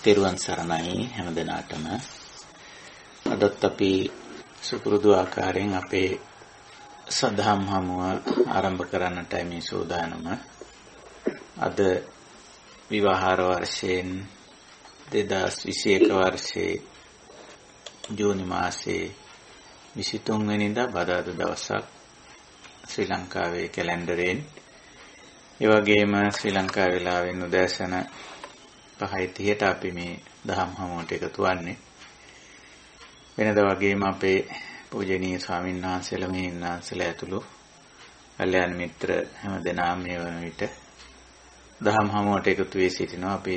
තෙරුවන් සරණයි හැම දිනාටම. අදත් අපි සුපුරුදු ආකාරයෙන් අපේ සදහම් හමුව ආරම්භ කරන්නටයි මේ සූදානම. අද විවාහාර වර්ෂයෙන් 2021 වර්ෂයේ ජූනි මාසයේ 23 වෙනිදා බදාදා දවසක් ශ්‍රී ලංකාවේ කැලෙන්ඩරයෙන් ඒ වගේම ශ්‍රී ලංකා වේලාවෙන් උදෑසන 5:30ට අපි මේ දහම් හමුවට එකතු වන්නේ. වෙනදා වගේම අපේ පූජනීය ස්වාමීන් වහන්සේලා මෙහින්නාන්සලා ඇතුළු කල්යාණ මිත්‍ර හැමදෙනාම මේ වන විට දහම් හමුවට එකතු වී සිටිනවා. අපි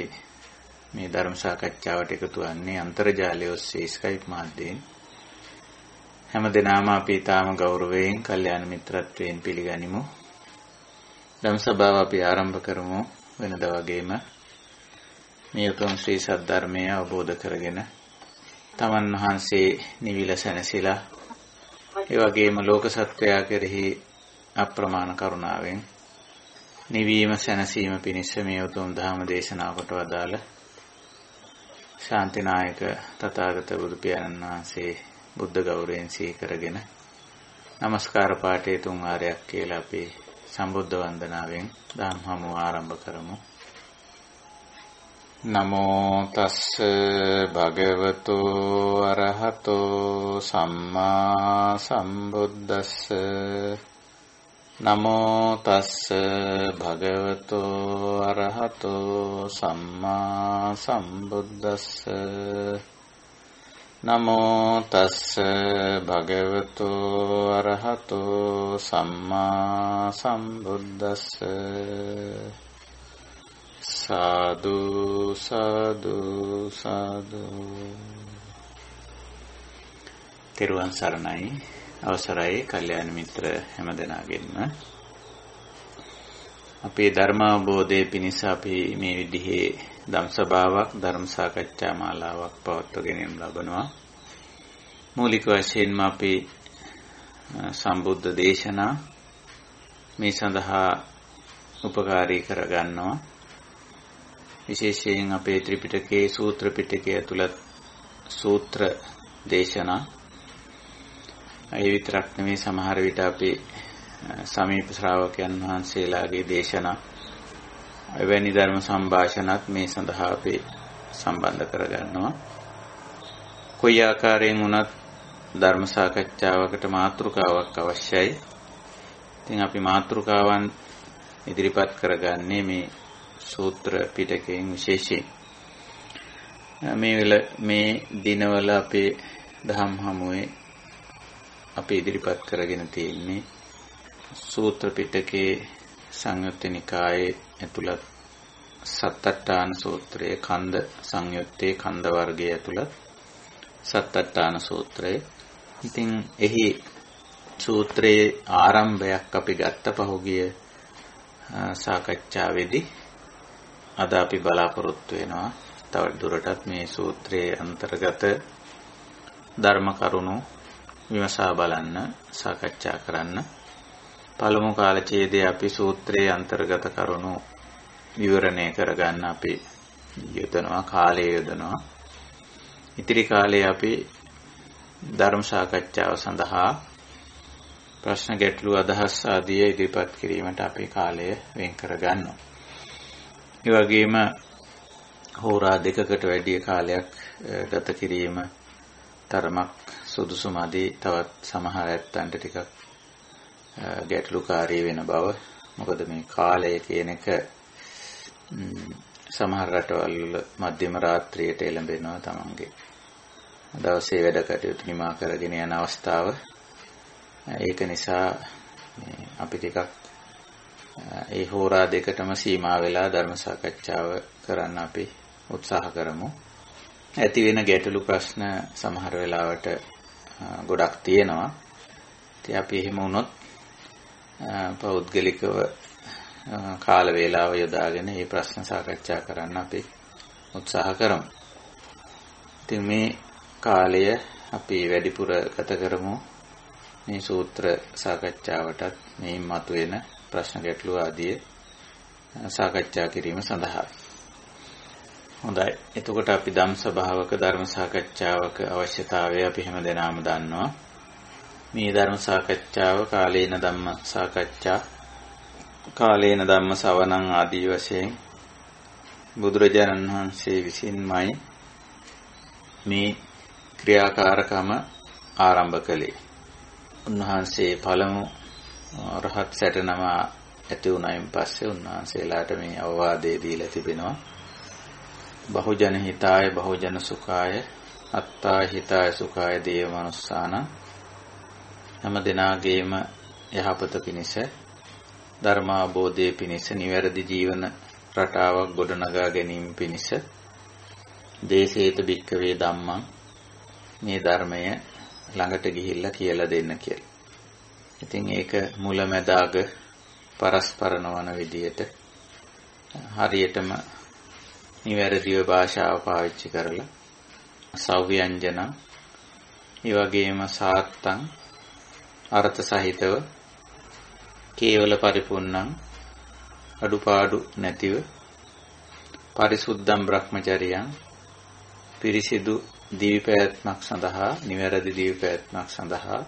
මේ ධර්ම සාකච්ඡාවට එකතු වන්නේ අන්තර්ජාලය ඔස්සේ ස්කයිප් මාධ්‍යයෙන්. හැමදෙනාම අපි ඊටාම ගෞරවයෙන් කල්යාණ මිත්‍රත්වයෙන් පිළිගනිමු. ධම්ම සභාව අපි ආරම්භ කරමු. වෙනදා වගේම මේ උතුම් ශ්‍රී සද්ධර්මය අවබෝධ කරගෙන තමන් වහන්සේ නිවිල සැනසීලා ඒ වගේම ලෝක සත්වයා කෙරෙහි අප්‍රමාණ කරුණාවෙන් නිවීම සැනසීම පිණිස මේ උතුම් ධර්ම දේශනාව කොට වදාළ ශාන්තිනායක තථාගත බුදු පියාණන් වහන්සේ බුද්ධ ගෞරවයෙන් සිහි කරගෙන নমස්කාර පාඨයේ 3 වාරයක් කියලා අපි සම්බුද්ධ වන්දනාවෙන් ධම්ම හමුව ආරම්භ කරමු. නමෝ තස්ස භගවතු අරහතෝ සම්මා සම්බුද්දස්ස. නමෝ තස්ස භගවතු අරහතෝ සම්මා සම්බුද්දස්ස. නමෝ තස්ස භගවතු අරහතෝ සම්මා සම්බුද්දස්ස. සාදු සාදු සාදු. තෙරුවන් සරණයි. අවසරයි කල්යාණ මිත්‍ර හැමදෙනාගෙන්ම අපේ ධර්ම අවබෝධයේ පිණිස අපි මේ විදිහේ ධම් සභාවක් ධර්ම සාකච්ඡා මාලාවක් පවත්වගෙන ලබනවා. මූලික වශයෙන්ම අපි සම්බුද්ධ දේශනා මේ සඳහා උපකාරී කරගන්නවා. විශේෂයෙන් අපේ ත්‍රිපිටකයේ සූත්‍ර පිටකයේ ඇතුළත් සූත්‍ර දේශනා ඒ විතරක් නෙවෙයි සමහර විට අපි සමීප ශ්‍රාවකයන් වහන්සේලාගේ දේශනා එවැනි ධර්ම සංഭാෂණත් මේ සඳහා අපි සම්බන්ධ කරගන්නවා. කොයි ආකාරයෙන් වුණත් ධර්ම සාකච්ඡාවකට මාතෘකාවක් අවශ්‍යයි. ඉතින් අපි මාතෘකාවන් ඉදිරිපත් කරගන්නේ මේ සූත්‍ර පිටකයෙන් විශේෂයෙන්. මේ දිනවල අපේ දහම් හමුවේ අපි ඉදිරිපත් කරගෙන තියෙන්නේ සූත්‍ර පිටකයේ සංයුත්ත නිකායේ ඇතුළත් සත්තට්ඨාන සූත්‍රයේ කන්ද සංයුත්තේ කන්ද වර්ගයේ ඇතුළත් සත්තට්ඨාන සූත්‍රය. ඉතින් එහි සූත්‍රයේ ආරම්භයක් අපි ගත්ත පහුගිය සාකච්ඡාවේදී අද අපි බලාපොරොත්තු වෙනවා තව දුරටත් මේ සූත්‍රයේ අන්තර්ගත ධර්ම කරුණු විමසා බලන්න සාකච්ඡා කරන්න. පළමු කාලඡේදයේ අපි සූත්‍රයේ අන්තර්ගත කරුණු විවරණය කරගන්න අපි යොදනවා කාලය යොදනවා. ඉතිරි කාලයේ අපි ධර්ම සාකච්ඡාව සඳහා ප්‍රශ්න ගැටළු අදහස් ආදී ඉදිරිපත් කිරීමට අපි කාලය වෙන් කරගන්නවා. ඒ වගේම හෝරා දෙකකට වැඩි කාලයක් ගත කිරීම තරමක් සුදුසුමදි. තවත් සමහර ඇත්තන්ට ටිකක් ගැටලුකාරී වෙන බව. මොකද මේ කාලය කියන එක සමහර රටවල් මධ්‍යම රාත්‍රියට එළඹෙනවා තමන්ගේ දවසේ වැඩ කටයුතු නිමා කරගෙන යන අවස්ථාව. ඒක නිසා අපි ටිකක් ඒ හෝරා දෙකටම සීමා වෙලා ධර්ම සාකච්ඡාව කරන්න අපි උත්සාහ කරමු. ඇති වෙන ගැටලු ප්‍රශ්න සමහර වෙලාවට ගොඩක් තියෙනවා. ඉතින් අපි එහෙම වුණොත් පෞද්ගලිකව කාල වේලාව යොදාගෙන මේ ප්‍රශ්න සාකච්ඡා කරන්න අපි උත්සාහ කරමු. ඉතින් මේ කාලය අපි වැඩිපුර ගත කරමු මේ සූත්‍ර සාකච්ඡාවටත් මේ මතුවෙන ප්‍රශ්න ගැටළු ආදී සාකච්ඡා කිරීම සඳහා. හොඳයි. එතකොට අපි ධම් සභාවක ධර්ම සාකච්ඡාවක අවශ්‍යතාවය අපි හැමදෙනාම දන්නවා. මේ ධර්ම සාකච්ඡාව කාලේන ධම්ම සාකච්ඡා, කාලේන ධම්ම ශ්‍රවණං ආදී වශයෙන් බුදුරජාණන් වහන්සේ විසින්මයි මේ ක්‍රියාකාරකම ආරම්භ කළේ. උන්වහන්සේ පළමු රහත් සැටනම ඇති වුණයින් පස්සේ උන්වහන්සේලාට මේ අවවාදය දීලා තිබෙනවා. බහුජන හිතාය බහුජන සුඛාය අත්තා හිතාය සුඛාය දේව මනුස්සාන. හැම දෙනාගේම යහපත පිණිස, ධර්මාබෝධය පිණිස, නිවැරදි ජීවන රටාවක් ගොඩනගා ගැනීම පිණිස දේශේත භික්ඛවේ ධම්මං, මේ ධර්මය ළඟට ගිහිල්ලා කියලා දෙන්න කියලා. ඉතින් ඒක මුලැමැදාග පරස්පර නොවන විදියට හරියටම නිවැරදිව භාෂාව පාවිච්චි කරලා සව්‍යංජන, ඒ වගේම සාත්තං අර්ථ සහිතව, කේවල පරිපූර්ණං අඩුපාඩු නැතිව, පරිසුද්ධම් බ්‍රහ්මචර්යං පිරිසිදු දිවිපැවැත්මක් සඳහා, නිවැරදි දිවිපැවැත්මක් සඳහා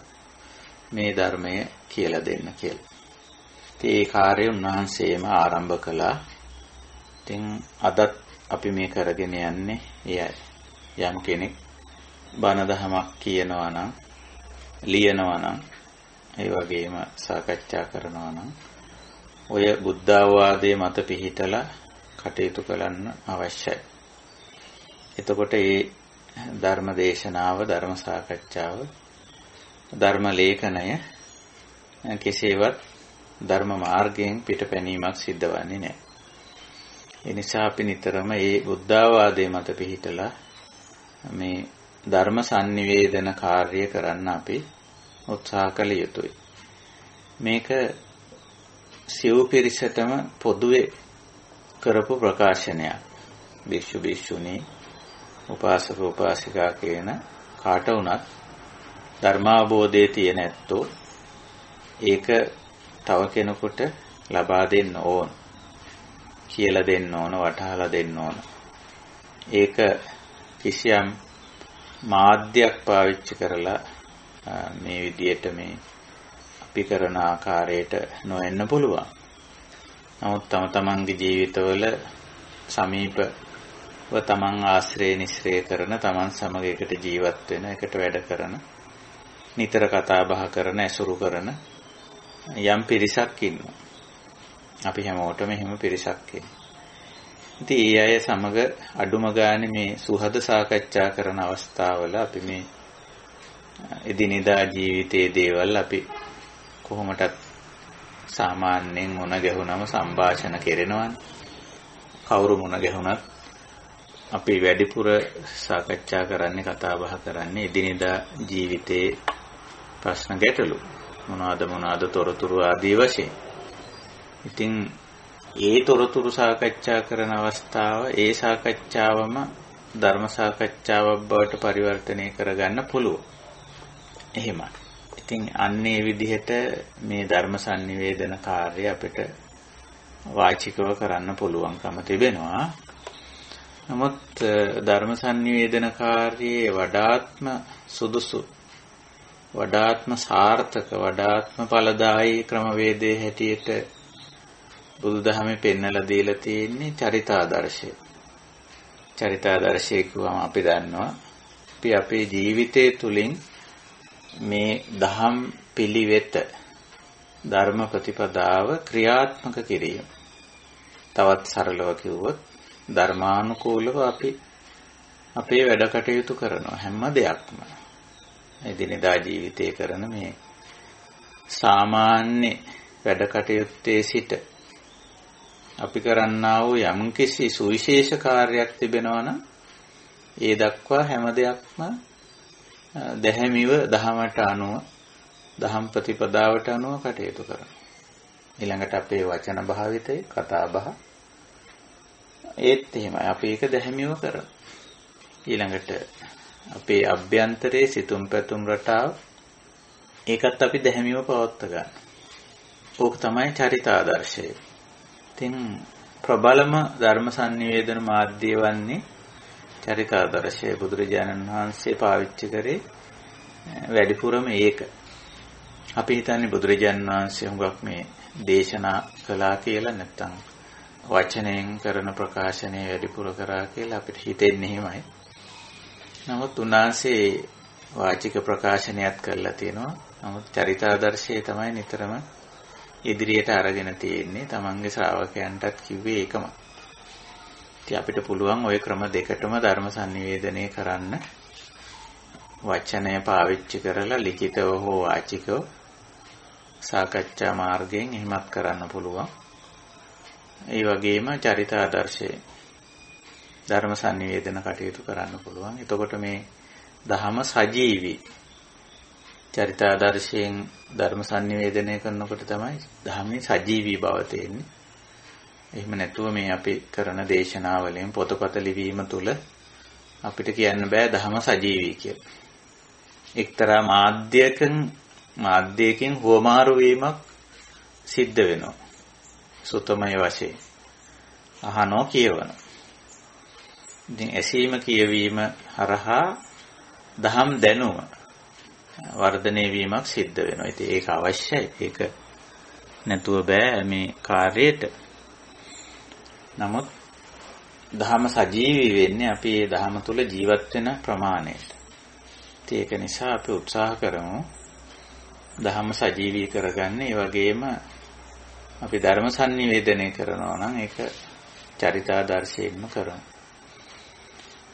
මේ ධර්මය කියලා දෙන්න කියලා. ඉතින් ඒ කාර්යය උන්වහන්සේම ආරම්භ කළා. ඉතින් අදත් අපි මේ කරගෙන යන්නේ එයයි. යම් කෙනෙක් බණ දහමක් කියනවා නම්, ලියනවා නම්, ඒ වගේම සාකච්ඡා කරනවා නම් ඔය බුද්ධාවාදයේ මත පිහිටලා කටයුතු කරන්න අවශ්‍යයි. එතකොට මේ ධර්ම දේශනාව, ධර්ම සාකච්ඡාව, ධර්ම ලේඛනය කෙසේවත් ධර්ම මාර්ගයෙන් පිටපැනීමක් සිද්ධ වෙන්නේ නැහැ. ඒ නිසා අපි නිතරම මේ බුද්ධාවාදයේ මත පිහිටලා මේ ධර්ම sannivedana කාර්යය කරන්න අපි උත්සාහ කළ යුතුයි. මේක සිව් පිරිසටම පොදුවේ කරපු ප්‍රකාශනයක්. භික්ෂු භික්ෂුණී, උපාසක උපාසිකා කියන කාට වුණත් ධර්මාබෝධයේ තියෙන ඇත්තෝ ඒක තව කෙනෙකුට ලබා දෙන්න ඕන, කියලා දෙන්න ඕන, වටහලා දෙන්න ඕන. ඒක කිසියම් මාධ්‍යයක් පාවිච්චි කරලා මේ විදියට මේ අපි කරන ආකාරයට නොවෙන්න පුළුවන්. නමුත් තමන්ගේ ජීවිතවල සමීපව තමන් ආශ්‍රය නිශ්‍රය කරන, තමන් සමග එකට ජීවත් වෙන, එකට වැඩ කරන, නිතර කතා බහ කරන, ඇසුරු කරන යම් පිරිසක් ඉන්නවා. අපි හැමෝටම එහෙම පිරිසක් ඉන්නවා. ඉතින් ඒ අය සමග අඩුම ගානේ මේ සුහද සාකච්ඡා කරන අවස්ථාවල අපි මේ එදිනෙදා ජීවිතයේ දේවල් අපි කොහොමදත් සාමාන්‍යයෙන් මොන ගැහුනම සංഭാෂණ කෙරෙනවානේ. කවුරු මොන ගැහුනත් අපි වැඩිපුර සාකච්ඡා කරන්නේ, කතා බහ කරන්නේ එදිනෙදා ජීවිතයේ ප්‍රශ්න ගැටලු මොනවාද තොරතුරු ආදී වශයෙන්. ඉතින් ඒ තොරතුරු සාකච්ඡා කරන අවස්ථාව, ඒ සාකච්ඡාවම ධර්ම සාකච්ඡාවක් බවට පරිවර්තනය කරගන්න පුළුවන්. එහෙමයි. ඉතින් අන්නේ විදිහට මේ ධර්ම sannivedana කාර්යය අපිට වාචිකව කරන්න පුළුවන්කම තිබෙනවා. නමුත් ධර්ම sannivedana කාර්යයේ වඩාත්ම සුදුසු, වඩාත්ම සාර්ථක, වඩාත්ම ඵලදායී ක්‍රමවේදයේ හැටියට බුදුදහමේ පෙන්වලා දීලා තියෙන්නේ චරිතාදර්ශය. චරිතාදර්ශය කියවම අපි දන්නවා අපි අපේ ජීවිතය තුළින් මේ දහම් පිළිවෙත, ධර්ම ප්‍රතිපදාව ක්‍රියාත්මක කිරීම. තවත් සරලව කිව්වොත් ධර්මානුකූලව අපි අපේ වැඩ කටයුතු කරනවා. හැම දෙයක්ම එදිනෙදා ජීවිතේ කරන මේ සාමාන්‍ය වැඩ කටයුත්තේ සිට අපි කරන්නා වූ යම්කිසි සුවිශේෂ කාර්යයක් තිබෙනවා නම් ඒ දක්වා හැම දෙයක්ම දැහැමිව දහමට අනුව, දහම් ප්‍රතිපදාවට අනුව කටයුතු කරනවා. ඊළඟට අපේ වචන භාවිතය, කතා බහ ඒත් එහෙමයි. අපි ඒක දැහැමිව කරනවා. ඊළඟට අපේ අභ්‍යන්තරයේ සිතුම් පැතුම් රටාව ඒකත් අපි දැහැමිව පවත්වා ගන්න. ඕක තමයි චරිතාදර්ශය. ඉතින් ප්‍රබලම ධර්ම sannivedana මාධ්‍ය වන්නේ චරිතාදර්ශය. බුදුරජාණන් වහන්සේ පාවිච්චි කරේ වැඩිපුරම ඒක. අපි හිතන්නේ බුදුරජාණන් වහන්සේ හුඟක් මේ දේශනා කළා කියලා, නැත්නම් වචනයෙන් කරන ප්‍රකාශනය වැඩිපුර කරා කියලා අපිට හිතෙන්නේ එහෙමයි. නමුත් උන්වහන්සේ වාචික ප්‍රකාශනයක් කරලා තියෙනවා. නමුත් චරිතාදර්ශය තමයි නිතරම ඉදිරියට අරගෙන තියෙන්නේ. තමන්ගේ ශ්‍රාවකයන්ටත් කිව්වේ ඒකම. ඉතින් අපිට පුළුවන් ওই ක්‍රම දෙකටම ධර්ම sannivedanaya කරන්න. වචනය පාවිච්චි කරලා ලිඛිතව හෝ වාචිකව සාකච්ඡා මාර්ගයෙන් එහෙමත් කරන්න පුළුවන්. ඒ වගේම චරිතාදර්ශය ධර්ම sannivedana කටයුතු කරන්න පුළුවන්. එතකොට මේ දහම සජීවී. චරිතාදර්ශයෙන් ධර්ම sannivedanaya කරනකොට තමයි ධර්මයේ සජීවී බව තේන්නේ. එහෙම නැතුව මේ අපි කරන දේශනාවලින් පොතපත ලිවීම තුළ අපිට කියන්න බෑ ධර්ම සජීවී කියලා. එක්තරා මාධ්‍යයකින් හුවමාරු වීමක් සිද්ධ වෙනවා. සුතමය වශයෙන් අහනෝ කියවන. ඉතින් ඇසීම කියවීම හරහා දහම් දැනුම වර්ධනය වීමක් සිද්ධ වෙනවා. ඉතින් ඒක අවශ්‍යයි. ඒක නැතුව බෑ මේ කාර්යයට. නමුත් දහම සජීවී වෙන්නේ අපි මේ දහම තුල ජීවත් වෙන ප්‍රමාණයට. ඉතින් ඒක නිසා අපි උත්සාහ කරමු දහම සජීවී කරගන්න. ඒ වගේම අපි ධර්ම sannivedanaya කරනවා නම් ඒක චරිතාදර්ශයෙන්ම කරමු.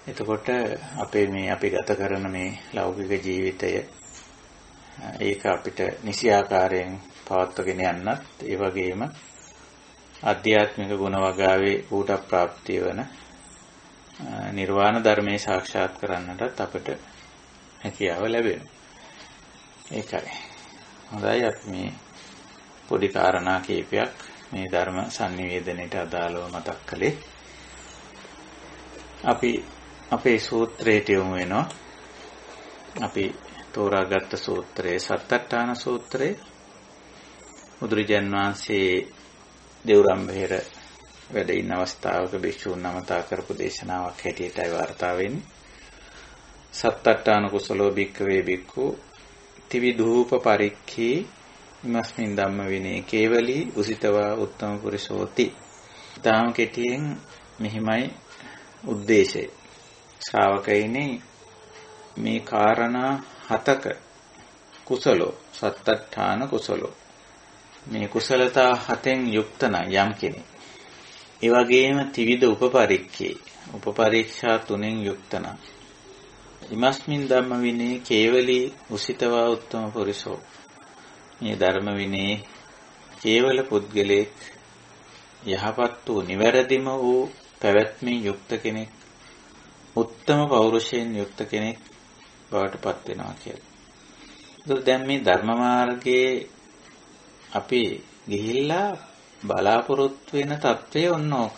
එතකොට අපි ගත කරන මේ ලෞකික ජීවිතය ඒක අපිට නිසි ආකාරයෙන් පවත්වාගෙන යන්නත්, ඒ වගේම ආධ්‍යාත්මික ගුණ වගාවේ ඌට ප්‍රාප්තිය වන නිර්වාණ ධර්මයේ සාක්ෂාත් කරන්නටත් අපිට හැකියාව ලැබෙනවා. ඒකයි. හොඳයි, අපි මේ පොඩි කාරණා කීපයක් මේ ධර්ම sannivedanයට අදාළව මතක් කළේ. අපි අපේ සූත්‍රයට යොමු වෙනවා. අපි තෝරාගත්ත සූත්‍රයේ සත්තට්ඨාන සූත්‍රය. බුදුරජාන් වහන්සේ දේවරම්බහෙර වැඩ ඉන්න අවස්ථාවක භික්ෂූන් නමතා කරපු දේශනාවක් හැටියටයි වාර්තා වෙන්නේ. සත්තට්ඨාන කුසලෝ භික්ඛවේ භික්ඛු ත්‍රිවිධූප පරික්ඛී ඉමස්මින් ධම්ම විනේ කේවලී උසිතවා උත්තම පුරිසෝති. තාම කෙටියෙන් මෙහිමයි උද්දේශය. ශ්‍රාවකයිනේ මේ කාරණා 7ක කුසලෝ සත්තට්ඨාන කුසලෝ මේ කුසලතා 7න් යුක්ත යම් කෙනෙක්. ඒ වගේම ත්‍රිවිධ උපපරික්ඛේ උපපරීක්ෂා 3න් යුක්ත නම් ඉමස්මින් ධම්ම විනේ කේවලී උසිතවා උත්තම පුරිසෝ මේ ධර්ම විනේ කේවල පුද්ගලෙක් යහපත් වූ නිවැරදිම වූ පැවැත්මෙන් යුක්ත කෙනෙක්, උත්තම පෞරුෂයෙන් යුක්ත කෙනෙක් බවට පත් වෙනවා කියලා. ඒක දැන් මේ ධර්ම මාර්ගයේ අපි ගිහිල්ලා බලාපොරොත්තු වෙන தත්වය ඔන්නෝක.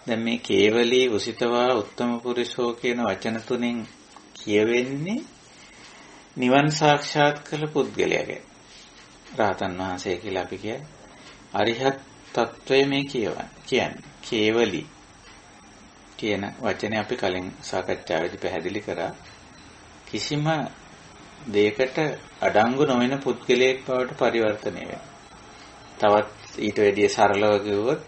දැන් මේ කේවලී උසිතවා උත්තම පුරිසෝ කියන වචන තුنين කියවෙන්නේ නිවන් සාක්ෂාත් කළ පුද්ගලයාගේ. රහතන් වහන්සේ කියලා අපි කියන්නේ අරිහත් තත්වය මේ කියන්නේ. කේවලී කියන වචනේ අපි කලින් සාකච්ඡාවේදී පැහැදිලි කරා. කිසිම දෙයකට අඩංගු නොවන පුද්ගලයෙක් බවට පරිවර්තනය වෙනවා. තවත් ඊට වැඩිය සරලව කිව්වොත්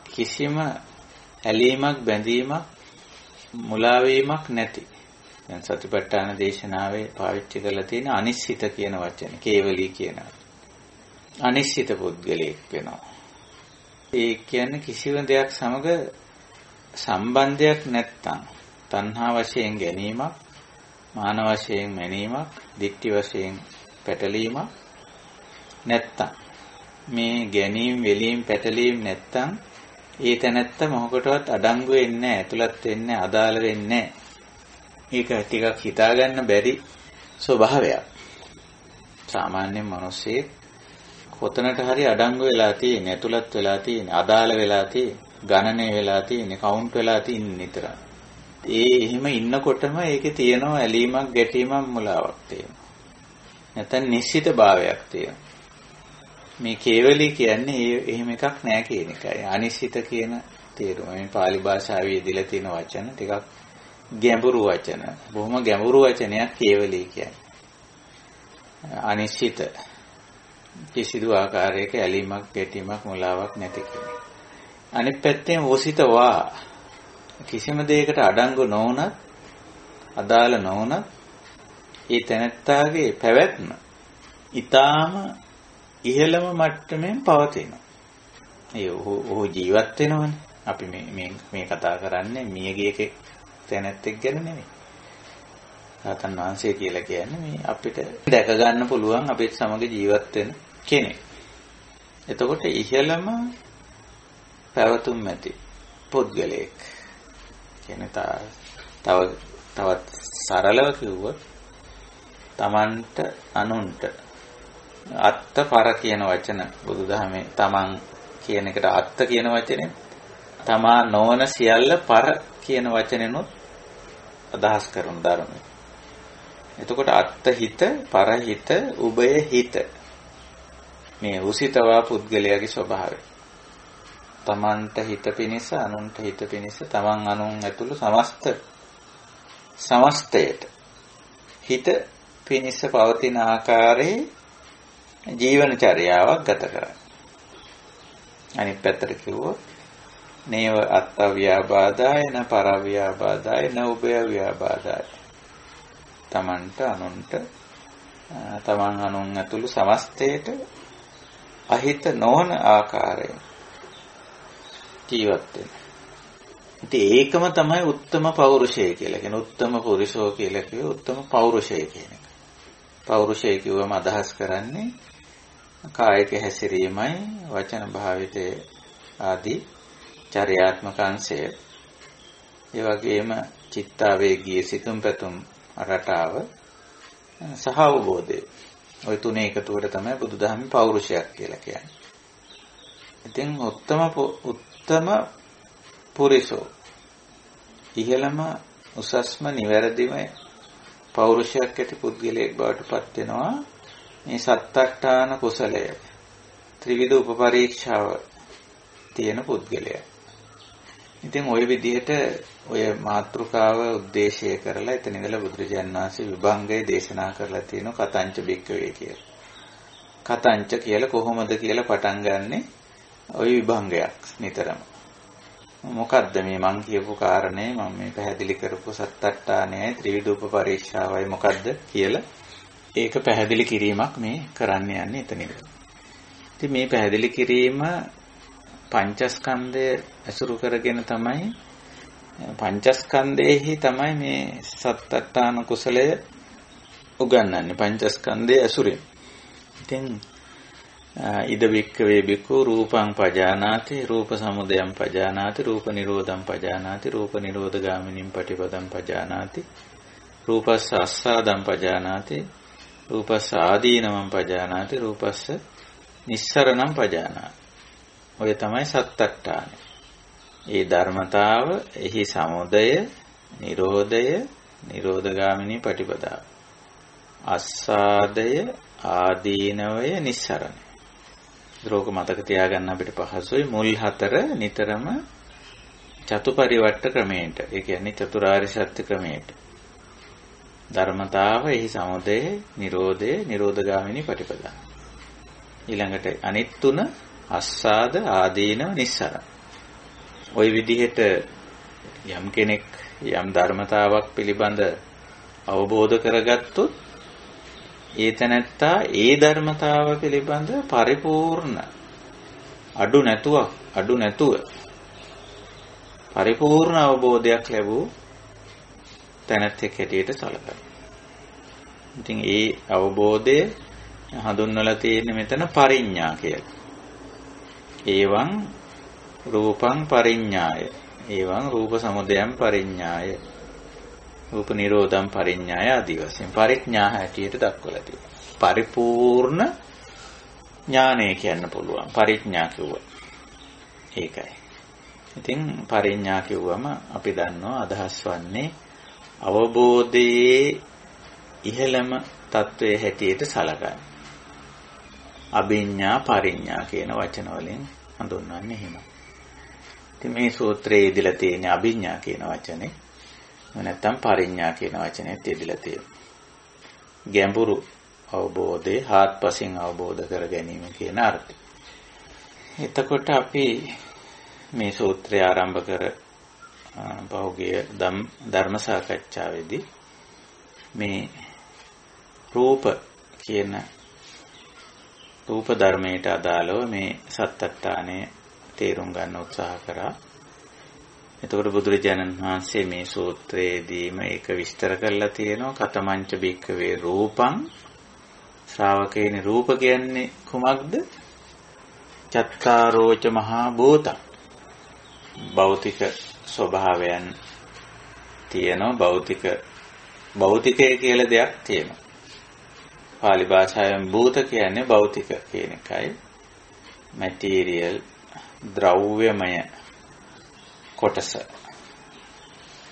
කිසිම ඇලීමක් බැඳීමක් මුලා වීමක් නැති. දැන් සතිපට්ඨාන දේශනාවේ පාවිච්චි කරලා තියෙන අනිශ්චිත කියන වචනේ කේවලී කියනවා. අනිශ්චිත පුද්ගලයෙක් වෙනවා. ඒ කියන්නේ කිසිම දෙයක් සමග සම්බන්ධයක් නැත්තම් තණ්හා වශයෙන් ගැනීමක්, මාන වශයෙන් මැනීමක්, දික්ටි වශයෙන් පැටලීමක් නැත්තම් මේ ගැනීම, වෙලීම්, පැටලීම් නැත්තම් ඒ තැනත්ත මොහොකටවත් අඩංගු වෙන්නේ නැහැ, ඇතුළත් වෙන්නේ නැහැ, අදාළ වෙන්නේ නැහැ. ඒක ටිකක් හිතා ගන්න බැරි ස්වභාවයක්. සාමාන්‍ය මිනිස්සෙක් කොතනට හරි අඩංගු වෙලා තියෙන, ඇතුළත් වෙලා තියෙන, අදාළ වෙලා තියෙන, ගණනය වෙලා තියෙන, කවුන්ට් වෙලා තියෙන නිතර. එහෙම ඉන්නකොටම ඒකේ තියෙනවා ඇලීමක්, ගැටීමක්, මුලාවක් තියෙනවා. නැත්නම් නිශ්චිත භාවයක් තියෙනවා. මේ කේවලී කියන්නේ එහෙම එකක් නෑ කියන එකයි. අනිශ්චිත කියන තේරුම. මේ pāli භාෂාවේ ඉදලා තියෙන වචන ටිකක් ගැඹුරු වචන. බොහොම ගැඹුරු වචනයක් කේවලී කියන්නේ. අනිශ්චිත කිසිදු ආකාරයක ඇලීමක්, ගැටීමක්, මුලාවක් නැති කෙනෙක්. අනිත් පැත්තෙන් වසිතවා කිසිම දෙයකට අඩංගු නොවුනත්, අදාළ නොවුනත් ඒ තැනැත්තාගේ පැවැත්ම ඊටාම ඉහළම මට්ටමින් පවතිනවා. ඒ ඔහු ජීවත් වෙනවනේ. අපි මේ කතා කරන්නේ මියගිය තැනැත්තෙක් ගැන නෙමෙයි. රහතන් වහන්සේ කියලා කියන්නේ මේ අපිට දැක ගන්න පුළුවන් අපිට සමග ජීවත් වෙන කෙනෙක්. එතකොට ඉහළම පැවතුම් ඇති පුද්ගලයෙක්. කියන්නේ තවත් සරලව කිව්වොත් තමන්ට අනුන්ට අත්ත පර කියන වචන බුදුදහමේ තමන් කියන එකට අත්ත කියන වචනේ තමා නොවන සියල්ල පර කියන වචනෙනොත් අදහස් කරන ධර්මය. එතකොට අත්ත හිත, පරහිත, උභය හිත. මේ උසිතවා පුද්ගලයාගේ ස්වභාවය. තමන්ට හිත පිණිස, අනුන්ට හිත පිණිස, තමන් අනුන් ඇතුළු සමස්තයට හිත පිණිස පවතින ආකාරයේ ජීවන චර්යාවක් ගත කරයි. අනිත් පැත්තට කිව්වොත් නේව අත්තව්‍යාබාදාය න පරව්‍යාබාදාය න උභයව්‍යාබාදාය. තමන්ට අනුන්ට තමන් අනුන් ඇතුළු සමස්තයට අහිත නොවන ආකාරයෙන් ජීවත් වෙන. ඉතින් ඒකම තමයි උත්තම පෞරුෂය කියලා කියන්නේ. උත්තම පුරුෂෝ කියලා කිව්වේ උත්තම පෞරුෂය කියන එක. පෞරුෂය කිව්වම අදහස් කරන්නේ කායික හැසිරීමයි, වචන භාවිතයේ ආදී චර්යාත්මක අංශය. ඒ වගේම චිත්තාවේගී සිතුම් පැතුම් රටාව සහ අවබෝධය. ওই තුනේ එකතුවට තමයි බුදුදහමේ පෞරුෂයක් කියලා කියන්නේ. ඉතින් උත්තම පුරිසෝ ඉහළම උසස්ම නිවැරදිම පෞරුෂයක් ඇති පුද්ගලයෙක් බවට පත් වෙනවා මේ සත්තට්ඨාන කුසලය. ත්‍රිවිධ උපපරීක්ෂාව තියෙන පුද්ගලයා. ඉතින් ওই විදිහට ඔය මාතෘකාව උද්දේශය කරලා එතන ඉඳලා බුදුරජාණන් වහන්සේ විභංගය දේශනා කරලා තියෙනවා කතංච බික්කවේ කියලා. කතංච කියලා කොහොමද කියලා පටන් ගන්නෙ ওই විභංගයක් නිතරම. මොකද්ද මේ මං කියපු කාරණේ මම මේ පැහැදිලි කරපු සත්තට්ඨානයයි ත්‍රිවිධ උපපරීක්ෂාවයි මොකද්ද කියලා ඒක පැහැදිලි කිරීමක් මේ කරන්න යන්නේ එතනින්. ඉතින් මේ පැහැදිලි කිරීම පංචස්කන්ධය ඇසුරු කරගෙන තමයි පංචස්කන්ධයේහි තමයි මේ සත්තට්ඨාන කුසලය උගන්වන්නේ පංචස්කන්ධයේ ඇසුරින්. ඉතින් ඉද වික්කවේ බිකු රූපං පජානාති රූප සමුදයං පජානාති රූප නිරෝධං පජානාති රූප නිරෝධගාමිනීං පටිපදං පජානාති රූපස්ස අස්සාදං පජානාති රූපස්ස ආදීනවං පජානාති රූපස්ස නිස්සරණං පජානාති. ඔය තමයි සත්තට්ඨාන. ඒ ධර්මතාව එහි සමුදය නිරෝධය නිරෝධගාමිනී පටිපදාව අස්සාදය ආදීනවය නිස්සරණය. රෝග මතක තියාගන්න අපිට පහසුයි. මුල් හතර නිතරම චතුපරිවට්ට ක්‍රමයට, ඒ කියන්නේ චතුරාර්ය සත්‍ය ක්‍රමයට. ධර්මතාව එහි සමුදය නිරෝධය නිරෝධගාමිනී පටිපදා. ඊළඟට අනිත් තුන අස්සාද ආදීනව නිස්සරණ. ওই විදිහට යම් කෙනෙක් යම් ධර්මතාවක් පිළිබඳ අවබෝධ කරගත්තොත් ඒ තැනැත්තා ඒ ධර්මතාව පිළිබඳ පරිපූර්ණ අඩු නැතුව පරිපූර්ණ අවබෝධයක් ලැබූ තැනැත්තෙක් හැටියට සැලකනවා. ඉතින් ඒ අවබෝධය හඳුන්වලා තියෙන්නේ මෙතන පරිඥා කියලා. ඒවං රූපං පරිඥාය. ඒවං රූප සමුදයං පරිඥාය. රූප නිරෝධං පරිඥාය ආදී වශයෙන් පරිඥා හැටියට දක්වලා තියෙනවා. පරිපූර්ණ ඥානය කියන්න පුළුවන්. පරිඥා කිව්වා. ඒකයි. ඉතින් පරිඥා කිව්වම අපි දන්නවා අදහස් වන්නේ අවබෝධයේ ඉහළම තත්වයේ හැටියට සලකන්නේ. අභිඤ්ඤා පරිඤ්ඤා කියන වචන වලින් හඳුන්වන්නේ එහෙම. ඉතින් මේ සූත්‍රයේ ඉදලා තියෙන අභිඤ්ඤා කියන වචනේ නැත්නම් පරිඤ්ඤා කියන වචනේත් ඉදලා තියෙනවා. ගැඹුරු අවබෝධය හාත්පසින් අවබෝධ කර ගැනීම කියන අර්ථය. එතකොට අපි මේ සූත්‍රය ආරම්භ කර පහුගිය ධර්ම සාකච්ඡාවේදී මේ රූප කියන රූප ධර්මයට අදාළව මේ සත්‍යත්තානය තේරුම් ගන්න උත්සාහ කරා. එතකොට බුදුරජාණන් වහන්සේ මේ සූත්‍රයේදීම ඒක විස්තර කරලා තියෙනවා. කතමංච භික්ඛවේ රූපං ශ්‍රාවකේනි රූප කියන්නේ කුමක්ද? චත්තාරෝච මහා භූතං භෞතික ස්වභාවයන් තියෙනවා. භෞතිකය කියලා දෙයක් තියෙනවා. පාලි භාෂාවෙන් භූත කියන්නේ භෞතික කියන එකයි. මැටීරියල් ද්‍රව්‍යමය කොටස.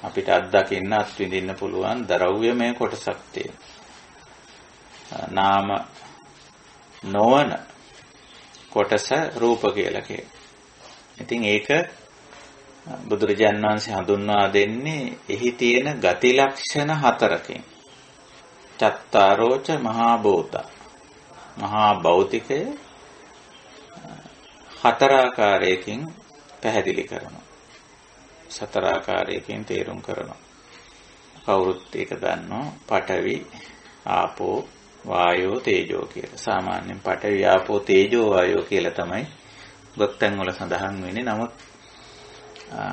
අපිට අත්දකින්න අත්විඳින්න පුළුවන් ද්‍රව්‍යමය කොටසක් තියෙනවා. නාම නොවන කොටස රූප කියලා කියනවා. ඉතින් ඒක බුදුරජාණන් වහන්සේ හඳුන්වා දෙන්නේ එහි තියෙන ගති ලක්ෂණ 4කින්. චත්තාරෝච මහා භූත. මහා භෞතිකය 4 ආකාරයකින් පැහැදිලි කරනවා. 4 ආකාරයකින් තේරුම් කරනවා. කවුරුත් ඒක දන්නවා. පඨවි, ආපෝ, වායෝ, තේජෝ කියලා. සාමාන්‍යයෙන් පඨවි, ආපෝ, තේජෝ, වායෝ කියලා තමයි ගොත්තන් වල සඳහන් වෙන්නේ. නමුත්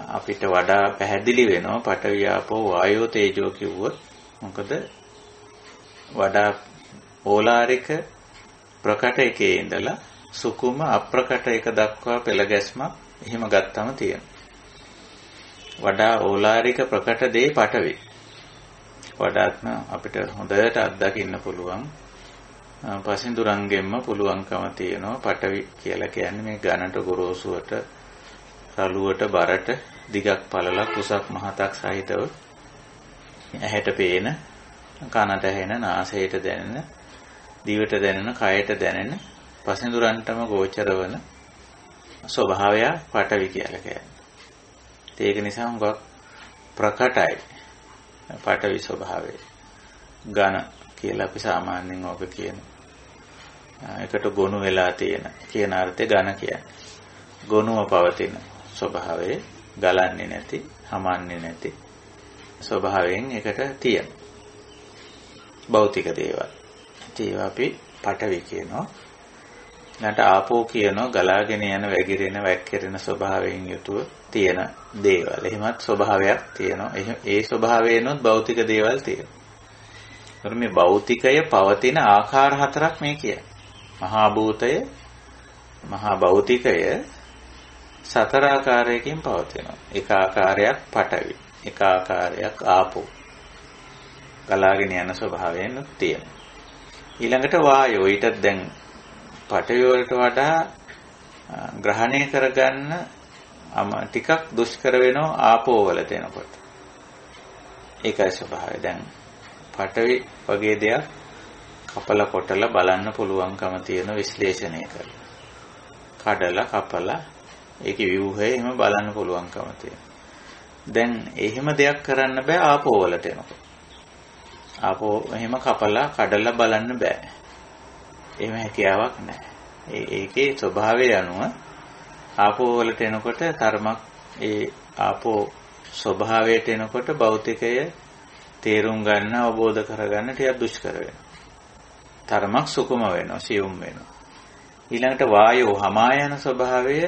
අපිට වඩා පැහැදිලි වෙනවා පඨවි, ආපෝ, වායෝ, තේජෝ කිව්වොත්. මොකද වඩා ඕලාරික ප්‍රකට එකේ ඉඳලා සුකුම අප්‍රකට එක දක්වා පෙළ ගැස්මක් එහෙම ගත්තම තියෙනවා. වඩා ඕලාරික ප්‍රකට දේ පඨවි. වඩාත්ම අපිට හොඳට අත්දකින්න පුළුවන්. පසින්දුරංගෙන්ම පුළුවන්කම තියෙනවා. පඨවි කියලා කියන්නේ මේ ඝනට ගොරෝසුවට රළුවට බරට දිගක් පළලක් උසක් මහතක් සහිතව ඇහැට පේන කනට ඇහෙන නාසයට දැනෙන දිවට දැනෙන කයට දැනෙන පසින්දුරන්ටම ගෝචර වන ස්වභාවය පඨවි කියලා කියන්නේ. ඒක නිසා හුඟක් ප්‍රකටයි පඨවි ස්වභාවය. ඝන කියලා අපි සාමාන්‍යයෙන් ඔබ කියනවා. ඒකට ගොනු වෙලා තියෙන කියන අර්ථය ඝන කියන්නේ. ගොනුව පවතින ස්වභාවය ගලන්නේ නැති, හමන්නේ නැති ස්වභාවයෙන් ඒකට තියෙන භෞතික දේවල්. ඒවා අපි පඨවි කියනවා. ඊළඟට ආපෝ කියනවා ගලාගෙන යන වැగిරෙන වැක්කිරෙන ස්වභාවයෙන් යුතුව තියෙන දේවල්. එහෙමත් ස්වභාවයක් තියෙනවා. ඒ ස්වභාවයෙන්ොත් භෞතික දේවල් තියෙනවා. ඒතර මේ භෞතිකය පවතින ආකාර 4ක් මේ කියන්නේ. මහා භූතය, මහා භෞතිකය 4 ආකාරයකින් පවතිනවා. එක ආකාරයක් පඨවි, එක ආකාරයක් ආපෝ. ගලාගෙන යන ස්වභාවයෙන් තියෙනවා. ඊළඟට වායෝ. ඊටත් දැන් පඨවි වලට වඩා ග්‍රහණය කරගන්න ටිකක් දුෂ්කර වෙනවා ආපෝ වලට එනකොට. ඒකයි ස්වභාවය. දැන් පඨවි වගේ දෙයක් කපලා කොටලා බලන්න පුළුවන්කම තියෙන විශ්ලේෂණය කරලා. කඩලා කපලා ඒකේ ව්‍යුහය එහෙම බලන්න පුළුවන්කම තියෙනවා. දැන් එහෙම දෙයක් කරන්න බෑ ආපෝ වලට එනකොට. ආපෝ එහෙම කපලා කඩලා බලන්න බෑ. එහෙම හැකියාවක් නැහැ. ඒකේ ස්වභාවය අනුව ආපෝ වලට එනකොට තරමක් ඒ ආපෝ ස්වභාවයට එනකොට භෞතිකය තේරුම් ගන්න අවබෝධ කරගන්න ටිකක් දුෂ්කර වෙනවා. තරමක් සුකුම වෙනවා, සියුම් වෙනවා. ඊළඟට වායෝ හමායන ස්වභාවය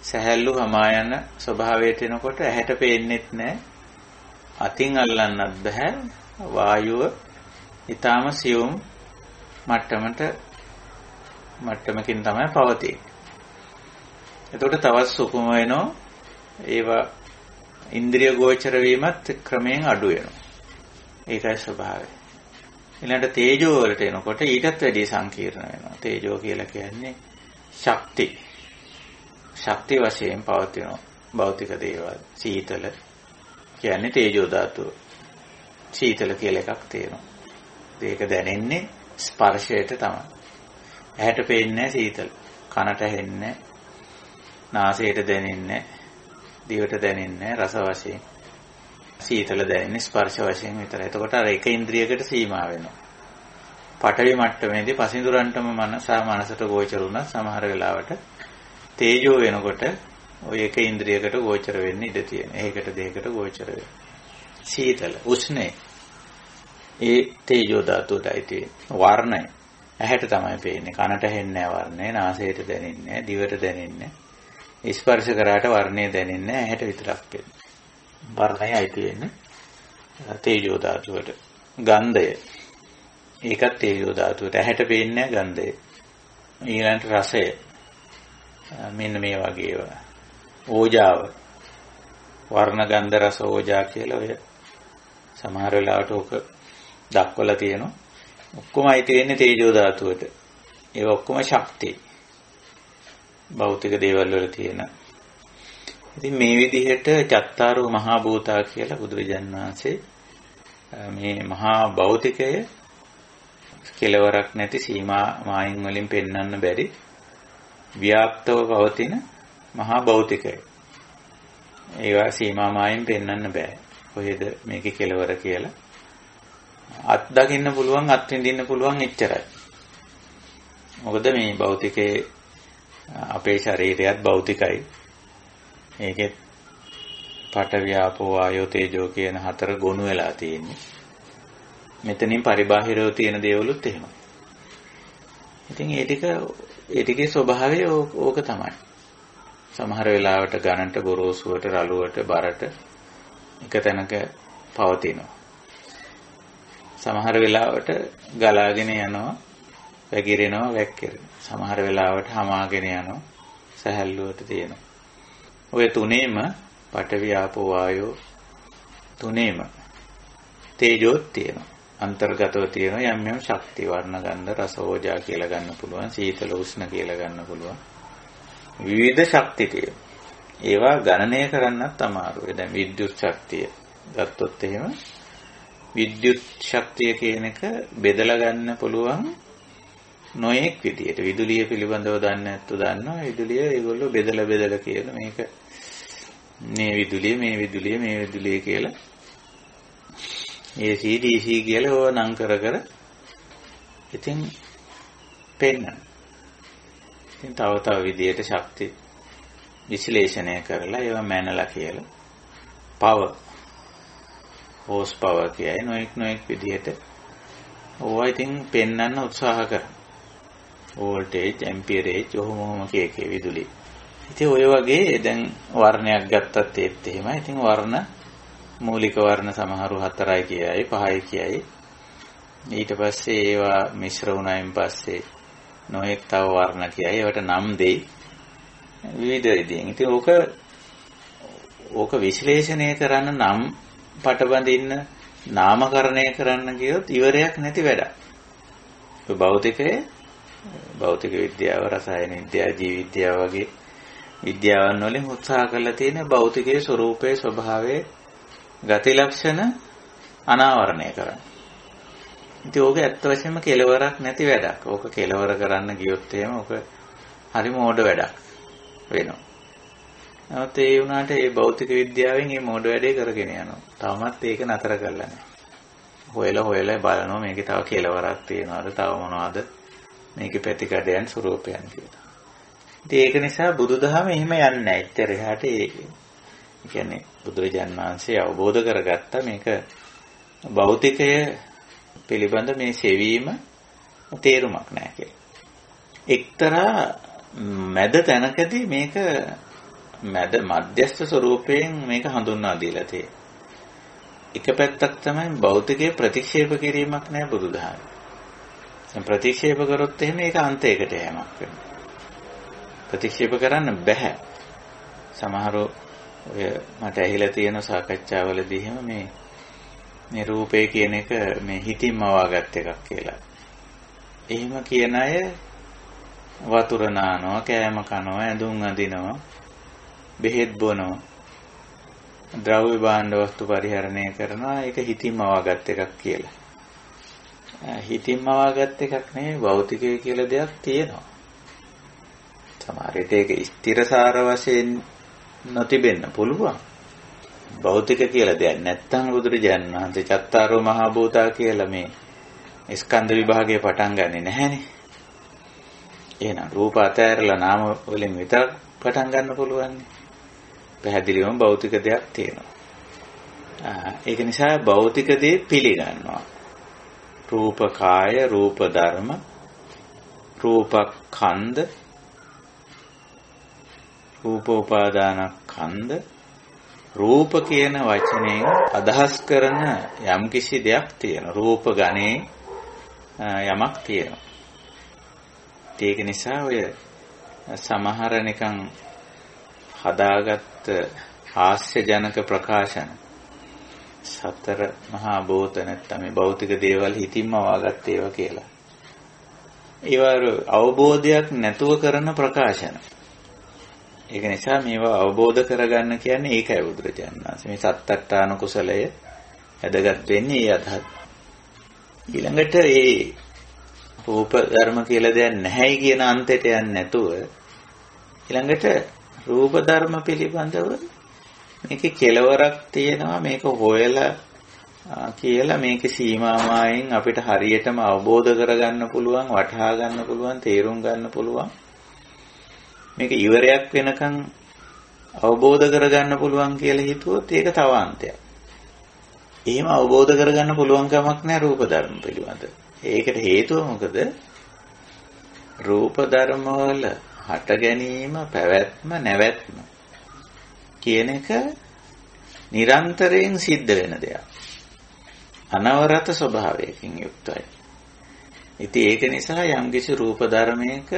සැහැල්ලු හමායන ස්වභාවයට එනකොට ඇහැට පේන්නෙත් නැහැ. අතින් අල්ලන්නත් බෑ. වායුව ඊටාම සියුම් මට්ටමකින් තමයි පවතින්නේ. එතකොට තවත් සුකුම වෙනවා. ඒවා ඉන්ද්‍රිය ගෝචර වීමත් ක්‍රමයෙන් අඩු වෙනවා. ඒකයි ස්වභාවය. ඊළඟට තේජෝ වලට එනකොට ඊටත් වැඩි සංකීර්ණ වෙනවා. තේජෝ කියලා කියන්නේ ශක්ති. ශක්ති වශයෙන් පවතින භෞතික දේවල්. සීතල කියන්නේ තේජෝ ධාතුව. සීතල කියලා එකක් තියෙනවා. ඒක දැනෙන්නේ ස්පර්ශයට තමයි. ඇහැට පේන්නේ සීතල. කනට ඇහෙන්නේ නාසයට දැනෙන්නේ දිවට දැනෙන්නේ රස වශයෙන්. සීතල දැනෙන්නේ ස්පර්ශ වශයෙන් විතරයි. එතකොට අර එක ඉන්ද්‍රියකට සීමා වෙනවා. පඨවි මට්ටමේදී පසින්දුරන්ටම මනසට ගෝචර වුණා සමහර වෙලාවට තේජෝ වෙනකොට ඔය එක ඉන්ද්‍රියකට ගෝචර වෙන්න ඉඩ තියෙනවා. ඒකට දෙයකට ගෝචර වෙනවා. සීතල උෂ්ණය ඒ තේජෝ ධාතුවටයි තියෙන්නේ. වර්ණය ඇහැට තමයි පේන්නේ. කනට ඇහෙන්නේ නැහැ වර්ණය. නාසයට දැනෙන්නේ නැහැ. දිවට දැනෙන්නේ නැහැ. ස්පර්ශ කරාට වර්ණය දැනෙන්නේ නැහැ. ඇහැට විතරක් පේන්නේ. වර්ණයයි තියෙන්නේ තේජෝ ධාතුවට. ගන්ධය ඒකත් තේජෝ ධාතුවට. ඇහැට පේන්නේ නැහැ ගන්ධය. ඊළඟට රසය මෙන්න මේ වගේ ඒවා. ඕජාව වර්ණ ගන්ධ රස ඕජා කියලා ඔය සමහර වෙලාවට ඔක දක්වලා තියෙනවා. ඔක්කොමයි තියෙන්නේ තේජෝ ධාතුවට. ඒවා ඔක්කොම ශක්තිය. භෞතික දේවල් වල තියෙන. ඉතින් මේ විදිහට චත්තාරෝ මහා භූතා කියලා බුදුරජාණන් වහන්සේ මේ මහා භෞතිකය කෙලවරක් නැති සීමා මායින් වලින් පෙන්වන්න බැරි ව්‍යාප්තව පවතින මහා භෞතිකය. ඒවා සීමා මායින් පෙන්වන්න බෑ. කොහෙද මේකේ කෙලවර කියලා. අත් දකින්න පුළුවන් අත් විඳින්න පුළුවන් එච්චරයි. මොකද මේ භෞතිකයේ අපේ ශරීරයත් භෞතිකයි. ඒකේ පඨවි ආපෝ වායෝ තේජෝ කියන හතර ගොනු වෙලා තියෙන්නේ. මෙතනින් පරිබාහිරව තියෙන දේවලුත් එහෙමයි. ඉතින් ඒ ටිකේ ස්වභාවය ඕක තමයි. සමහර වෙලාවට ගණන්ට ගොරෝසුවට රළුවට බරට එක තැනක පවතිනවා. සමහර වෙලාවට ගලාගෙන යනවා, වැగిරෙනවා, වැක්කිරෙනවා. සමහර වෙලාවට හමාගෙන යනවා, සැහැල්ලුවට තියෙනවා. ඔය තුනේම පඨවි ආපෝ වායෝ තුනේම තේජෝත් තියෙනවා. අන්තර්ගතව තියෙනවා යම් යම් ශක්ති වර්ණ ගන්ධ රස ඕජා කියලා ගන්න පුළුවන්, සීතල උෂ්ණ කියලා ගන්න පුළුවන්. විවිධ ශක්ති තියෙනවා. ඒවා ගණනය කරන්නත් අමාරුයි. දැන් විද්‍යුත් ශක්තිය ගත්තොත් එහෙම විද්‍යුත් ශක්තිය කියන එක බෙදලා ගන්න පුළුවන් නොඑක් විදියට. විදුලිය පිළිබඳව දන්නේ නැත්තු දන්නවා. විදුලිය ඒගොල්ලෝ බෙදලා කියන මේක මේ විදුලිය කියලා AC DC කියලා ඕවා නම් කර ඉතින් පෙන්නන. ඉතින් තව විදියට ශක්ති විශ්ලේෂණය කරලා ඒවා මැනලා කියලා පවර් හෝස් පවර් කියයි නොඑක් විදියට ඕවා ඉතින් පෙන්වන්න උත්සාහ කරනවා. වෝල්ටේජ් ඇම්පියරේජ් ඔහොම කීකේ විදුලිය. ඉතින් ඔය වගේ දැන් වර්ණයක් ගත්තත් ඒත් එහෙමයි. ඉතින් වර්ණ මූලික වර්ණ සමහරු 4යි කියයි 5යි කියයි. ඊට පස්සේ ඒවා මිශ්‍ර වුණායින් පස්සේ නොඑක් තව වර්ණ කියයි. ඒවට නම් දෙයි. විවිධ විදිහෙන්. ඉතින් ඕක විශ්ලේෂණය කරන්න නම් පටබඳින්න නාමකරණය කරන්න කියොත් ඉවරයක් නැති වැඩක්. භෞතික විද්‍යාව, රසායන විද්‍යාව, ජීව විද්‍යාව වගේ විද්‍යාවන් වලින් උත්සාහ කරලා තියෙන භෞතිකයේ ස්වરૂපයේ ස්වභාවයේ ගති ලක්ෂණ අනාවරණය කරන්න. ඉතින් ඕක ඇත්ත වශයෙන්ම කෙලවරක් නැති වැඩක්. ඕක කෙලවර කරන්න ගියොත් එහෙම ඕක හරි මෝඩ වැඩක් වෙනවා. නමුත් ඒ වුණාට මේ භෞතික විද්‍යාවෙන් මේ මෝඩ වැඩේ කරගෙන යනවා. තවමත් ඒක නතර කරලා නැහැ. හොයලා බලනවා මේකේ තව කෙලවරක් තියනවාද, තව මොනවද මේකේ පැතිකඩයන් ස්වરૂපයන් කියලා. ඉතින් ඒක නිසා බුදුදහම එහෙම යන්නේ නැහැ. ඉතින් එහාට ඒ කියන්නේ බුදුරජාන් වහන්සේ අවබෝධ කරගත්ත මේක භෞතිකය පිළිබඳ මේ සෙවීම තේරුමක් නැහැ කියලා. එක්තරා මැද තැනකදී මේක මධ්‍යස්ථ ස්වરૂපයෙන් මේක හඳුන්වා දීලා තියෙනවා. එක පැත්තක් තමයි භෞතිකයේ ප්‍රතික්ෂේප කිරීමක් නැහැ බුදුදහමේ. දැන් ප්‍රතික්ෂේප කරොත් එහෙම ඒක අන්තයකට යෑමක් වෙනවා. ප්‍රතික්ෂේප කරන්න බෑ. සමහරව ඔය මට ඇහිලා තියෙන සාකච්ඡාවලදී එහෙම මේ රූපේ කියන එක මේ හිතින්ම වාගත් එකක් කියලා. එහෙම කියන අය වතුර නානවා, කෑම කනවා, ඇඳුම් අඳිනවා, බෙහෙත් බොනවා, ද්‍රව්‍ය භාණ්ඩ වස්තු පරිහරණය කරනවා. ඒක හිතින්ම වාගත් එකක් කියලා. හිතින්ම වාගත් එකක් නෙවෙයි භෞතිකය කියලා දෙයක් තියෙනවා. සමහර විට ඒක ස්ථිරසාර වශයෙන් නොතිබෙන්න පුළුවන්. භෞතික කියලා දෙයක් නැත්තම් බුදුරජාණන් වහන්සේ චත්තාරෝ මහා භූතා කියලා මේ ස්කන්ධ විභාගයේ පටන් ගන්නෙ නැහැනේ. එහෙනම් රූප අතහැරලා නාම වලින් විතරක් පටන් ගන්න පුළුවන්. පැහැදිලිවම භෞතික දෙයක් තියෙනවා. ඒක නිසා භෞතික දේ පිළිගන්නවා. රූප කාය, රූප ධර්ම, රූපඛණ්ඩ, රූපෝපාදානඛණ්ඩ, රූප කියන වචනයෙන් අදහස් කරන යම්කිසි දෙයක් තියෙනවා. රූප ගණේ යමක් තියෙනවා. ඒක නිසා ඔය සමහර නිකන් හදාගත්ත හාස්‍යජනක ප්‍රකාශන සතර මහා භූත නැත්නම් මේ භෞතික දේවල් හිතින්ම වාගත් ඒවා කියලා. ඒවා අවබෝධයක් නැතුව කරන ප්‍රකාශන. ඒක නිසා මේවා අවබෝධ කරගන්න කියන්නේ ඒකයි බුදුරජාණන් වහන්සේ මේ සත්තට්ඨාන කුසලය වැදගත් වෙන්නේ ඒ අදහස්. ඊළඟට ඒ රූප ධර්ම කියලා දෙයක් නැහැයි කියන අන්තයට යන්නේ නැතුව ඊළඟට රූප ධර්ම පිළිබඳව මේකේ කෙලවරක් තියෙනවා මේක හොයලා කියලා මේකේ සීමාමායෙන් අපිට හරියටම අවබෝධ කරගන්න පුළුවන් වටහා ගන්න පුළුවන් තේරුම් ගන්න පුළුවන් මේක ඉවරයක් වෙනකන් අවබෝධ කරගන්න පුළුවන් කියලා හිතුවොත් ඒක තව අන්තයක්. එහෙම අවබෝධ කරගන්න පුළුවන් කමක් නැහැ රූප ධර්ම පිළිබඳ. ඒකට හේතුව මොකද? රූප ධර්ම වල හට ගැනීම, පැවැත්ම, නැවැත්ම කියන එක නිරන්තරයෙන් සිද්ධ වෙන දෙයක්. අනවරත ස්වභාවයකින් යුක්තයි. ඉතින් ඒක නිසා යම්කිසි රූප ධර්මයක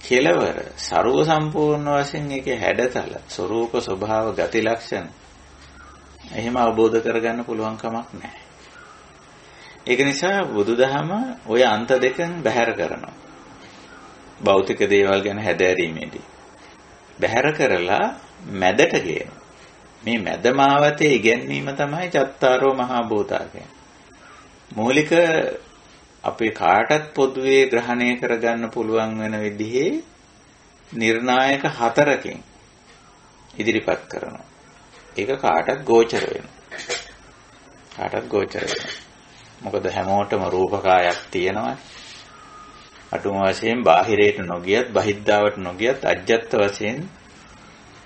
කෙලවර ਸਰව සම්පූර්ණ වශයෙන් ඒකේ හැඩතල, ස්වરૂප, ස්වභාව, ගති ලක්ෂණ එහෙම අවබෝධ කරගන්න පුළුවන් කමක් නැහැ. ඒක නිසා බුදුදහම ওই අන්ත දෙකෙන් බැහැර කරනවා. භෞතික දේවල් ගැන හැදෑරීමේදී බැහැර කරලා මැදට ගේනවා. මේ මැදමාවතේ ඉගැන්වීම තමයි චත්තාරෝ මහා භූතා කියන්නේ. මූලික අපේ කාටත් පොදුවේ ග්‍රහණය කරගන්න පුළුවන් වෙන විදිහේ නිර්ණායක හතරකින් ඉදිරිපත් කරනවා. ඒක කාටත් ගෝචර වෙනවා. කාටත් ගෝචර වෙනවා. මොකද හැමෝටම රූපකායක් තියෙනවා. අටුම වශයෙන් බාහිරයට නොගියත් බහිද්ධාවට නොගියත් අජ්ජත් වශයෙන්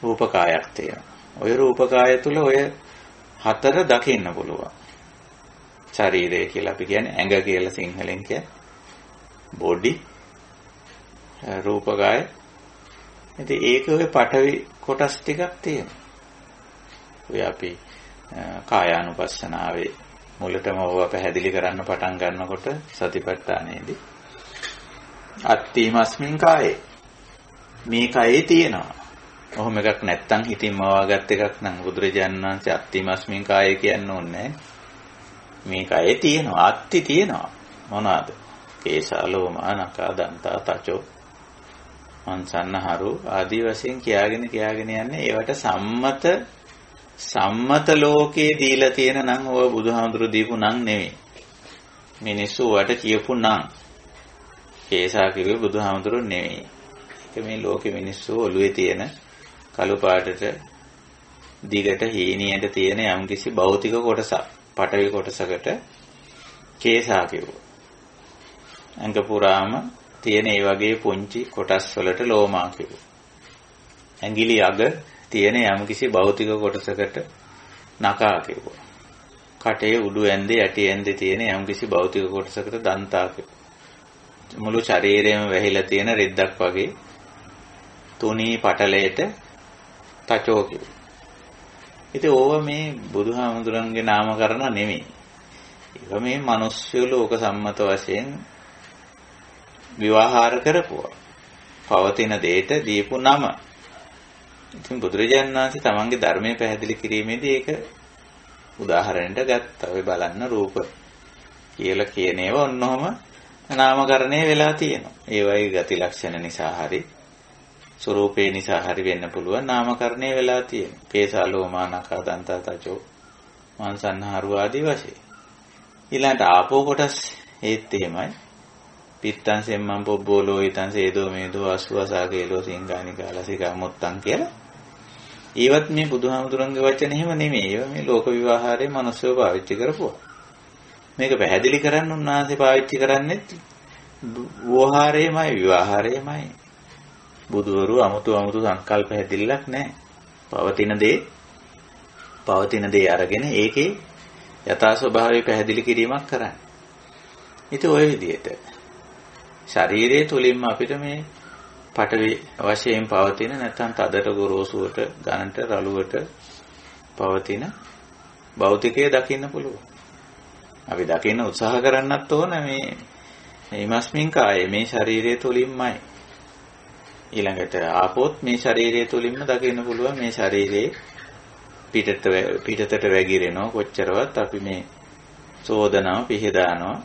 රූපකායක් තියෙනවා. ওই රූපකාය තුල ඔය හතර දකින්න පුළුවන්. ශරීරය කියලා අපි කියන්නේ ඇඟ කියලා සිංහලෙන් කියන්නේ. බොඩි රූපකාය. ඉතින් ඒක ඔය පඨවි කොටස් ටිකක් තියෙනවා. ඔය අපි කායානුපස්සනාවේ මුලටම ඕවා පැහැදිලි කරන්න පටන් ගන්නකොට සතිපට්ඨානයේදී අත්තිමස්මින් කායේ මේ කයේ තියෙනවා. ඔහොම එකක් නැත්තම් හිතින්ම වාගත් එකක් නම් බුදුරජාණන් වහන්සේ අත්තිමස්මින් කායේ කියන්න ඕනේ මේ කයේ තියෙනවා. අත්ති තියෙනවා. මොනවාද? කේසාලෝමා නඛා දන්තා තචෝ මන්සන්නහරු ආදී වශයෙන් කියාගෙන යන්නේ ඒවට සම්මත ලෝකයේ දීලා තියෙන නම් ඔය බුදුහාමුදුරු දීපු නම් නෙවෙයි. මිනිස්සු වට කියපු නම්. කේසා කිව්වේ බුදුහාමුදුරු නෙවෙයි. ඒක මේ ලෝකෙ මිනිස්සු ඔළුවේ තියෙන කළු පාටට දිගට හීනියට තියෙන යම්කිසි භෞතික කොටසක්. පඨවි කොටසකට කේසා කිව්වා. අංග පුරාම තියෙන ඒ වගේ පුංචි කොටස් වලට ලෝමා කිව්වා. ඇඟිලි අග තියෙන යම්කිසි භෞතික කොටසකට නකා කිව්වා. කටේ උඩු ඇන්දේ යටි ඇන්දේ තියෙන යම්කිසි භෞතික කොටසකට දන්තා කිව්වා. මුළු ශරීරයම වැහිලා තියෙන රෙද්දක් වගේ තුනී පටලයට තචෝ කිව්වා. ඉතින් ඕවා මේ බුදුහාමුදුරන්ගේ නාමකරණ නෙමෙයි. ඒක මේ මිනිස්සු ලෝක සම්මත වශයෙන් විවාහාර කරපුවා. පවතින දෙයට දීපු නම. ඉතින් බුදුරජාණන් වහන්සේ තමන්ගේ ධර්මයේ පැහැදිලි කිරීමේදී ඒක උදාහරණයට ගත්තා. ඔය බලන්න රූප කියලා කියන ඒවා ඔන්නෝම නාමකරණය වෙලා තියෙනවා. ඒ වගේ ගති ලක්ෂණ නිසා හරි ස්වરૂපේ නිසා හරි වෙන්න පුළුවන් නාමකරණය වෙලා තියෙනවා. කේසාලෝමා නඛා දන්තා තචෝ මන්සන්නහරු ආදී වශයෙන්. ඊළඟට ආපෝ කොටස් ඒත් එහෙමයි. පිත්තං සෙම්මං පොබ්බෝලෝ ඊතං සේදෝ මේදෝ අස්වාසා කේලෝ සිංගානිකා ලසිකා මොත්තං කියලා. ඊවත් මේ බුදුහාමුදුරන්ගේ වචන එහෙම නෙමෙයි. ඒවා මේ ලෝක විවහාරයේ මිනිස්සු පාවිච්චි කරපුවා. මේක පැහැදිලි කරන්න උන්වහන්සේ පාවිච්චි කරන්නේ වෝහාරයමයි විවහාරයමයි. බුදුවරු 아무තු සංකල්ප හැදිල්ලක් නැහැ. පවතින දේ අරගෙන ඒකේ යථා ස්වභාවය පැහැදිලි කිරීමක් කරන්නේ. ඉතින් ওই විදිහට ශරීරයේ තුලින්ම අපිට මේ පඨවි වශයෙන් පවතින නැත්නම් තදට ගොරෝසුවට ඝනට රළුවට පවතින භෞතිකය දකින්න පුළුවන්. අපි දකින්න උත්සාහ කරන්නත් ඕන මේ ීමස්මින් කායේ මේ ශරීරයේ තුලින්මයි. ඊළඟට ආපොත් මේ ශරීරයේ තුලින්ම දකින්න පුළුවන් මේ ශරීරයේ පිටතට වැగిරෙනවා කොච්චරවත් අපි මේ චෝදනාව පිහදානවා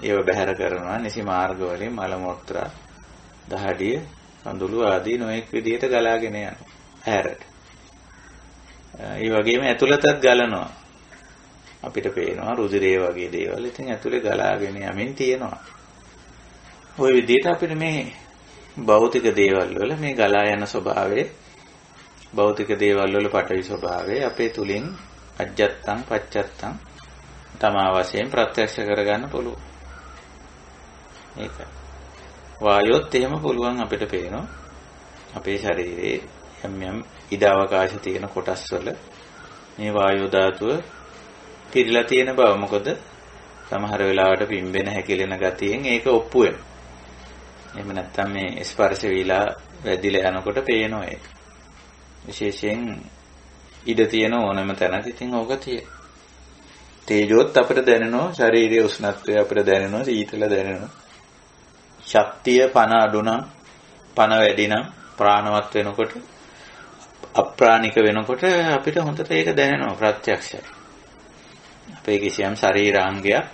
ඒව බැහැර කරනවා නිසි මාර්ග වලින් මල මුත්‍රා දහඩිය කඳුළු ආදී නොඑක් විදිහට ගලාගෙන යනවා ඇහැරට. ඒ වගේම ඇතුළතත් ගලනවා. අපිට පේනවා රුධිරය වගේ දේවල් ඉතින් ඇතුලේ ගලාගෙන යමින් තියෙනවා. ওই විදිහට අපිට මේ භෞතික දේවල් වල මේ ගලා යන ස්වභාවය භෞතික දේවල් වල පටවි ස්වභාවය අපේ තුලින් අජ්ජත්තං පච්චත්තං තමා වශයෙන් ප්‍රත්‍යක්ෂ කරගන්න පුළුවන්. ඒකයි. වායොත් එහෙම පුළුවන් අපිට පේනවා. අපේ ශරීරයේ යම් ඉඩ අවකාශ තියෙන කොටස් වල මේ වායෝ ධාතුව පිරීලා තියෙන බව. මොකද සමහර වෙලාවට පිම්බෙන හැකිලෙන ගතියෙන් ඒක ඔප්පු වෙනවා. එහෙම නැත්නම් මේ ස්පර්ශ වීලා වැදිලා යනකොට පේනවා ඒක. විශේෂයෙන් ඉඩ තියෙන ඕනෑම තැනක ඉතින් ඕක තියෙන. තේජෝත් අපිට දැනෙනවා ශාරීරික උෂ්ණත්වය අපිට දැනෙනවා සීතල දැනෙනවා. ශක්තිය පන අඩු නම් පන වැඩි නම් ප්‍රාණවත් වෙනකොට අප්‍රාණික වෙනකොට අපිට හොඳට ඒක දැනෙනවා ප්‍රත්‍යක්ෂයි. අපේ කිසියම් ශරීරාංගයක්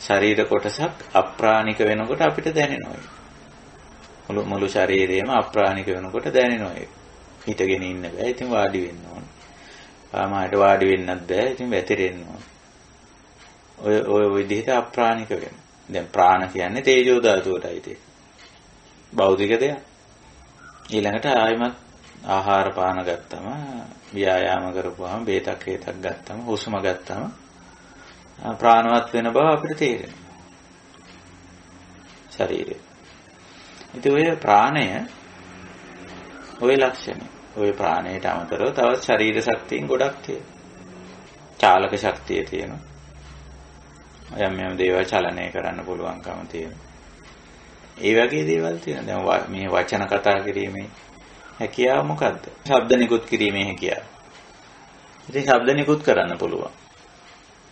ශරීර කොටසක් අප්‍රාණික වෙනකොට අපිට දැනෙනවා. මුළු ශරීරයම අප්‍රාණික වෙනකොට දැනෙනවා ඒක. හිටගෙන ඉන්න බෑ. ඉතින් වාඩි වෙන්න ඕන. ආමායට වාඩි වෙන්නත් බෑ. ඉතින් වැතිරෙන්න ඕන. ඔය විදිහට අප්‍රාණික වෙනවා. දැන් ප්‍රාණ කියන්නේ තේජෝ ධාතුවටයි තියෙන්නේ. භෞතික දෙයක්. ඊළඟට ආයමත් ආහාර පාන ගත්තම ව්‍යායාම කරපුවාම බේතක් හේතක් ගත්තම හුස්ම ගත්තම ප්‍රාණවත් වෙන බව අපිට තේරෙනවා. ශරීරය. ඉතින් ඔය ප්‍රාණය ඔය ලක්ෂණය. ඔය ප්‍රාණයට අමතරව තවත් ශරීර ශක්තියින් ගොඩක් තියෙනවා. චාලක ශක්තිය තියෙනවා. යම් දේවල් චලනය කරන්න පුළුවන්කම තියෙනවා. ඒ වගේ දේවල් තියෙනවා. දැන් මේ වචන කතා කිරීමේ හැකියාව මොකද්ද? ශබ්ද නිකුත් කිරීමේ හැකියාව. ඉතින් ශබ්ද නිකුත් කරන්න පුළුවන්.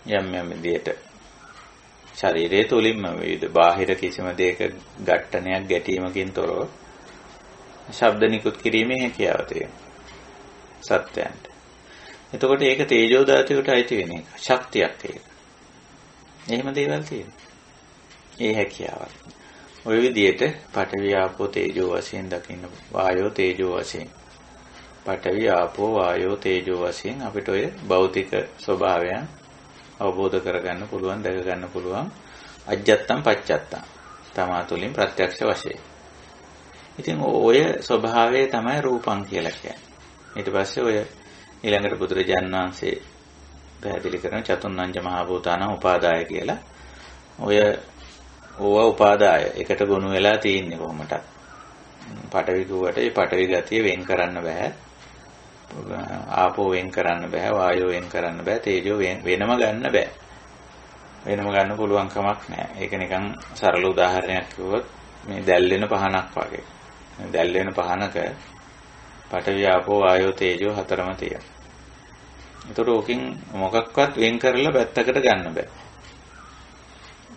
යම් විදියට ශරීරයේ තුලින්ම වේද බාහිර කිසිම දෙයක ඝට්ටනයක් ගැටීමකින් තොරව ශබ්ද නිකුත් කිරීමේ හැකියාව තියෙනවා. සත්‍යයන්ට. එතකොට ඒක තේජෝ ධාතුවට අයිති වෙන එක. ශක්තියක් ඒක. එහෙම දේවල් තියෙනවා. ඒ හැකියාව. ඔය විදිහට පඨවි ආපෝ තේජෝ වශයෙන් දකින්න වායෝ තේජෝ වශයෙන් පඨවි ආපෝ වායෝ තේජෝ වශයෙන් අපිට ඔය භෞතික ස්වභාවයන් අවබෝධ කරගන්න පුළුවන් දැක ගන්න පුළුවන් අජ්ජත්තම් පච්චත්තම් තමා තුළින් ප්‍රත්‍යක්ෂ වශයෙන්. ඉතින් ඔය ස්වභාවය තමයි රූපං කියලා කියන්නේ. ඊට පස්සේ ඔය ඊළඟට බුදුරජාන් වහන්සේ පැහැදිලි කරන චතුර්ණංජ මහා භූතාන උපාදාය කියලා ඔය ඕවා උපාදාය එකට ගොනු වෙලා තියෙන්නේ කොහොමද? පඨවි කිව්වට ඒ පඨවි ගතිය වෙන් කරන්න බෑ. ආපෝ වෙන් කරන්න බෑ, වායෝ වෙන් කරන්න බෑ, තේජෝ වෙනම ගන්න බෑ. වෙනම ගන්න පුළුවන් කමක් නෑ. ඒක නිකන් සරල උදාහරණයක් කිව්වොත් මේ දැල් වෙන පහනක් වගේ. දැල් වෙන පහනක පඨවි ආපෝ වායෝ තේජෝ හතරම තියෙනවා. ඒතර ඕකෙන් මොකක්වත් වෙන් කරලා පැත්තකට ගන්න බෑ.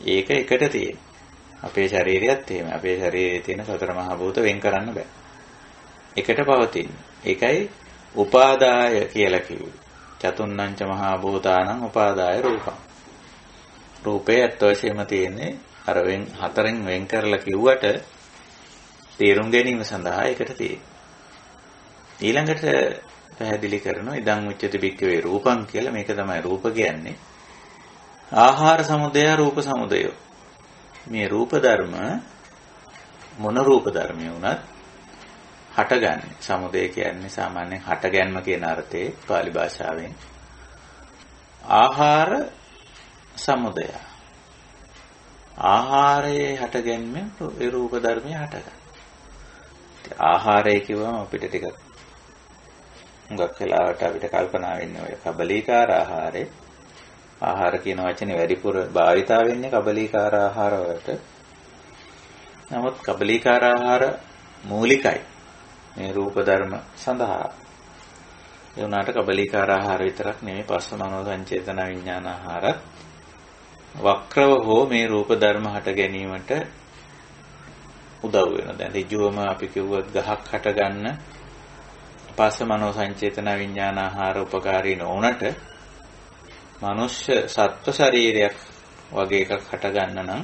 ඒක එකට තියෙන. අපේ ශරීරයත් එහෙම. අපේ ශරීරයේ තියෙන සතර මහා භූත වෙන් කරන්න බෑ. එකට පවතින. ඒකයි උපාදාය කියලා කිව්වේ. චතුර්ණංච මහා භූතානං උපාදාය රූපං. රූපේ අත්වශයෙන්ම තියෙන්නේ අර හතරෙන් වෙන් කරලා කිව්වට තේරුම් ගැනීම සඳහා එකට තියෙනවා. ඊළඟට පැහැදිලි කරනවා ඉදං උච්චති භික්ඛවේ රූපං කියලා. මේක තමයි රූප කියන්නේ. ආහාර සමුදය රූප සමුදය. මේ රූප ධර්ම මොන රූප ධර්මය වුණත් හටගන්නේ. සමුදය කියන්නේ සාමාන්‍යයෙන් හටගැන්ම කියන අර්ථයේ පාලි භාෂාවෙන්. ආහාර සමුදය. ආහාරයේ හටගැන්මෙන් ඒ රූප ධර්මය හටගන්නවා. ආහාරය කිව්වම අපිට ටිකක් හුඟක් වෙලාවට අපිට කල්පනා වෙන්නේ ඔය කබලීකාර ආහාරේ. ආහාර කියන වචනේ වැඩිපුර භාවිතා වෙන්නේ කබලීකාර ආහාර වලට. නමුත් කබලීකාර ආහාර මූලිකයි මේ රූප ධර්ම සඳහා. ඒ උනාට කබලීකාර ආහාර විතරක් නෙමෙයි පස්ස මනෝ සංචේතන විඥාන ආහාරත් වක්‍රව හෝ මේ රූප ධර්ම හට ගැනීමට උදව් වෙනවා. දැන් ඍජුවම අපි කිව්වොත් ගහක් හට ගන්න පස්ස මනෝ සංචේතන විඥාන ආහාර උපකාරී නොවුනට මනුෂ්‍ය සත්ව ශරීරයක් වගේ එකක් හට ගන්න නම්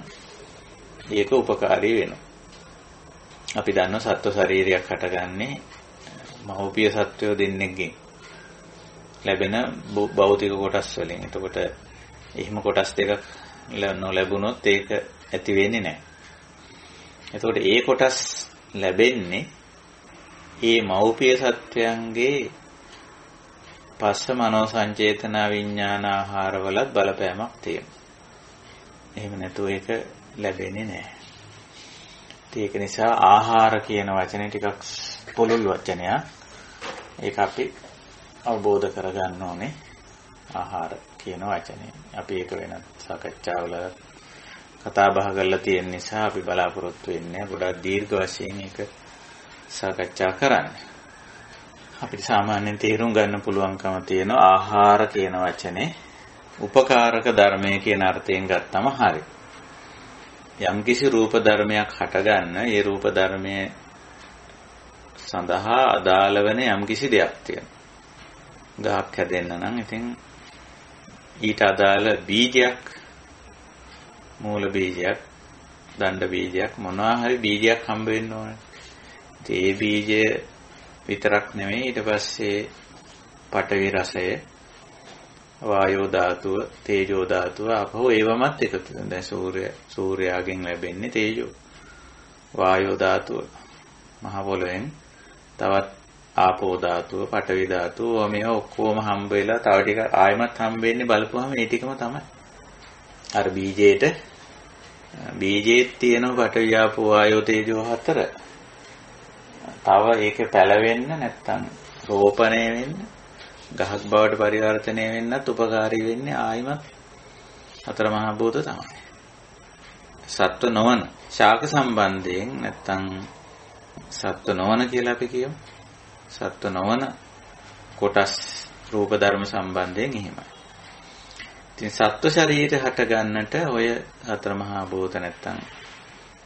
ඒක උපකාරී වෙනවා. අපි දන්නවා සත්ව ශරීරයක් හටගන්නේ මහෝපිය සත්වයෝ දෙන්නෙක්ගෙන් ලැබෙන භෞතික කොටස් වලින්. එතකොට එහෙම කොටස් දෙකක් නොලැබුණොත් ඒක ඇති වෙන්නේ නැහැ. එතකොට ඒ කොටස් ලැබෙන්නේ ඒ මෞපිය සත්වයන්ගේ පස්ස මනෝ සංචේතන විඥාන ආහාර වලත් බලපෑමක් තියෙනවා. එහෙම නැතුව ඒක ලැබෙන්නේ නැහැ. ඒක නිසා ආහාර කියන වචනේ ටිකක් පුළුල් වචනයක්. ඒක අපි අවබෝධ කරගන්න ඕනේ. ආහාර කියන වචනේ. අපි ඒක වෙන සාකච්ඡාවල කතා බහ කරලා තියෙන නිසා අපි බලාපොරොත්තු වෙන්නේ ගොඩක් දීර්ඝ වශයෙන් ඒක සාකච්ඡා කරන්න. අපිට සාමාන්‍යයෙන් තේරුම් ගන්න පුළුවන්කම තියෙන ආහාර කියන වචනේ උපකාරක ධර්මය කියන අර්ථයෙන් ගත්තම හරි. යම්කිසි රූප ධර්මයක් හටගන්න ඒ රූප ධර්මයේ සඳහා අදාළ වෙන යම්කිසි දෙයක් තියෙනවා. ගහක් හැදෙන්න නම් ඉතින් ඊට අදාළ බීජයක්, මූල බීජයක්, දණ්ඩ බීජයක්, මොනවා හරි බීජයක් හම්බ වෙන්න ඕනේ. ඒ බීජය විතරක් නෙමෙයි ඊට පස්සේ පඨවි රසය, වායෝ ධාතුව, තේජෝ ධාතුව අපහෝ ඒවමත් එකතු වෙනවා. දැන් සූර්යාගෙන් ලැබෙන්නේ තේජෝ. වායෝ ධාතුව මහ පොළොවෙන්, තවත් ආපෝ ධාතුව, පඨවි ධාතුව මේ ඔක්කොම හම්බ වෙලා තව ටික ආයමත් හම්බ වෙන්නේ බලපුවම මේ ටිකම තමයි. අර බීජයේ තියෙන පඨවි ආපෝ වායෝ තේජෝ හතර. තව ඒකේ පැලවෙන්න නැත්තම් රෝපණය වෙන්න ගහක් බවට පරිවර්තනය වෙන්නත් උපකාරී වෙන්නේ ආයිමත් හතර මහා භූත තමයි. සත්ව නොවන ශාක සම්බන්ධයෙන් නැත්තම් සත්ව නොවන කියලා අපි කියමු. සත්ව නොවන කොටස් රූප ධර්ම සම්බන්ධයෙන් එහෙමයි. ඉතින් සත්ව ශරීරය හට ගන්නට ඔය හතර මහා භූත නැත්තම්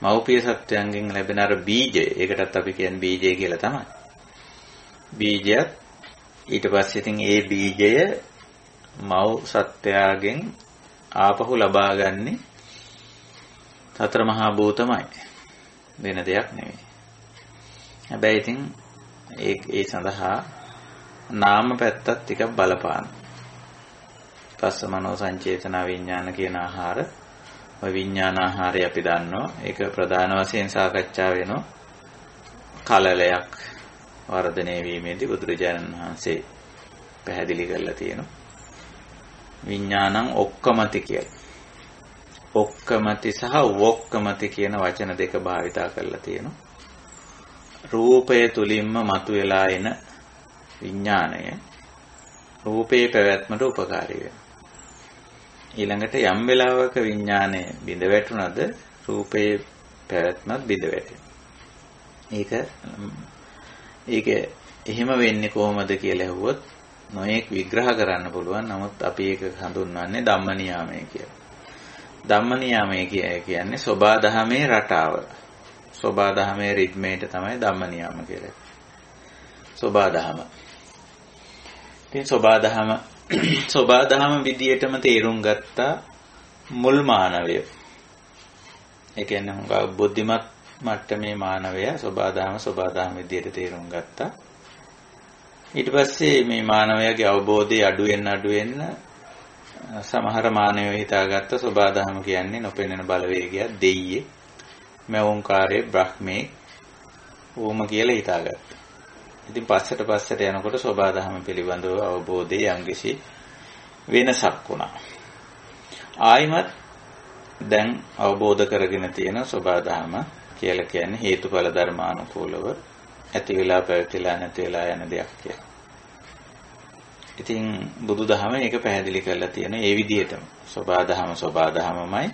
මෞපිය සත්වයන්ගෙන් ලැබෙන අර බීජය, ඒකටත් අපි කියන්නේ බීජය කියලා තමයි. බීජයත් ඊට පස්සේ ඉතින් ඒ බීජය මව් සත්වයාගෙන් ආපහු ලබා ගන්නේ සතර මහා භූතමයි. වෙන දෙයක් නෙවෙයි. හැබැයි ඉතින් ඒ සඳහා නාම පැත්තත් ටිකක් බලපාන. පස්ස මනෝ සංචේතන විඥාන කියන ආහාර, ඔය විඥාන ආහාරය අපි දන්නවා. ඒක ප්‍රධාන වශයෙන් සාකච්ඡා වෙනවා. කලලයක් වර්ධනය වීමේදී බුදුරජාණන් වහන්සේ පැහැදිලි කරලා තියෙනවා. විඥානං ඔක්කමති කියලා. ඔක්කමති සහ වොක්කමති කියන වචන දෙක භාවිතා කරලා තියෙනවා. රූපය තුලින්ම මතුවලා එන විඥාණය රූපේ පැවැත්මට උපකාරී වෙනවා. ඊළඟට යම් වෙලාවක විඥාණය බිඳ වැටුණද රූපේ පැවැත්මත් බිඳ වැටෙනවා. ඒක එහෙම වෙන්නේ කොහොමද කියලා ඇහුවොත් නොඑක් විග්‍රහ කරන්න පුළුවන්. නමුත් අපි ඒක හඳුන්වන්නේ ධම්ම නියාමය කියලා. ධම්ම නියාමය කියන්නේ සෝබා දහමේ රටාව. සෝබා දහමේ රිද්මේට තමයි ධම්ම නියාම කියලා. සෝබා දහම. ඉතින් සෝබා දහම විදියටම තේරුම් ගත්තා මුල් මානවය. ඒ කියන්නේ හුඟා බුද්ධිමත් මට්ටමේ මානවයා සෝබා දහම විදියට තේරුම් ගත්තා. ඊට පස්සේ මේ මානවයාගේ අවබෝධය අඩු වෙන්න සමහර මානවයෝ හිතාගත්ත සබාධම කියන්නේ නොපෙනෙන බලවේගයක් දෙයියෙක් මෞංකාරයේ බ්‍රහ්මේ ඕම කියලා හිතාගත්තා. ඉතින් පස්සට යනකොට සබාධම පිළිබඳව අවබෝධයේ යම්කිසි වෙනසක් වුණා. ආයිමත් දැන් අවබෝධ කරගෙන තියෙන සබාධම කියලා කියන්නේ හේතුඵල ධර්මානුකූලව ඇති වෙලා පැවතිලා නැති වෙලා යන දෙයක් කියලා. ඉතින් බුදුදහම ඒක පැහැදිලි කරලා තියෙන ඒ විදිහටම සබාධමමයි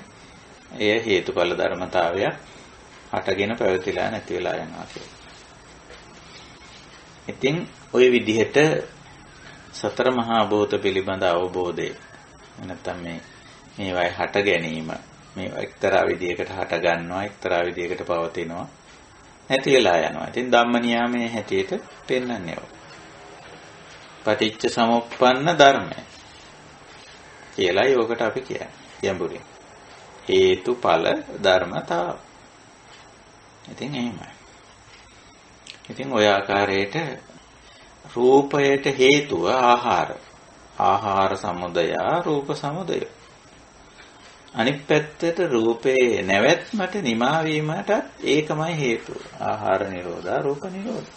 එය හේතුඵල ධර්මතාවයක් හටගෙන පැවතිලා නැති වෙලා යනවා කියලා. ඉතින් ওই විදිහට සතර මහා භූත පිළිබඳ අවබෝධය නැත්නම් මේවායි හට ගැනීම මේ එක්තරා විදිහකට හට ගන්නවා එක්තරා විදිහකට පවතිනවා නැති වෙලා යනවා. ඉතින් ධම්ම නියාමයේ හැටියට පෙන්වන්නේ පටිච්ච සමුප්පන්න ධර්මය කියලා යෝගකට අපි කියන්නේ. ගැඹුරින් හේතුඵල ධර්මතාව. ඉතින් එහෙමයි. ඉතින් ඔය ආකාරයට රූපයට හේතුව ආහාර. ආහාර සමුදය රූප සමුදය. අනිත් පැත්තට රූපේ නැවැත්මට නිමා වීමටත් ඒකමයි හේතුව. ආහාර නිරෝධා රූප නිරෝධ.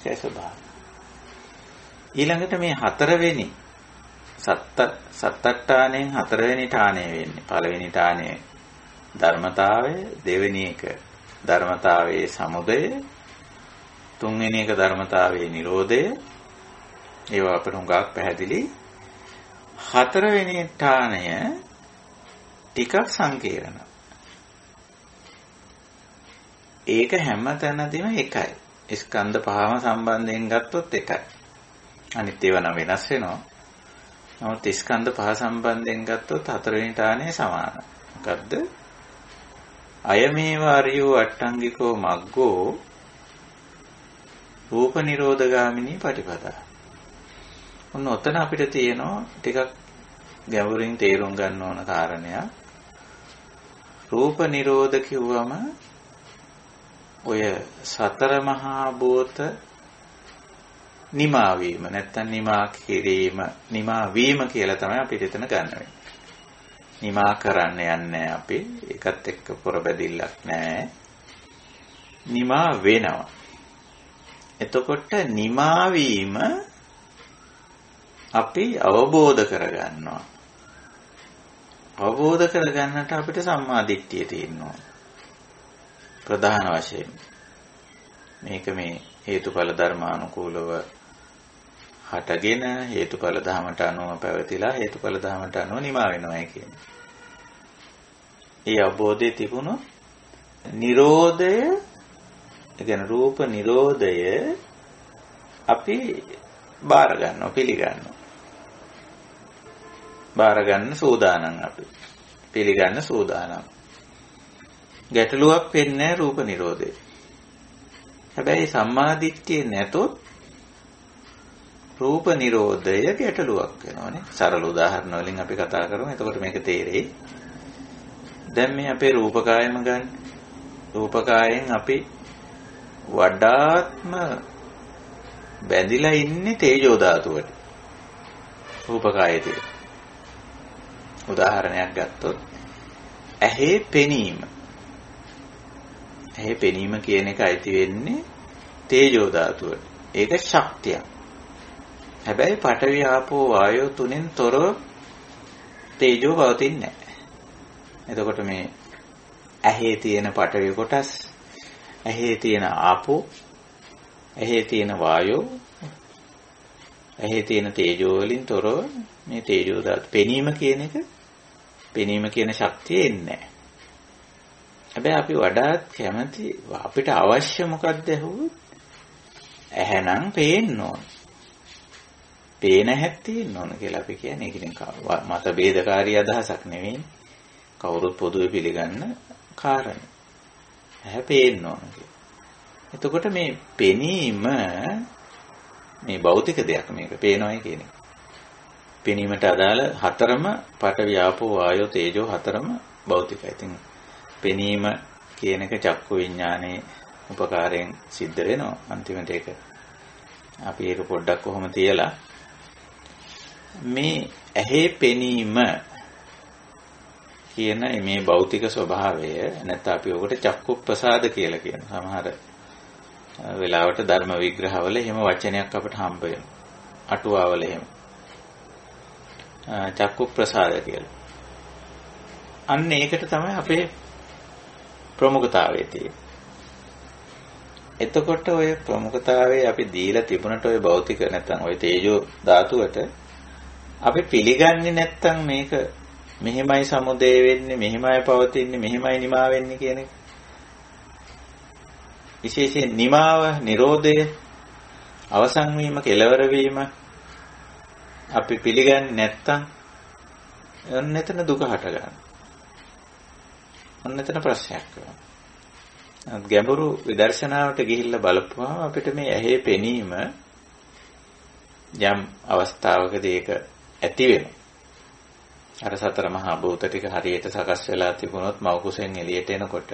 ඒ ස්වභාවය. ඊළඟට මේ හතරවෙනි සත්තට්ඨාණයෙන් හතරවෙනි ඨාණය වෙන්නේ. පළවෙනි ඨාණය ධර්මතාවය, දෙවෙනි එක ධර්මතාවයේ සමුදය, තුන්වෙනි එක ධර්මතාවයේ නිරෝධය. ඒවා අපට හුඟක් පැහැදිලි. හතරවෙනි ඨාණය ටිකක් සංකීර්ණ. ඒක හැම තැනදීම එකයි. ස්කන්ධ පහම සම්බන්ධයෙන් ගත්තොත් එකයි. අනිත් ඒවා නම් වෙනස් වෙනවා. නමුත් ස්කන්ධ පහ සම්බන්ධයෙන් ගත්තොත් හතරවෙනි ඨාණය සමානයි. මොකද්ද? අයමේව අරියෝ අට්ඨංගිකෝ මග්ගෝ රූප නිරෝධගාමිනී පටිපදා. ඔන්න ඔතන අපිට තියෙනවා ටිකක් ගැඹුරින් තේරුම් ගන්න ඕන කාරණයක්. රූප නිරෝධ කිව්වම ඔය සතර මහා භූත නිමා වීම නැත්තම් නිමා කිරීම නිමා වීම කියලා තමයි අපිට එතන ගන්න වෙන්නේ. නිමා කරන්න යන්නේ අපි ඒකත් එක්ක පොරබැදිල්ලක් නැහැ. නිමා වෙනවා. එතකොට නිමා වීම අපි අවබෝධ කරගන්නවා. අවබෝධ කරගන්නට අපිට සම්මා දිට්ඨිය තියෙනවා. ප්‍රධාන වශයෙන් මේක මේ හේතුඵල ධර්මානුකූලව හටගෙන හේතුඵල ධමයට අනුව පැවතිලා හේතුඵල ධමයට අනුව නිමා වෙනවායි කියන්නේ. ඒ අවබෝධය තිබුණොත් නිරෝධය කියන්නේ රූප නිරෝධය අපි බාර ගන්නවා පිළිගන්නවා. බාර ගන්න සූදානම් අපි. පිළිගන්න සූදානම්. ගැටලුවක් වෙන්නේ රූප නිරෝධය. හැබැයි සම්මා දිට්ඨිය නැතොත් රූප නිරෝධය ගැටලුවක් වෙනවානේ. සරල උදාහරණ වලින් අපි කතා කරමු. එතකොට මේක තේරෙයි. දැන් මේ අපේ රූපකායම ගන්න. රූපකායෙන් අපි වඩාත්ම බැඳිලා ඉන්නේ තේජෝ ධාතුවට. රූපකායයේ. උදාහරණයක් ගත්තොත් ඇහි පෙනීම. ඇහි පෙනීම කියන එක අයිති වෙන්නේ තේජෝ ධාතුවට. ඒක ශක්තියක්. හැබැයි පඨවි ආපෝ වායෝ තුනෙන් තොරව තේජෝ පවතින්නේ නැහැ. එතකොට මේ ඇහි තියෙන පඨවි කොටස්, ඇහි තියෙන ආපෝ, ඇහි තියෙන වායෝ, ඇහි තියෙන තේජෝ වලින් තොරව මේ තේජෝ ධාතු පෙනීම කියන ශක්තිය එන්නේ නැහැ. හැබැයි අපි වඩාත් කැමති අපිට අවශ්‍ය මොකක්ද ඇහුවොත් ඇහැනම් පේන්න ඕන. පේන හැක් තියෙන්න ඕන කියලා අපි කියන්නේ. ඒක ඉතින් මත ભેදකාරී අදහසක් නෙවෙයි. කවුරුත් පොදුවේ පිළිගන්න කාරණා. ඇහැ පේන්න ඕන කියලා. එතකොට මේ පෙනීම මේ භෞතික දෙයක් මේක පේනවයි කියන්නේ. පෙනීමට අදාළ හතරම පඨවි ආපෝ වායෝ තේජෝ හතරම භෞතිකයි. ඉතින් පෙනීම කියන එක චක්කු විඥානයේ උපකාරයෙන් සිද්ධ වෙනවා. අන්තිමට ඒක අපි ඒක පොඩ්ඩක් කොහොම තියලා මේ ඇහි පෙනීම කියන මේ භෞතික ස්වභාවය නැත්නම් අපි ඔකට චක්කු ප්‍රසාද කියලා කියනවා. සමහර වෙලාවට ධර්ම විග්‍රහවල එහෙම වචනයක් අපිට හම්බ වෙනවා. අටුවාවල එහෙම. චක්කු ප්‍රසාද කියලා. අන්න ඒකට තමයි අපේ ප්‍රමුඛතාවය තියෙන්නේ. එතකොට ඔය ප්‍රමුඛතාවයේ අපි දීලා තිබුණට ඔය භෞතික නැත්නම් ඔය තේජෝ ධාතුවට අපි පිළිගන්නේ නැත්නම් මේක මෙහෙමයි සමුදය වෙන්නේ, මෙහෙමයි පවතින්නේ, මෙහෙමයි නිමා වෙන්නේ කියන එක. විශේෂයෙන් නිමාව, නිරෝධය, අවසන් වීම, කෙලවර වීම අපි පිළිගන්නේ නැත්නම් ඔන්න එතන දුක හට ගන්නවා. ඔන්න එතන ප්‍රශ්නයක් වෙනවා. ගැඹුරු විදර්ශනාවට ගිහිල්ලා බලපුවාම අපිට මේ ඇහි පෙනීම යම් අවස්ථාවකදී ඒක ඇති වෙනවා. අර සතර මහා භූත ටික හරියට සකස් වෙලා තිබුණොත් මව කුසෙන් එළියට එනකොට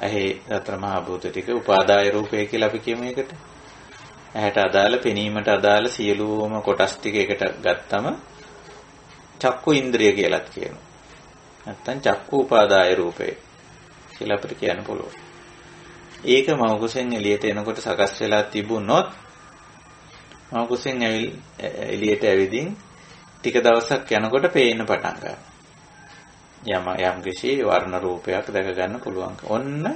ඇහි සතර මහා භූත ටික උපාදාය රූපය කියලා අපි කියමු ඒකට. ඇහැට අදාළ පෙනීමට අදාළ සියලුම කොටස් ටික එකට ගත්තම චක්කු ඉන්ද්‍රිය කියලාත් කියනවා. නැත්තම් චක්කු උපාදාය රූපය කියලා අපිට කියන්න පුළුවන්. ඒක මව කුසෙන් එළියට එනකොට සකස් වෙලා තිබුණොත් මව කුසෙන් එළියට ඇවිදින් ටික දවසක් යනකොට පේන්න පටන් ගන්නවා. යම් කිසි වර්ණ රූපයක් දැක ගන්න පුළුවන්. ඔන්න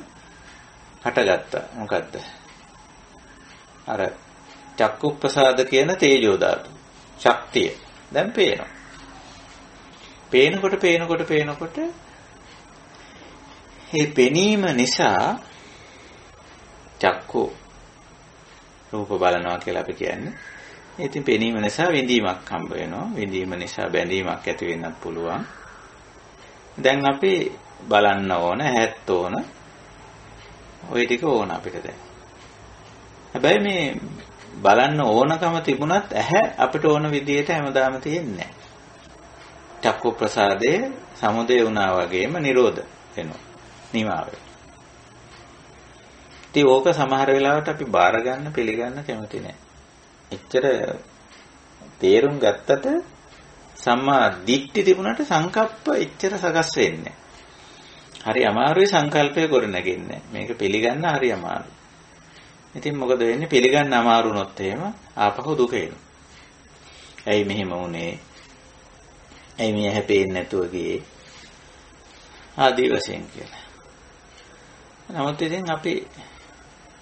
හටගත්තා. මොකද්ද? අර චක්කු ප්‍රසාද කියන තේජෝ ධාතු ශක්තිය දැන් පේනවා. පේනකොට මේ පෙනීම නිසා චක්කු රූප බලනවා කියලා අපි කියන්නේ. ඉතින් පෙනීම නිසා විඳීමක් හම්බ වෙනවා. විඳීම නිසා බැඳීමක් ඇති වෙන්නත් පුළුවන්. දැන් අපි බලන්න ඕන, ඇහත් ඕන. ওই ටික ඕන අපිට දැන්. හැබැයි මේ බලන්න ඕනකම තිබුණත් ඇහැ අපිට ඕන විදියට හැමදාම තියෙන්නේ නැහැ. චක්කු ප්‍රසාදයේ සමුදය වුණා වගේම නිරෝධ වෙනවා. නිවා වෙනවා. ඉතින් ඕක සමහර වෙලාවට අපි බාර ගන්න පිළිගන්න කැමති නැහැ. එච්චර තේරුම් ගත්තට සම්මා දිට්ඨි තිබුණාට සංකප්ප එච්චර සකස් වෙන්නේ නැහැ. හරි අමාරුයි සංකල්පය ගොඩනගන්නේ. මේක පිළිගන්න හරි අමාරුයි. ඉතින් මොකද වෙන්නේ? පිළිගන්න අමාරු වුණොත් එහෙම ආපහු දුක එනවා. ඇයි මෙහෙම වුනේ? ඇයි මේ හැපෙන්නේ නැතුව ගියේ? ආදී වශයෙන් කියලා. නමුත් ඉතින් අපි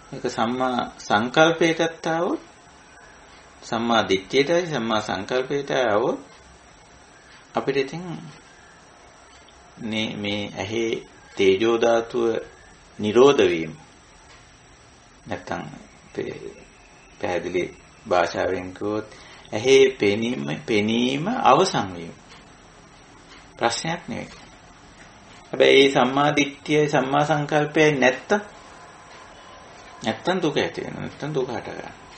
මේක සම්මා සංකල්පයකට આવොත් සම්මා දිට්ඨියටයි සම්මා සංකල්පයට આવොත් අපිට ඉතින් මේ ඇහි තේජෝ ධාතුව නිරෝධ වීම නැත්තම් පැහැදිලි භාෂාවෙන් කිව්වොත් ඇහි පෙනීම අවසන් වීම ප්‍රශ්නයක් නෙවෙයි. හැබැයි මේ සම්මා දිට්ඨියයි සම්මා සංකල්පයයි නැත්තම් දුක ඇති වෙනවා. නැත්තම් දුක හට ගන්නවා.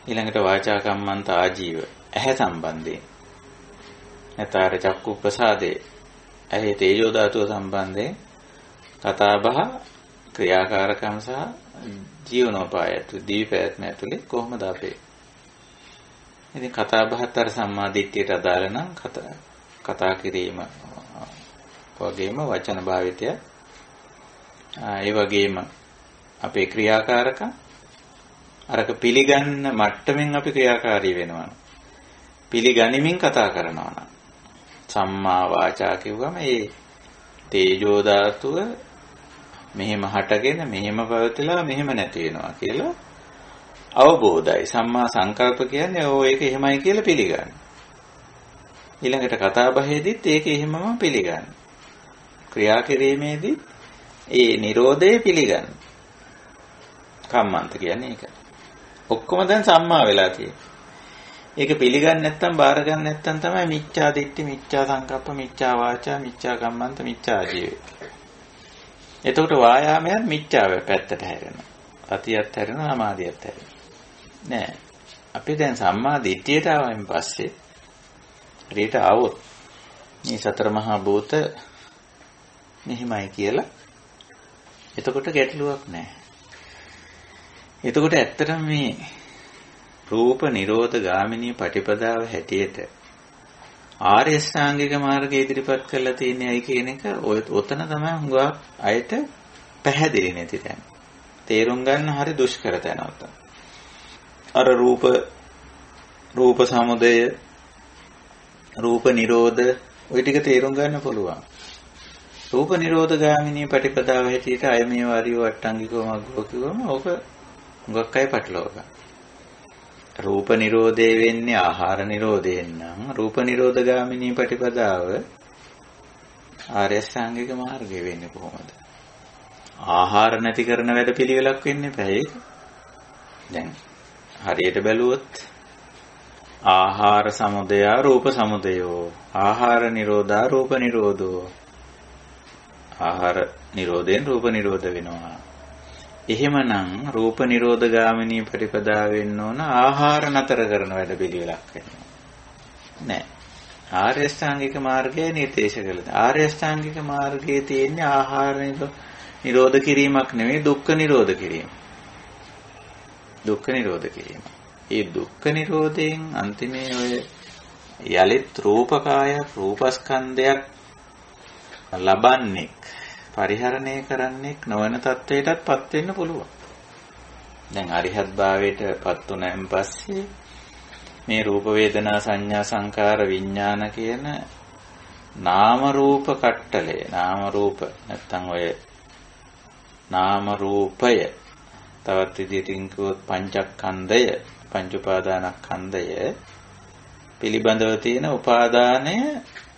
ඊළඟට වාචා කම්මන්ත ආජීව ඇහැ සම්බන්ධයෙන් නැතර චක්කු ප්‍රසාදේ ඇහි තේජෝ ධාතුව සම්බන්ධයෙන් කතා බහ ක්‍රියාකාරකම් සහ ජීවනෝපාය දීපෑත්ම ඇතුලේ කොහොමද අපේ ඉතින් කතා බහත් අර සම්මා දිට්ඨියට අදාළ නම් කතා කිරීම වගේම වචන භාවිතය ඒ වගේම අපේ ක්‍රියාකාරකම් අරක පිළිගන්න මට්ටමින් අපි ක්‍රියාකාරී වෙනවා. පිළිගනිමින් කතා කරනවා නම් සම්මා වාචා කිව්වම ඒ තේජෝ ධාතුව මෙහෙම හටගෙන මෙහෙම පැවතිලා මෙහෙම නැති වෙනවා කියලා අවබෝධයි. සම්මා සංකල්ප කියන්නේ ඕ ඒක එහෙමයි කියලා පිළිගන්න. ඊළඟට කතා බහේදීත් ඒක එහෙමම පිළිගන්න. ක්‍රියා කිරීමේදී ඒ Nirodhe පිළිගන්න. කම්මන්ත කියන්නේ ඒක. ඔක්කොම දැන් සම්මා වෙලා තියෙන්නේ. ඒක පිළිගන්නේ නැත්නම් බාර ගන්න නැත්නම් තමයි මිච්ඡා දිට්ඨි, මිච්ඡා සංකප්ප, මිච්ඡා වාචා, මිච්ඡා කම්මන්ත, මිච්ඡා ජීව. එතකොට වායාමයන් මිච්ඡාව පැත්තට හැරෙනවා. අතියත් හැරෙනවා, සමාධියත් හැරෙනවා. නෑ. අපි දැන් සම්මා දිට්ඨියට ආවයින් පස්සේ හරියට ආවොත් මේ සතර මහා භූත මෙහිමයි කියලා එතකොට ගැටලුවක් නෑ. එතකොට ඇත්තටම මේ රූප නිරෝධ ගාමිනී පටිපදාව හැටියට ආර්ය ශ්‍රාංගික මාර්ගය ඉදිරිපත් කරලා තියෙනයි කියන එක ඔතන තමයි හුඟක් අයට පැහැදිලි නැති තැන. තේරුම් ගන්න හරි දුෂ්කර තැන උතන. අර රූප සමුදය රූප නිරෝධ ওই ටික තේරුම් ගන්න පුළුවන්. රූප නිරෝධ ගාමිනී පටිපදාව හැටියට අය මේ වාරිය වට්ටංගිකව මග්ගෝ කිව්වම ඕක හුඟක් අය පටලවා ගන්න. රූප නිරෝධය වෙන්නේ ආහාර නිරෝධයෙන් නම් රූප නිරෝධ ගාමිනී පටිපදාව ආර්ය ශ්‍රාංගික මාර්ගය වෙන්නේ කොහොමද? ආහාර නැති කරන වැඩ පිළිවෙලක් වෙන්නේ නැහැ ඒක. දැන් හරියට බැලුවොත් ආහාර සමුදය රූප සමුදයෝ ආහාර නිරෝධා රූප නිරෝධෝ ආහාර නිරෝධයෙන් රූප නිරෝධ වෙනවා. එහෙමනම් රූප නිරෝධ ගාමිනී ප්‍රතිපදාව වෙන්න ඕන ආහාර නතර කරන වැඩ පිළිවෙලක් වෙනවා. නෑ. ආර්ය ශ්‍රාංගික මාර්ගය නිර්දේශ කළා. ආර්ය ශ්‍රාංගික මාර්ගයේ තියෙන්නේ ආහාර නිරෝධ කිරීමක් නෙවෙයි දුක්ඛ නිරෝධ කිරීම. දුක්ඛ නිරෝධ කිරීම. ඒ දුක්ඛ නිරෝධයෙන් අන්තිමේ ඔය යලිත් රූපකාය රූපස්කන්ධයක් ලබන්නේ පරිහරණය කරන්නේ නොවන තත්වයකටපත් වෙන්න පුළුවන්. දැන් අරිහත් භාවයටපත් උනන් පස්සේ මේ රූප වේදනා සංඥා සංකාර විඥාන කියන නාම රූප කට්ටලය නාම රූප නැත්තම් ඔය නාම රූපය තවත් විදිහකින් කිව්වොත් පංචස්කන්ධය පංච උපාදානස්කන්ධය පිළිබඳව තියෙන උපාදානය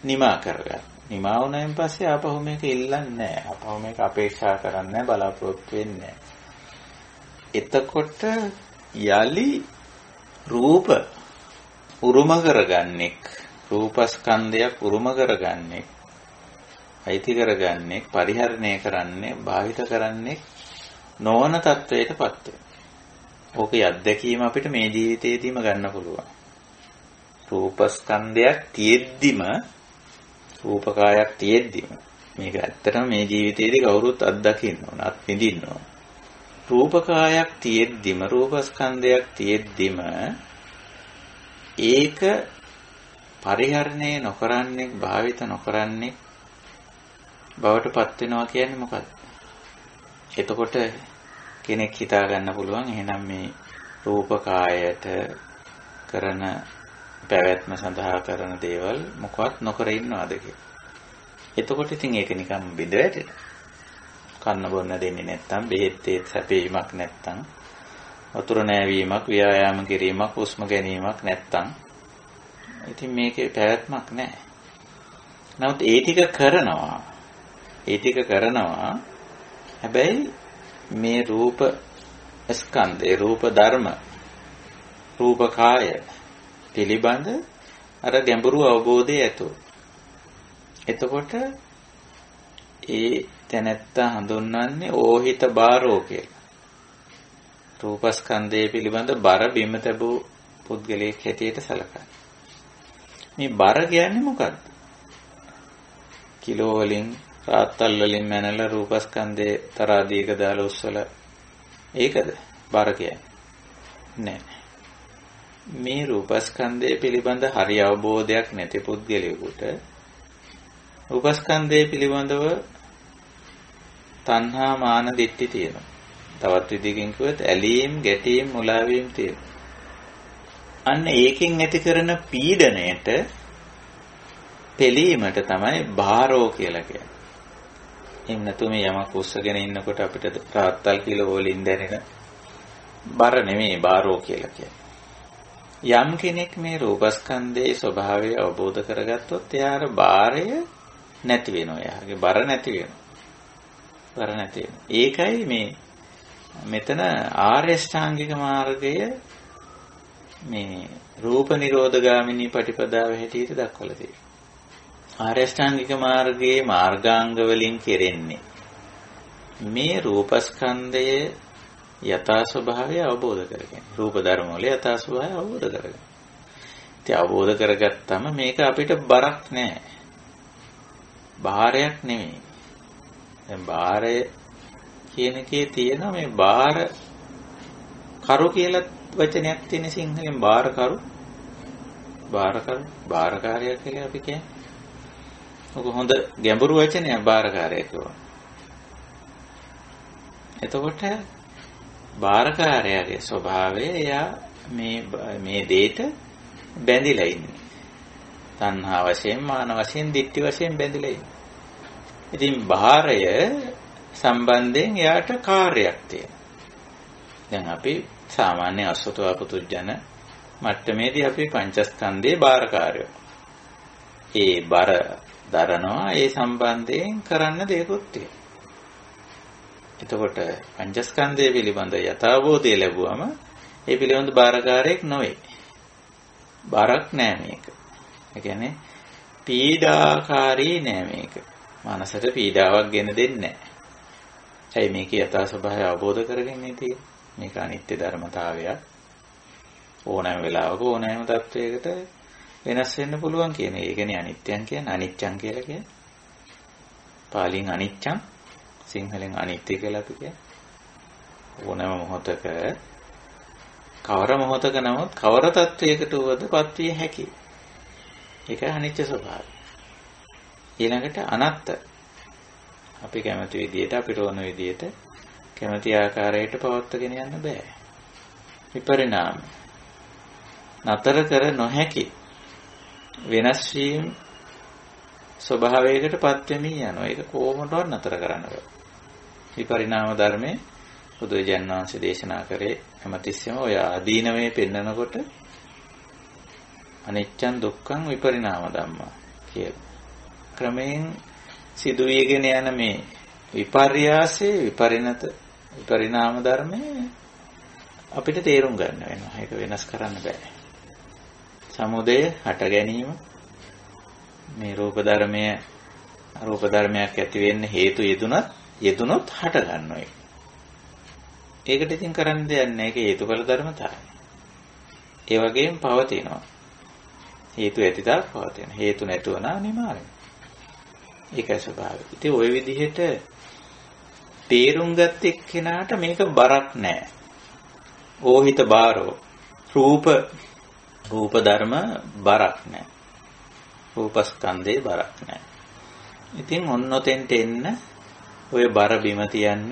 නිමා කරගන්න. නිමා වුණාන් පස්සේ ආපහු මේක ඉල්ලන්නේ නැහැ. ආපහු මේක අපේක්ෂා කරන්නේ නැහැ, බලාපොරොත්තු වෙන්නේ නැහැ. එතකොට යලි රූප උරුම කරගන්නෙක්, රූපස්කන්ධයක් උරුම කරගන්නෙක්, අයිති කරගන්නෙක්, පරිහරණය කරන්නේ, භාවිත කරන්නේ නොවන තත්වයකටපත් වෙනවා. ඕකේ අත්දැකීම අපිට මේ ජීවිතේදීම ගන්න පුළුවන්. රූපස්කන්ධයක් තියෙද්දිම රූපකායක් තියෙද්දිම මේක ඇත්තටම මේ ජීවිතේදී කවුරුත් අත්දකින්න ඕන, අත්විඳින්න ඕන. රූපකායක් තියෙද්දිම රූපස්කන්ධයක් තියෙද්දිම ඒක පරිහරණය නොකරන්නේ, භාවිත නොකරන්නේ බවටපත් වෙනවා කියන්නේ මොකක්ද? එතකොට කෙනෙක් හිතා ගන්න පුළුවන් එහෙනම් මේ රූපකායයට කරන පැවැත්ම සඳහා කරන දේවල් මොකවත් නොකර ඉන්නවද කියලා. එතකොට ඉතින් ඒක නිකන් බිඳ වැටෙන. කන්න බොන්න දෙන්නේ නැත්තම්, බෙහෙත් සැපීමක් නැත්තම්, වතුර නෑවීමක්, ව්‍යායාම කිරීමක්, හුස්ම ගැනීමක් නැත්තම් ඉතින් මේකේ පැවැත්මක් නැහැ. නමුත් ඒ ටික කරනවා. හැබැයි මේ රූප ස්කන්ධේ, රූප ධර්ම, රූප කාය පිළිබඳ අර ගැඹුරු අවබෝධය ඇතුව. එතකොට ඒ තැනැත්තා හඳුන්වන්නේ ඕහිත බාරෝ කියලා. රූපස්කන්ධය පිළිබඳ බර බිම තැබූ පුද්ගලයෙක් හැටියට සැලකන්නේ. මේ බර කියන්නේ මොකක්ද? කිලෝ වලින් රාත්තල් වලින් මැනලා රූපස්කන්ධේ තරාදීක දාලා උස්සලා ඒකද බර කියන්නේ? නෑ. මේ රූපස්කන්ධය පිළිබඳ හරි අවබෝධයක් නැති පුද්ගලයෙකුට රූපස්කන්ධය පිළිබඳව තණ්හා මාන දිට්ඨි තියෙනවා. තවත් විදිහකින් කිව්වොත් ඇලීම්, ගැටීම්, මුලාවීම් තියෙනවා. අන්න ඒකෙන් ඇති කරන පීඩණයට පෙළීමට තමයි බාරෝ කියලා කියන්නේ. එහෙම නැතු මේ යමක් උස්සගෙන ඉන්නකොට අපිට රාත්තල් කිලෝ වලින් දැනෙන බර නෙමෙයි බාරෝ කියලා කියන්නේ. යම් කෙනෙක් මේ රූපස්කන්ධයේ ස්වභාවය අවබෝධ කරගත්තොත් එයාට බාරය නැති වෙනවා. එයාගේ බර නැති වෙනවා. ඒකයි මේ මෙතන ආර්ය ශ්‍රාංගික මාර්ගය මේ රූප නිරෝධ ගාමිනී පටිපදාව හැටියට දක්වලා තියෙනවා. ආර්ය ශ්‍රාංගික මාර්ගයේ මාර්ගාංග වලින් කෙරෙන්නේ මේ රූපස්කන්ධයේ යථා ස්වභාවය අවබෝධ කරගන්න. රූප ධර්ම වල යථා ස්වභාවය අවබෝධ කරගන්න. ඉතින් අවබෝධ කරගත්තම මේක අපිට බරක් නෑ. බාරයක් නෙමෙයි. දැන් බාරය කියන එකේ තියෙන මේ බාර කරු කියලා වචනයක් තියෙන සිංහලෙන් බාරකරු. බාරකාරය කියලා අපි කියන්නේ. ඔක හොඳ ගැඹුරු වචනයක් බාරකාරය කියනවා. එතකොට බාරකාරයාගේ ස්වභාවය එයා මේ දෙයට බැඳිලා ඉන්නේ. තණ්හා වශයෙන්, මාන වශයෙන්, ditthi වශයෙන් බැඳිලා ඉන්නේ. ඉතින් බාරය සම්බන්ධයෙන් එයාට කාර්යයක් තියෙනවා. දැන් අපි සාමාන්‍ය අසුතවා පුතුජන මට්ටමේදී අපි පංචස්කන්ධේ බාරකාරයෝ. ඒ බර දරනවා ඒ සම්බන්ධයෙන් කරන්න දෙයක්වත් තියෙනවා. එතකොට පංචස්කන්ධය පිළිබඳ යථාබෝධය ලැබුවම ඒ පිළිබඳ බාරකාරයක් නොවේ. බරක් නෑ මේක. ඒ කියන්නේ පීඩාකාරී නෑ මේක. මනසට පීඩාවක් ගෙන දෙන්නේ නෑ. ඇයි මේක යථා ස්වභාවය අවබෝධ කරගන්නේ තියෙන්නේ? මේක අනිත්‍ය ධර්මතාවයක්. ඕනෑම වෙලාවක ඕනෑම තත්වයකට වෙනස් වෙන්න පුළුවන් කියන එක. ඒකනේ අනිත්‍යං කියන්නේ අනිච්චං කියලා කියන්නේ. පාලියෙන් අනිච්චං සිංහලෙන් අනිත්‍ය කියලා අපි කියන්නේ. ඕනෑම මොහොතක කවර මොහොතක නමුත් කවර තත්වයකට වදපත් විය හැකියි. ඒක අනිත්‍ය ස්වභාවය. ඊළඟට අනත්ත. අපි කැමති විදියට අපිට ඕන විදියට කැමති ආකාරයට පවත්වාගෙන යන්න බෑ. විපරිණාම. නතර කර නොහැකි වෙනස් වීම ස්වභාවයකටපත් වෙමින් යනවා. ඒක කොහොමදවත් නතර කරන්න බෑ. විපරිණාම ධර්මයේ බුදුරජාණන් වහන්සේ දේශනා කරේ හැමතිස්සෙම ඔය ආදීනමේ පෙන්නකොට අනිච්චං දුක්ඛං විපරිණාම ධම්මා කියලා. ක්‍රමයෙන් සිදුවීගෙන යන මේ විපර්යාසයේ විපරිණාම ධර්මයේ අපිට තේරුම් ගන්න වෙනවා. ඒක වෙනස් කරන්න බෑ. සමුදය හට ගැනීම මේ රූප ධර්මයක් ඇති වෙන්න හේතු යෙදුනොත් හට ගන්නවා ඒක. ඒකට ඉතින් කරන්න දෙයක් නැහැ. ඒක හේතුඵල ධර්මතාවය. ඒ වගේම පවතිනවා. හේතු ඇතිතාව පවතින. හේතු නැතුව නම් නිමාරයි. ඒකයි ස්වභාවය. ඉතින් ওই විදිහට තේරුම් ගත්ත එක්කෙනාට මේක බරක් නෑ. ඕහිත බාරෝ රූප ධර්ම බරක් නෑ. රූපස්කන්ධේ බරක් නෑ. ඉතින් ඔන්නොතෙන්ට එන්න ඔය බර බිම තියන්න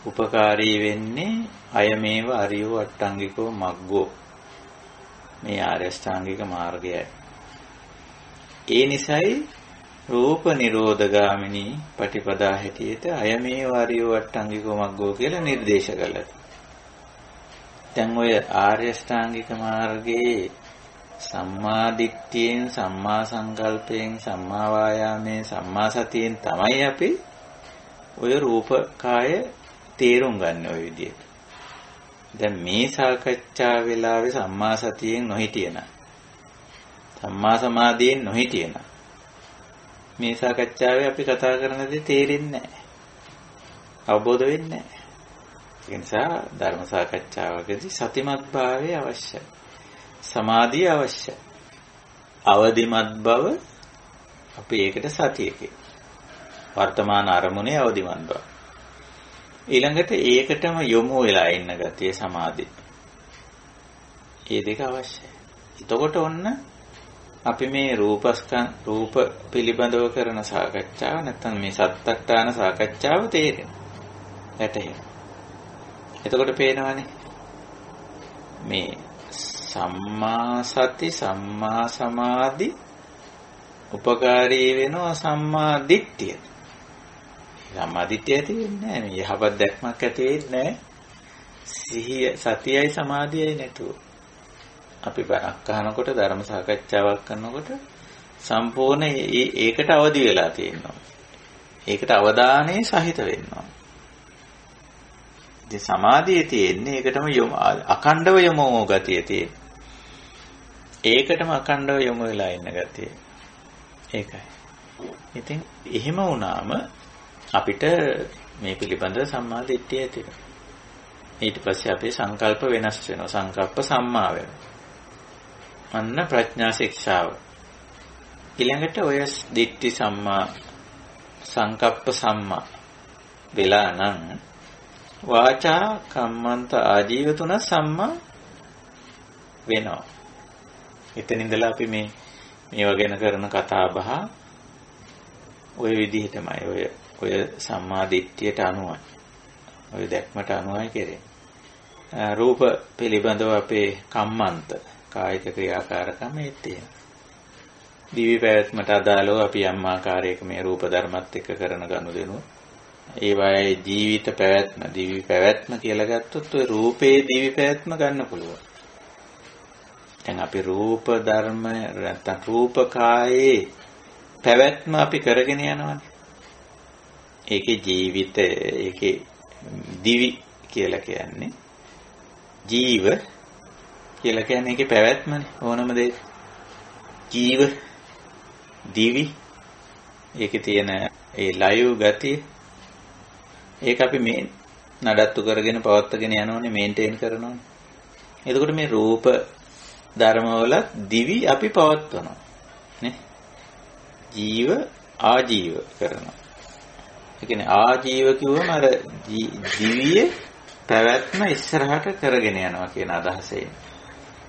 උපකාරී වෙන්නේ අයමේව අරියෝ අට්ටංගිකෝ මග්ගෝ මේ ආර්ය ශ්‍රාංගික මාර්ගයයි. ඒ නිසයි රූප නිරෝධගාමිනී පටිපදා හැටියට අයමේව අරියෝ අට්ටංගිකෝ මග්ගෝ කියලා නිර්දේශ කළා. දැන් ඔය ආර්ය ශ්‍රාංගික මාර්ගයේ සම්මා දිට්ඨියෙන් සම්මා සංකල්පයෙන් සම්මා වායාමයෙන් සම්මා සතියෙන් තමයි අපි ඔය රූපකාය තේරුම් ගන්න ඔය විදිහට. දැන් මේ සාකච්ඡා වෙලාවේ සම්මා සතියෙන් නොහිටියන සම්මා සමාධියෙන් නොහිටියන මේ සාකච්ඡාවේ අපි කතා කරන දේ තේරෙන්නේ නැහැ. අවබෝධ වෙන්නේ නැහැ. ඒ නිසා ධර්ම සාකච්ඡාවකදී සතිමත් භාවය අවශ්‍යයි. සමාධිය අවශ්‍යයි. අවදිමත් බව අපි ඒකට සතියකේ. වර්තමාන අරමුණේ අවදිමත් බව. ඊළඟට ඒකටම යොමු වෙලා ඉන්න ගතිය සමාධිය. මේ දෙක අවශ්‍යයි. එතකොට ඔන්න අපි මේ රූප පිළිබඳව කරන සාකච්ඡාව නැත්නම් මේ සත්තට්ඨාන සාකච්ඡාව තේරෙනවා. වැටහෙනවා. එතකොට පේනවනේ මේ සම්මා සති සම්මා සමාධි උපකාරී වෙනවා සම්මා දිට්ඨිය. සම්මා දිට්ඨිය ඇති වෙන්නේ නැහැ. මේ යහපත් දැක්මක් ඇති වෙන්නේ නැහැ. සිහිය සතියයි සමාධියයි නැතුව. අපි බණක් අහනකොට ධර්ම සාකච්ඡාවක් කරනකොට සම්පූර්ණ ඒකට අවදි වෙලා තියෙනවා. ඒකට අවධානය සහිත වෙනවා. ඉතින් සමාධියේ තියෙන්නේ ඒකටම අඛණ්ඩව යොමු ගතිය තියෙන. ඒකටම අඛණ්ඩව යොමු වෙලා ඉන්න ගතිය. ඒකයි. ඉතින් එහෙම වුණාම අපිට මේ පිළිබඳ සම්මා දිට්ඨිය ඇති වෙනවා. ඊට පස්සේ අපේ සංකල්ප වෙනස් වෙනවා. සංකල්ප සම්මා වෙනවා. අන්න ප්‍රඥා ශික්ෂාව. ඊළඟට ඔය දිට්ඨි සම්මා සංකප්ප සම්මා වෙලා නම් වාචා කම්මන්ත ආජීව තුන සම්මා වෙනවා. එතන ඉඳලා අපි මේවා ගැන කරන කතා බහ ওই විදිහටමයි ඔය සම්මා දිට්ඨියට අනුවයි. ඔය දැක්මට අනුවයි කෙරෙන්නේ. රූප පිළිබඳව අපේ කම්මන්ත කායික ක්‍රියාකාරකම් ඒ තියෙනවා. දිවි පැවැත්මට අදාළව අපි යම් ආකාරයක මේ රූප ධර්මත් එක්ක කරන ගනුදෙනුව ඒවායේ ජීවිත පැවැත්ම දිවි පැවැත්ම කියලා ගත්තොත් ඔය රූපේ දිවි පැවැත්ම ගන්න පුළුවන්. දැන් අපි රූප ධර්ම නැත්නම් රූප කායේ පැවැත්ම අපි කරගෙන යනවානේ. ඒකේ ජීවිතය ඒකේ දිවි කියලා කියන්නේ ජීව කියලා කියන්නේ ඒකේ පැවැත්මනේ ඕනම දෙයක්. ජීව දිවි ඒකේ තියෙන ඒ ලයු ගතිය ඒක අපි මේ නඩත්තු කරගෙන පවත්වාගෙන යනෝනේ මේන්ටේන් කරනෝනේ. එතකොට මේ රූප ධර්මවල දිවි අපි පවත්වනවා නේ. ජීව ආජීව කරනවා. ඒ කියන්නේ ආජීව කිව්වම අර දිවියේ පැවැත්ම ඉස්සරහට කරගෙන යනවා කියන අදහසෙන්.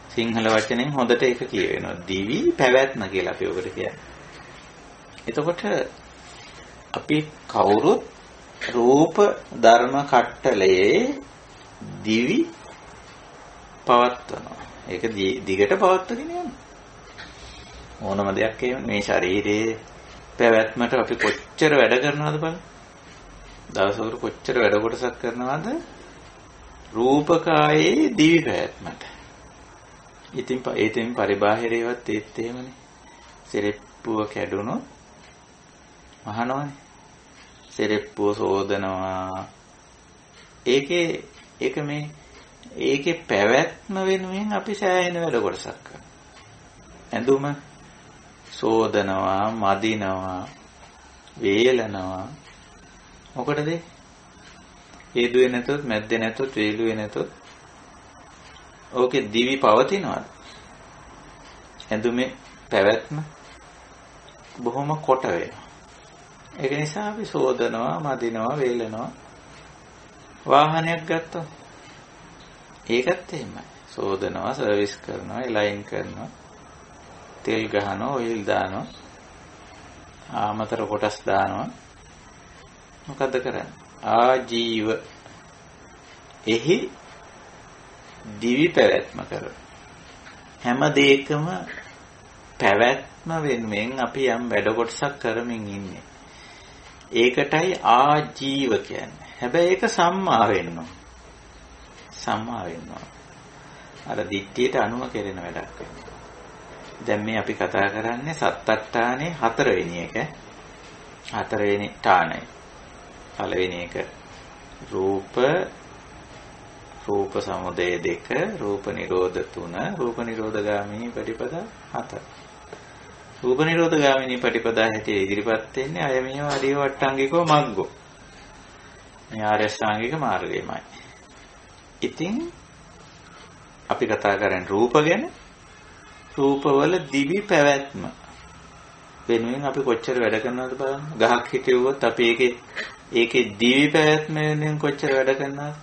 සිංහල වචනෙන් හොඳට ඒක කියවෙනවා. දිවි පැවැත්ම කියලා අපි ඔකට කියන්නේ. එතකොට අපි කවුරුත් රූප ධර්ම කට්ටලයේ දිවි පවත්වනවා. ඒක දිගට පවත්වාගෙන යනවා. ඕනම දෙයක් මේ ශරීරයේ පැවැත්මට අපි කොච්චර වැඩ කරනවද බලන්න. දවසකට කොච්චර වැඩ කොටසක් කරනවද? රූපකායේ දිවි පැවැත්මට. ඉතින් පරිබාහිරේවත් ඒත් එහෙමනේ. සෙරෙප්පුව කැඩුණොත් අහනවනේ. සෙරෙප්පුව සෝදනවා. ඒකේ පැවැත්ම වෙනුවෙන් අපි සෑහෙන වැඩ කොටසක් කරනවා. ඇඳුම සෝදනවා, මදිනවා, වේලනවා. මොකටද? හේදුවේ නැතොත්, මැද්දේ නැතොත්, වේලුවේ නැතොත් ඕකේ දිවි පවතිනවද? ඇඳුමේ පැවැත්ම බොහොම කොට වෙනවා. ඒක නිසා අපි සෝදනවා, මදිනවා, වේලනවා. වාහනයක් ගත්තා. ඒකත් එහෙමයි. සෝදනවා, සර්විස් කරනවා, එලයින් කරනවා. තෙල් ගහනවා, ඔයිල් දානවා. ආමතර කොටස් දානවා. මොකද්ද කරන්නේ? ආජීව එහි දිවි පැවැත්ම කරනවා. හැම දෙයකම පැවැත්ම වෙනුවෙන් අපි යම් වැඩ කොටසක් කරමින් ඉන්නේ. ඒකටයි ආජීව කියන්නේ. හැබැයි ඒක සම්මා වෙනවා. සම්මා වෙනවා. අර දිට්ඨියට අනුව කෙරෙන වැඩක් වෙනවා. දැන් මේ අපි කතා කරන්නේ සත්තට්ඨානේ 4 වෙනි එක. 4 වෙනි ඨානය. පළවෙනි එක රූප සමුදය 2, රූප නිරෝධ 3, රූප නිරෝධගාමිනී ප්‍රතිපදා 4. රූප නිරෝධගාමිනී ප්‍රතිපදා හැටි ඉදිරිපත් වෙන්නේ අයමියෝ අරිය වට්ටංගිකෝ මග්ගෝ. මේ ආර්ය ශ්‍රාංගික මාර්ගයමයි. ඉතින් අපි කතා කරන්නේ රූප ගැන. රූපවල දිවි පැවැත්ම වෙනුවෙන් අපි කොච්චර වැඩ කරනවද බලන්න. ගහක් හිටියොත් අපි ඒකේ දිවි පැවැත්ම වෙනුවෙන් කොච්චර වැඩ කරනවද?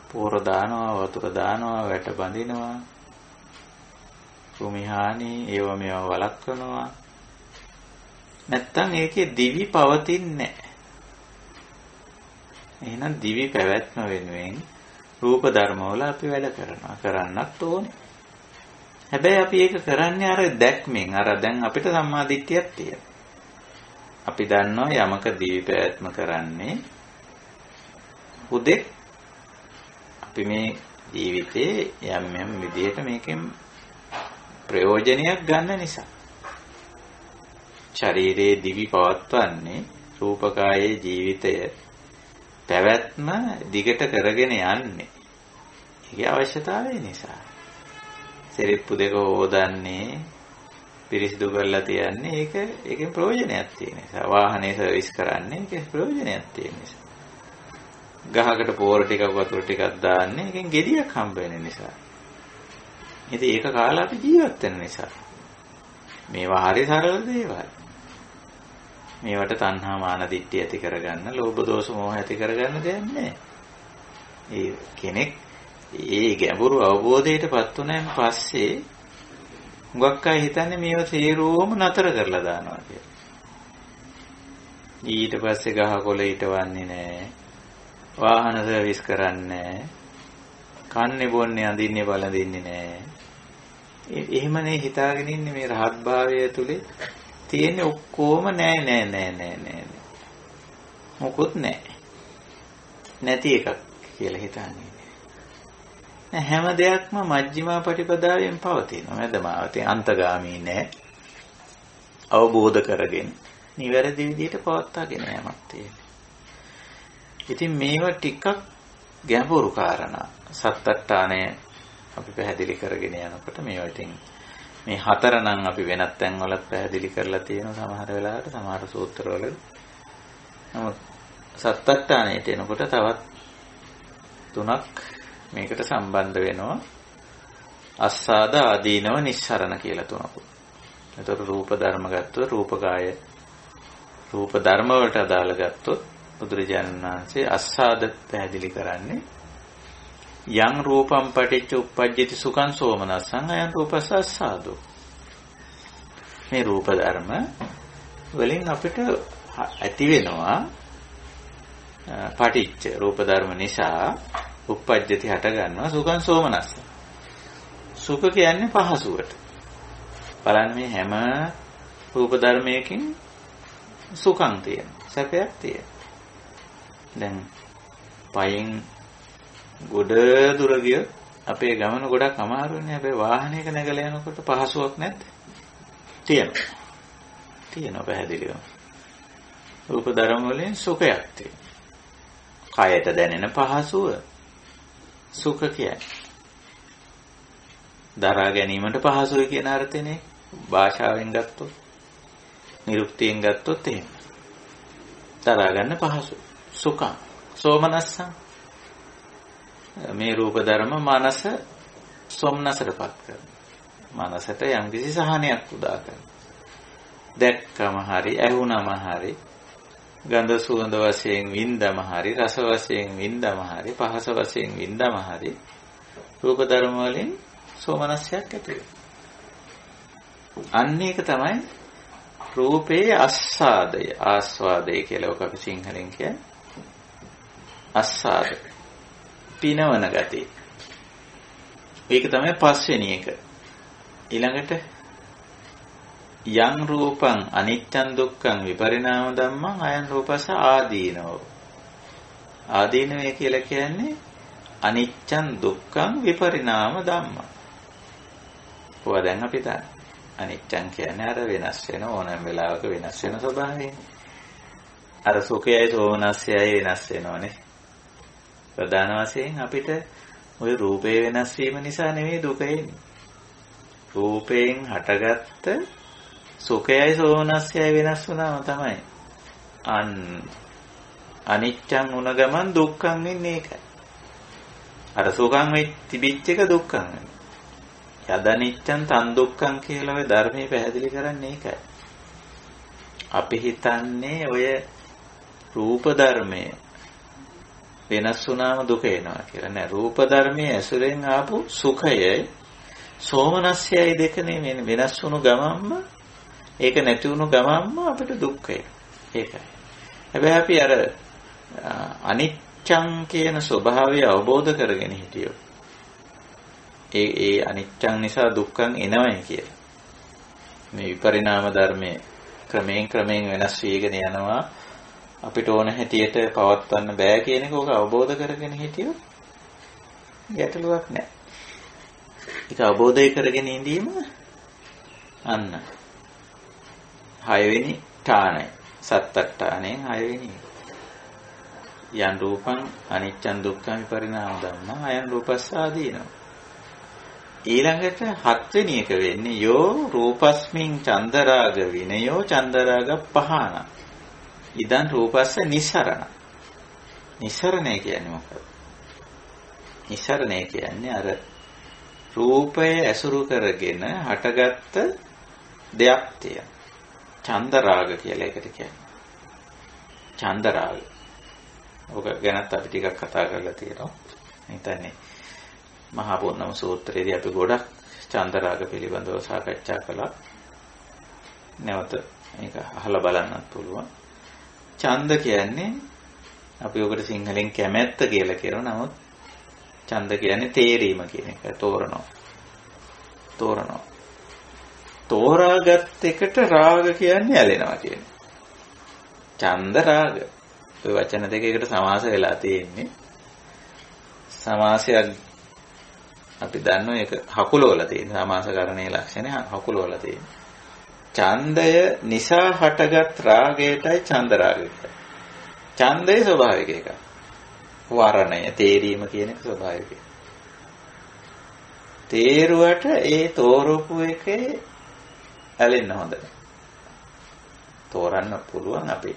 පොර දානවා, වතුර දානවා, වැට බඳිනවා. භූමිහානි ඒව මේව වළක්වනවා. නැත්තම් ඒකේ දිවි පවතින්නේ නැහැ. එහෙනම් දිවි පැවැත්ම වෙනුවෙන් රූප ධර්මවල අපි වැඩ කරන්නත් ඕනේ. හැබැයි අපි ඒක කරන්නේ අර දැක්මෙන්. අර දැන් අපිට සම්මා දිට්ඨියක් තියෙනවා. අපි දන්නවා යමක දිවි පැවැත්ම කරන්නේ හුදෙක් අපි මේ ජීවිතේ යම් විදිහට මේකෙන් ප්‍රයෝජනයක් ගන්න නිසා. ශරීරයේ දිවි පවත්වන්නේ රූපකායේ ජීවිතය පැවැත්ම දිගට කරගෙන යන්නේ. ඒකේ අවශ්‍යතාවය නිසා. සෙරෙප්පු දෙක හොදන්නේ, පිරිසිදු කරලා තියන්නේ ඒකෙන් ප්‍රයෝජනයක් තියෙන නිසා. වාහනේ සර්විස් කරන්නේ ඒකේ ප්‍රයෝජනයක් තියෙන නිසා. ගහකට පොර ටිකක් වතුර ටිකක් දාන්නේ ඒකෙන් ගෙඩියක් හම්බ වෙන නිසා. ඉතින් ඒක කාලා අපි ජීවත් වෙන නිසා. මේවා හරි සරල දේවල්. මේවට තණ්හා මාන දිට්ඨිය ඇති කරගන්න, ලෝභ දෝෂ මොහ ඇති කරගන්න දෙයක් නැහැ. ඒ කෙනෙක් ඒ ගැඹුරු අවබෝධයටපත් උනන් පස්සේ හුඟක් අය හිතන්නේ මේව තේරුවම නතර කරලා දානවා කියලා. ඊට පස්සේ ගහකොළ හිටවන්නේ නැහැ. වාහන සර්විස් කරන්නේ නැහැ. කන්නේ බොන්නේ අඳින්නේ බලඳින්නේ නැහැ. එහෙමනේ හිතාගෙන ඉන්නේ මේ රහත් භාවය තුලේ තියෙන ඔක්කොම නෑ. මොකුත් නෑ. නැති එකක් කියලා හිතන්නේ. හැම දෙයක්ම මජ්ක්‍ධිමා පටිපදාවෙන් පවතිනවා. මැදමාවතේ අන්තගාමී නෑ. අවබෝධ කරගෙන නිවැරදි විදිහට පවත්වාගෙන යamak තියෙනවා. ඉතින් මේවා ටිකක් ගැඹුරු කාරණා. සත්තට්ඨානය අපි පැහැදිලි කරගෙන යනකොට මේවා ඉතින් මේ හතර නම් අපි වෙනත් තැන්වලත් පැහැදිලි කරලා තියෙනවා සමහර වෙලාවට සමහර සූත්‍රවල. නමුත් සත්තට්ඨානයට එනකොට තවත් තුනක් මේකට සම්බන්ධ වෙනවා. අස්සාද ආදීනව නිස්සරණ කියලා තුනක්. එතකොට රූප ධර්ම ගත්තොත් රූපකාය රූප ධර්ම වලට අදාළ ගත්තොත් බුදුරජාණන් වහන්සේ අස්සාද පැහැදිලි කරන්නේ යං රූපම් පටිච්ච උප්පජ්ජති සුඛං සෝමනස්සං අයං රූපස්ස අස්සාදෝ. මේ රූප ධර්ම වලින් අපිට ඇති වෙනවා පටිච්ච රූප ධර්ම නිසා උප්පජ්ජති හට ගන්නවා සුඛං සෝමනස්ස. සුඛ කියන්නේ පහසුවට. බලන්න මේ හැම රූප ධර්මයකින් සුඛං තියෙනවා. සැපයක් තියෙනවා. දැන් පයින් ගොඩ දුර ගිය අපේ ගමන ගොඩක් අමාරුනේ. හැබැයි වාහනයක නැගලා යනකොට පහසුවක් නැද්ද? තියෙනවා පැහැදිලිව. රූප ධර්ම වලින් සුඛයක් තියෙනවා. කයට දැනෙන පහසුව සුඛ කියන්නේ. දරා ගැනීමට පහසුයි කියන අර්ථනේ භාෂාවෙන් ගත්තොත්, නිරුක්තියෙන් ගත්තොත් එහෙම. දරා ගන්න පහසු. සුඛං සෝමනස්සං. මේ රූප ධර්ම මනස සොම්නසටපත් කරනවා. මනසට යම්කිසි සහනයක් උදා කරනවා. දැක්කම හරි, ඇහුණම හරි, ගන්ධ සුවඳ වශයෙන් වින්දම හරි, රස වශයෙන් වින්දම හරි, පහස වශයෙන් වින්දම හරි, රූප ධර්ම වලින් සෝමනස්සයක් ඇති වෙනවා. අන්න ඒක තමයි රූපේ ආස්වාදය, ආස්වාදය කියලා ඔක අපි සිංහලෙන් කියන්නේ. ආස්වාද පිනවන ගතිය. ඒක තමයි පස්වෙනි එක. ඊළඟට යං රූපං අනිච්චං දුක්ඛං විපරිණාම ධම්මං අයං රූපස ආදීනව. ආදීනවේ කියලා කියන්නේ අනිච්චං දුක්ඛං විපරිණාම ධම්මං. කොහොමද දැන් අපි දන්නේ? අනිච්චං කියන්නේ අර වෙනස් වෙන ඕනෑම වෙලාවක වෙනස් වෙන ස්වභාවය. අර සුඛයයි සෝමනස්සයයි වෙනස් වෙනවනේ. ප්‍රධාන වශයෙන් අපිට ওই රූපේ වෙනස් වීම නිසා නෙවෙයි දුක එන්නේ. රූපයෙන් හටගත්ත සුඛයයි සෝමනස්සයයි වෙනස් වුණාම තමයි අනිච්චං උන ගමන් දුක්ඛං වෙන්නේ ඒකයි. අර සුඛං වෙයි තිබිච්ච එක දුක්ඛං වෙනවා. යදනිච්චං තන් දුක්ඛං කියලා ඔය ධර්මයේ පැහැදිලි කරන්නේ ඒකයි. අපි හිතන්නේ ඔය රූප ධර්මයේ වෙනස් වුණාම දුක එනවා කියලා නෑ. රූප ධර්මයේ ඇසුරෙන් ආපු සුඛයයි සෝමනස්සයයි දෙක නෙමෙයි වෙනස් වුණු ගමන්ම ඒක නැති වුණු ගමන්ම අපිට දුක්ඛය. ඒකයි. හැබැයි අපි අර අනිච්චං කියන ස්වභාවය අවබෝධ කරගෙන හිටියොත් ඒ අනිච්චං නිසා දුක්ඛං එනවයි කියලා. මේ විපරිණාම ධර්මයේ ක්‍රමයෙන් වෙනස් වීගෙන යනවා. අපිට ඕන හැටියට පවත්වන්න බෑ කියන එක ඔක අවබෝධ කරගෙන හිටියොත් ගැටලුවක් නැහැ. ඒක අවබෝධය කරගෙන ඉඳීම අන්න 6 වෙනි ඨානය. සත්තට්ඨානයෙන් 6 වෙනි. යන් රූපං අනිච්චං දුක්ඛං විපරිණාම ධම්මං අයං රූපස්සාදීනෝ. ඊළඟට 7 වෙනි එක වෙන්නේ යෝ රූපස්මින් චන්දරාග විනයෝ චන්දරාග පහන. ඉදන් රූපස්ස නිස්සරණ. නිස්සරණය කියන්නේ මොකක්ද? නිස්සරණය කියන්නේ අර රූපය ඇසුරු කරගෙන හටගත්ත දෙයක් තියෙන. චන්දරාග කියලා එකට කියන්නේ. චන්දරාග. ඔක ගැනත් අපි ටිකක් කතා කරලා තියෙනවා. හිතන්නේ මහා පොන්නම සූත්‍රයේදී අපි ගොඩක් චන්දරාග පිළිබඳව සාකච්ඡා කළා. නැවත මේක අහලා බලන්නත් පුළුවන්. ඡන්ද කියන්නේ අපි ඔකට සිංහලෙන් කැමැත්ත කියලා කියනවා. නමුත් ඡන්ද කියන්නේ තේරීම කියන එක. තෝරනවා. තෝරාගත් එකට රාග කියන්නේ ඇලෙනවා කියන්නේ. ඡන්ද රාග. ඔය වචන දෙක එකට සමාස වෙලා තියෙන්නේ. සමාසයක් අපි දන්නවා ඒක හකුලවල තියෙන සමාසකරණයේ ලක්ෂණය හකුලවල තියෙන. ඡන්දය නිසා හටගත් රාගයටයි ඡන්ද රාගයටයි. ඡන්දේ ස්වභාවික එක. වර්ණය තේරීම කියන එක ස්වභාවික. තේරුවට ඒ තෝරපු එකේ ඇලෙන්න හොඳ නැහැ. තෝරන්න පුළුවන් අපි.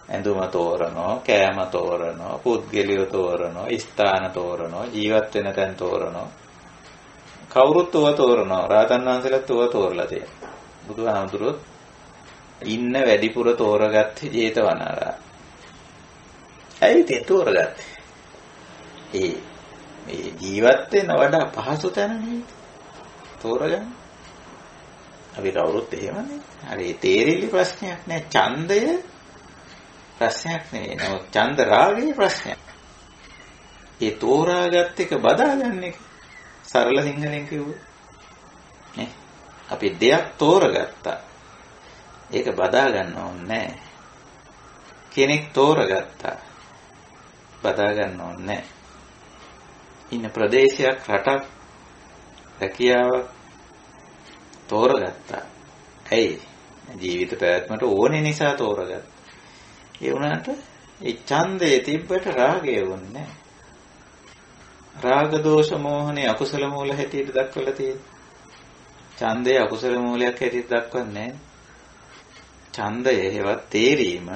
ඇඳුම තෝරනවා, කෑම තෝරනවා, පුද්ගලිය තෝරනවා, ස්ථාන තෝරනවා, ජීවත් වෙන තැන් තෝරනවා. කවුරුත් ඔව තෝරනවා. රාතන් වහන්සේලාත් ඔව තෝරලා තියෙනවා. බුදුහාමුදුරුවෝ ඉන්න වැඩිපුර තෝරගත්තේ ජේතවනාරාම. ඇයි તે තෝරගත්තේ? ඒ ජීවත් වෙන වඩා පහසු තැන නෙවෙයි. තෝරගන්න. අපි කවුරුත් එහෙමනේ. හරි තේරිලි ප්‍රශ්නයක් නෑ. ඡන්දය ප්‍රශ්නයක් නෙවෙයි. නමුත් ඡන්ද රාගයේ ප්‍රශ්නයක්. ඒ තෝරාගත් එක බදාගන්න එක සරල සිංහලෙන් කිව්වොත් නේ. අපි දෙයක් තෝරගත්තා. ඒක බදා ගන්න ඕනේ නෑ. කෙනෙක් තෝරගත්තා. බදා ගන්න ඕනේ නෑ. ඉන්න ප්‍රදේශයක් රටක් රැකියාවක් තෝරගත්තා. ඇයි? ජීවිත පැවැත්මට ඕනේ නිසා තෝරගත්තා. ඒ වුණාට ඒ ඡන්දයේ තිබ්බට රාගය වුන්නේ නැහැ. රාග දෝෂ මෝහනේ අකුසල මූල හැටියට දක්වලා තියෙනවා. ඡන්දය අකුසල මූලයක් හැටියට දක්වන්නේ නැහැ. ඡන්දය හේවත් තේරීම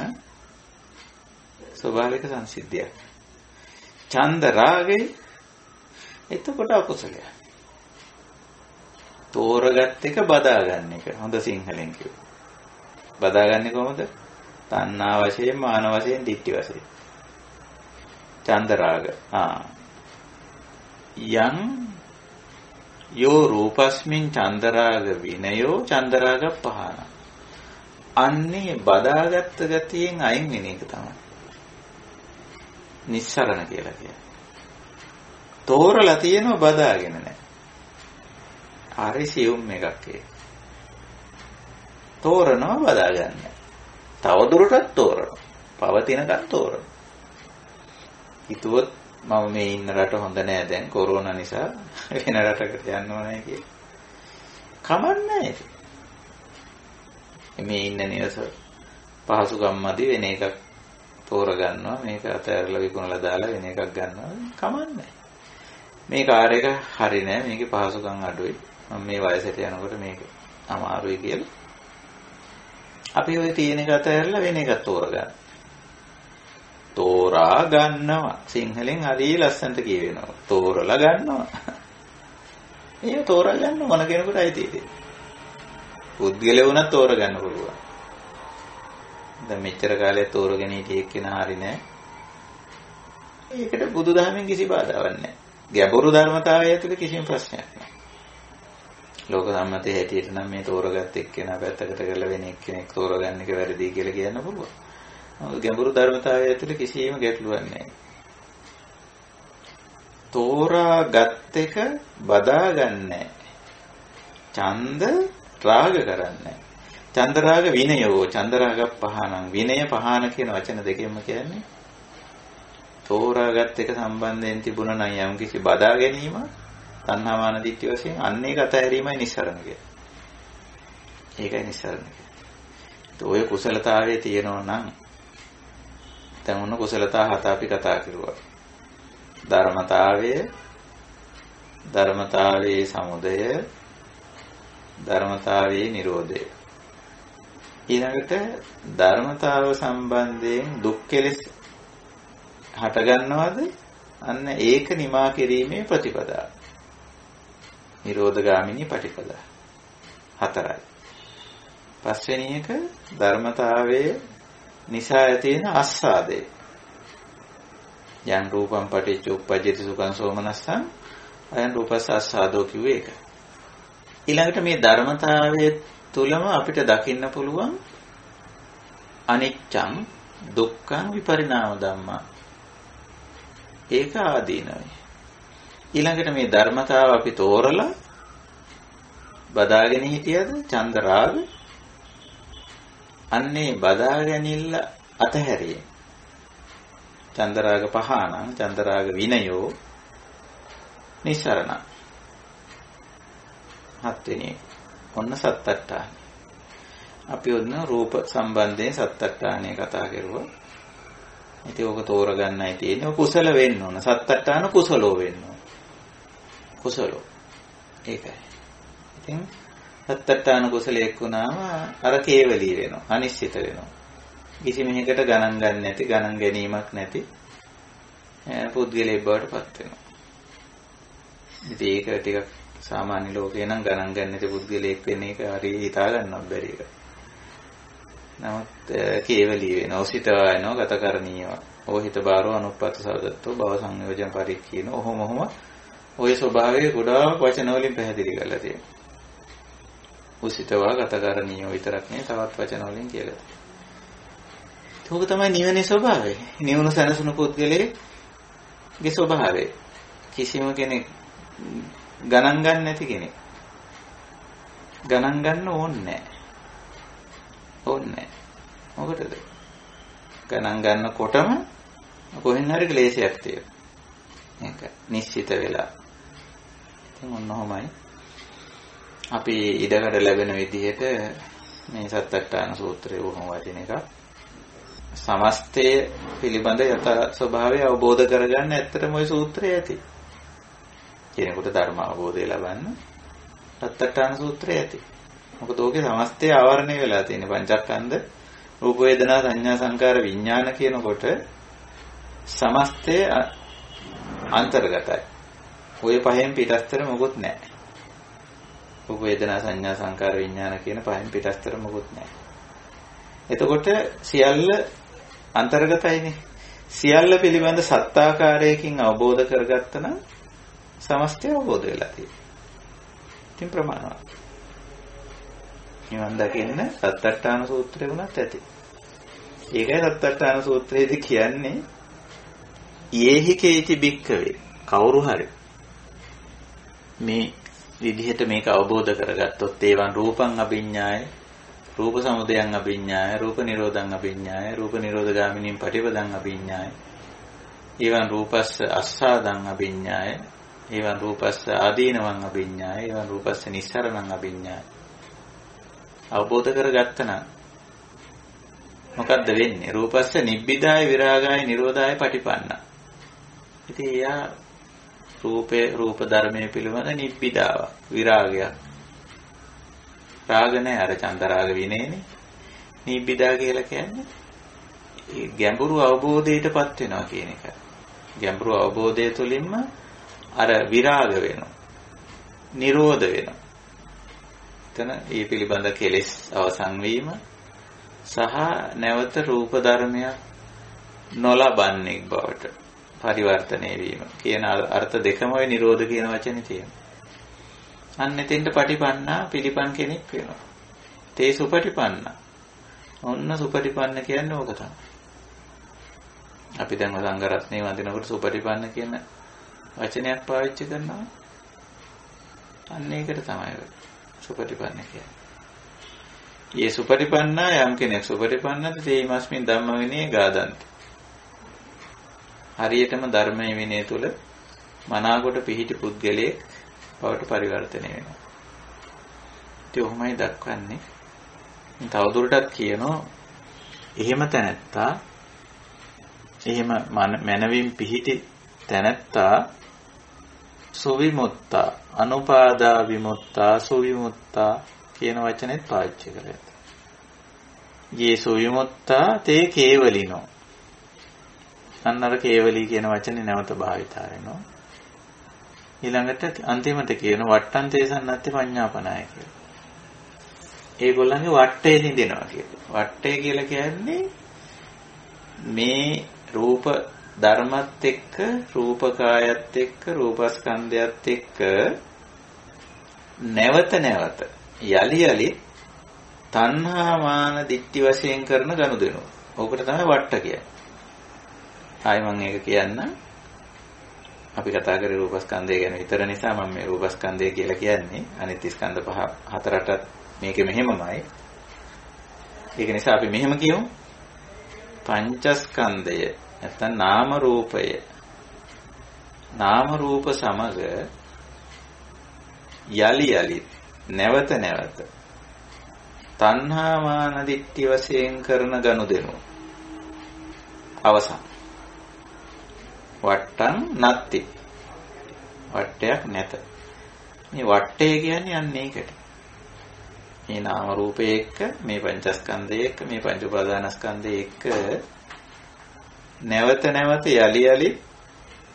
ස්වභාවික සංසිද්ධියක්. ඡන්ද රාගේ එතකොට අකුසලයක්. තෝරගත් එක බදා ගන්න එක. හොඳ සිංහලෙන් කියුවා. බදාගන්නේ කොහොමද? තණ්හා වශයෙන්, මාන වශයෙන්, ditthi වශයෙන්. ඡන්ද රාග. යං යෝ රූපස්මින් ඡන්ද රාග විනයෝ ඡන්ද රාග පහන. අන්නේ බදාගත් ගතියෙන් අයින් වෙන එක තමයි නිස්සරණ කියලා කියන්නේ. තෝරලා තියෙනව බදාගෙන නැහැ. හරි සියුම් එකක් ඒක. තෝරනවා බදාගන්න. තව දුරටත් තෝරනවා. පවතිනකන් තෝරනවා. හිතුවොත් මම මේ ඉන්න රට හොඳ නෑ දැන් කොරෝනා නිසා වෙන රටකට යන්න ඕනේ කියලා. කමන්නේ ඒක. මේ ඉන්න නිවස පහසුකම් මදි වෙන එකක් තෝරගන්නවා. මේක අතහැරලා විකුණලා දාලා වෙන එකක් ගන්නවා. කමන්නේ. මේ කාර් එක හරි නෑ. මේකේ පහසුකම් අඩුයි. මම මේ වයසට යනකොට මේක අමාරුයි කියලා. අපි ඔය තියෙන එක අතහැරලා වෙන එකක් තෝරගන්න. තෝරා ගන්නවා. සිංහලෙන් හරි ලස්සනට කියවෙනවා. තෝරලා ගන්නවා. ඒක තෝරා ගන්න මොන කෙනෙකුට අයිතිද? පුද්ගලයා වුණත් තෝරගන්න පුළුවන්. දැන් මෙච්චර කාලයක් තෝරගෙන හිටියේ කෙනා හරි නෑ. ඒකට බුදුදහමෙන් කිසි බාධාවක් නෑ. ගැඹුරු ධර්මතාවය ඇතුලේ කිසිම ප්‍රශ්නයක් නෑ. ලෝක සම්මතයේ හැටියට නම් මේ තෝරගත් එක්කෙනා පැත්තකට කරලා වෙන එක්කෙනෙක් තෝරගන්න එක වැරදි කියලා කියන්න පුළුවන්. ගැඹුරු ධර්මතාවය ඇතුලේ කිසිම ගැටලුවක් නැහැ. තෝරාගත් එක බදාගන්නේ. ඡන්ද රාග කරන්නේ. ඡන්ද රාග විනයෝ ඡන්ද රාග පහනං. විනය පහන කියන වචන දෙකෙන්ම කියන්නේ තෝරාගත් එක සම්බන්ධයෙන් තිබුණා නම් යම් කිසි බදා ගැනීම තණ්හා මාන දිට්ඨි වශයෙන් අන්න ඒක අතහැරීමයි නිස්සරණ කියන්නේ. ඒකයි නිස්සරණ කියන්නේ. ඔය කුසලතාවයේ තියෙනවා නම් දැන් මොන කුසලතා හත අපි කතා කරුවා. ධර්මතාවයේ සමුදය, ධර්මතාවයේ නිරෝධය. ඊළඟට ධර්මතාව සම්බන්ධයෙන් දුක් කෙලෙස් හට ගන්නවද? අන්න ඒක නිමා කිරීමේ ප්‍රතිපදාව. නිරෝධගාමිනී පටිපදා. හතරයි. පස්වෙනි එක ධර්මතාවයේ නිසා ඇති වෙන ආස්වාදය. යන් රූපම් පටිච්ච උප්පජ්ජති සුඛං සෝමනස්සං අයන් රූපස්ස ආස්වාදෝ කිව්වේ ඒක. ඊළඟට මේ ධර්මතාවයේ තුලම අපිට දකින්න පුළුවන් අනිච්චං දුක්ඛං විපරිණාම ධම්මා. ඒක ආදීනවයි. ඊළඟට මේ ධර්මතාව අපි තෝරලා බදාගෙන හිටියද චන්ද රාග අන්නේ බදා ගැනීම අතහැරියේ. චන්ද රාග පහාණං චන්ද රාග විනයෝ නිස්සරණ. හත්වෙනි ඔන්න සත්තට්ඨාන. අපි ඔන්න රූප සම්බන්ධයෙන් සත්තට්ඨානය කතා කරුවා. ඉතින් ඕක තෝරගන්නයි තියෙන්නේ. ඔක කුසල වෙන්න ඕන. සත්තට්ඨාන කුසලෝ වෙන්න ඕන. කුසලෝ. ඒකයි. ඉතින් සත්තට්ඨාන කුසලයක් වුණාම අර කේවලී වෙනවා. අනිශ්චිත වෙනවා. කිසිම එකකට ගණන් ගන්න නැති, ගණන් ගැනීමක් නැති පුද්ගලයෙක් බවට පත් වෙනවා. ඉතින් ඒක ටිකක් සාමාන්‍ය ලෝකේ නම් ගණන් ගන්න නැති පුද්ගලයෙක් වෙන එක හරිය හිතා ගන්නවත් බැරි එක. නමුත් කේවලී වෙනවා, ඔසිතවා වෙනවා, ගතකරණීයව. ඕහිත බාරෝ අනුප්පත සවදත්තෝ භව සංයෝජන පරික්ඛීන. ඔහොම ඔය ස්වභාවය ගොඩාක් වචන වලින් පැහැදිලි කරලා තියෙනවා. ඔසිතවා ගතකරණීයව විතරක් නෙවෙයි තවත් වචන වලින් කියලා තියෙනවා. ඒක තමයි නිවනේ ස්වභාවය. නිවන සැනසුණු පුද්ගලයේ ස්වභාවය. කිසිම කෙනෙක් ගණන් ගන්න නැති කෙනෙක්. ගණන් ගන්න ඕනේ නැහැ. ඕනේ. මොකටද? ගණන් ගන්නකොටම කොහෙන් හරි ක්ලේශයක් තියෙනවා. මේක නිශ්චිත වෙලා. ඉතින් ඔන්නෝමයි. අපි ඉඩකඩ ලැබෙන විදිහට මේ සත්තට්ඨාන සූත්‍රය වුණ වචන එක සමස්තය පිළිබඳ යථා ස්වභාවය අවබෝධ කරගන්න ඇත්තටම ওই සූත්‍රය ඇති. කෙනෙකුට ධර්ම අවබෝධය ලබන්න සත්තට්ඨාන සූත්‍රය ඇති. මොකද ඕකේ සමස්තය ආවරණය වෙලා තියෙන පංචස්කන්ධ රූප වේදනා සංඥා සංකාර විඥාන කියනකොට සමස්තය අන්තර්ගතයි. ඔය පහෙන් පිටස්තර මොකුත් නැහැ. රූප වේදනා සංඥා සංකාර විඥාන කියන පහෙන් පිටස්තර මොකුත් නැහැ. එතකොට සියල්ල අන්තර්ගතයිනේ. සියල්ල පිළිබඳ සත්‍යාකාරයකින් අවබෝධ කරගත්තා නම් සමස්තය අවබෝධ වෙලා තියෙනවා. ඉතින් ප්‍රමාණවත්. නිවන් දකින්න සත්තට්ඨාන සූත්‍රය වුණත් ඇති. ඒකයි සත්තට්ඨාන සූත්‍රයේදී කියන්නේ යේහි කේති බික්කවේ කවුරු හරි මේ විදිහට මේක අවබෝධ කරගත්තොත් ඒවන් රූපං අභිඤ්ඤාය රූප සමුදයං අභිඤ්ඤාය රූප නිරෝධං අභිඤ්ඤාය රූප නිරෝධගාමිනීන් පටිපදං අභිඤ්ඤාය ඒවන් රූපස්ස අස්සාදං අභිඤ්ඤාය ඒවන් රූපස්ස ආදීනවං අභිඤ්ඤාය ඒවන් රූපස්ස නිස්සරණං අභිඤ්ඤාය අවබෝධ කරගත්තා නම් මොකද්ද වෙන්නේ? රූපස්ස නිබ්බිදාය විරාගාය නිරෝධාය පටිපන්න. ඉතින් යා රූප ධර්මයේ පිළිබඳ නිබ්බිදාවක් විරාගයක්. රාග නැහැ අර චන්ද රාග විනේනේ. නිබ්බිදා කියලා කියන්නේ ගැඹුරු අවබෝධයටපත් වෙනවා කියන එක. ගැඹුරු අවබෝධය තුළින්ම අර විරාග වෙනවා. නිරෝධ වෙනවා. එතන ඒ පිළිබඳ කෙලෙස් අවසන් වීම සහ නැවත රූප ධර්මයක් නොලබන්නේ බවට පරිවර්තනය වීම කියන අර්ථ දෙකම ඔය නිරෝධ කියන වචනේ තියෙනවා. අන්න එතෙන්ට පටිපන්නා පිළිපන් කෙනෙක් වෙනවා. තේ සුපටිපන්න. ඔන්න සුපටිපන්න කියන්නේ ඕක තමයි. අපි දැන් සංඝ රත්නේ වඳිනකොට සුපටිපන්න කියන වචනයක් පාවිච්චි කරනවා. අන්න ඒකට තමයි සුපටිපන්න කියන්නේ. යේ සුපටිපන්නා යම් කෙනෙක් සුපටිපන්නද තේමස්මින් ධම්ම විනය ගාදන්ත. හරියටම ධර්මයේ විනය තුල මනාකොට පිහිටි පුද්ගලයෙක් බවට පරිවර්තනය වෙනවා. ඒක ඔහොමයි දක්වන්නේ. තවදුරටත් කියනවා එහෙම තැනැත්තා එහෙම මනවින් පිහිටි තැනැත්තා සුවිමුත්තා අනුපාදා විමුත්තා සුවිමුත්තා කියන වචනේත් පාවිච්චි කරලා. යේ සුවිමුත්තා තේ කේවලිනෝ. අන්නර කේවලී කියන වචනේ නැවත භාවිතා වෙනවා. ඊළඟට අන්තිමට කියන වට්ටන්තේ සන්නත්තේ පඤ්ඤාපනාය කියලා. ඒගොල්ලන්ගේ වට්ටේ නිදෙනවා කියලා. වට්ටේ කියලා කියන්නේ මේ රූප ධර්මත් එක්ක රූපකායත් එක්ක රූපස්කන්ධයත් එක්ක නැවත නැවත යලි යලි තණ්හා මාන දිට්ඨි වශයෙන් කරන ගනුදෙනුව. ඕකට තමයි වට්ට කියන්නේ. ආයි මම ඒක කියන්න. අපි කතා කරේ රූපස්කන්ධය ගැන විතර නිසා මම මේ රූපස්කන්ධය කියලා කියන්නේ. අනිත් ස්කන්ධ පහ හතරටත් මේකෙ මෙහෙමමයි. ඒක නිසා අපි මෙහෙම කියමු. පංචස්කන්ධය නැත්නම් නාම රූපය. නාම රූප සමග යලි යලි නැවත නැවත තණ්හා මාන දිට්ඨි වශයෙන් කරන ගනුදෙනුව. අවසන්. වට්ටං නැත්ති. වට්ටයක් නැත. මේ වට්ටය කියන්නේ අන්න ඒකට. මේ නාම රූපයේ එක්ක මේ පංචස්කන්ධයේ එක්ක මේ පංච උපාදානස්කන්ධයේ එක්ක නැවත නැවත යලි යලි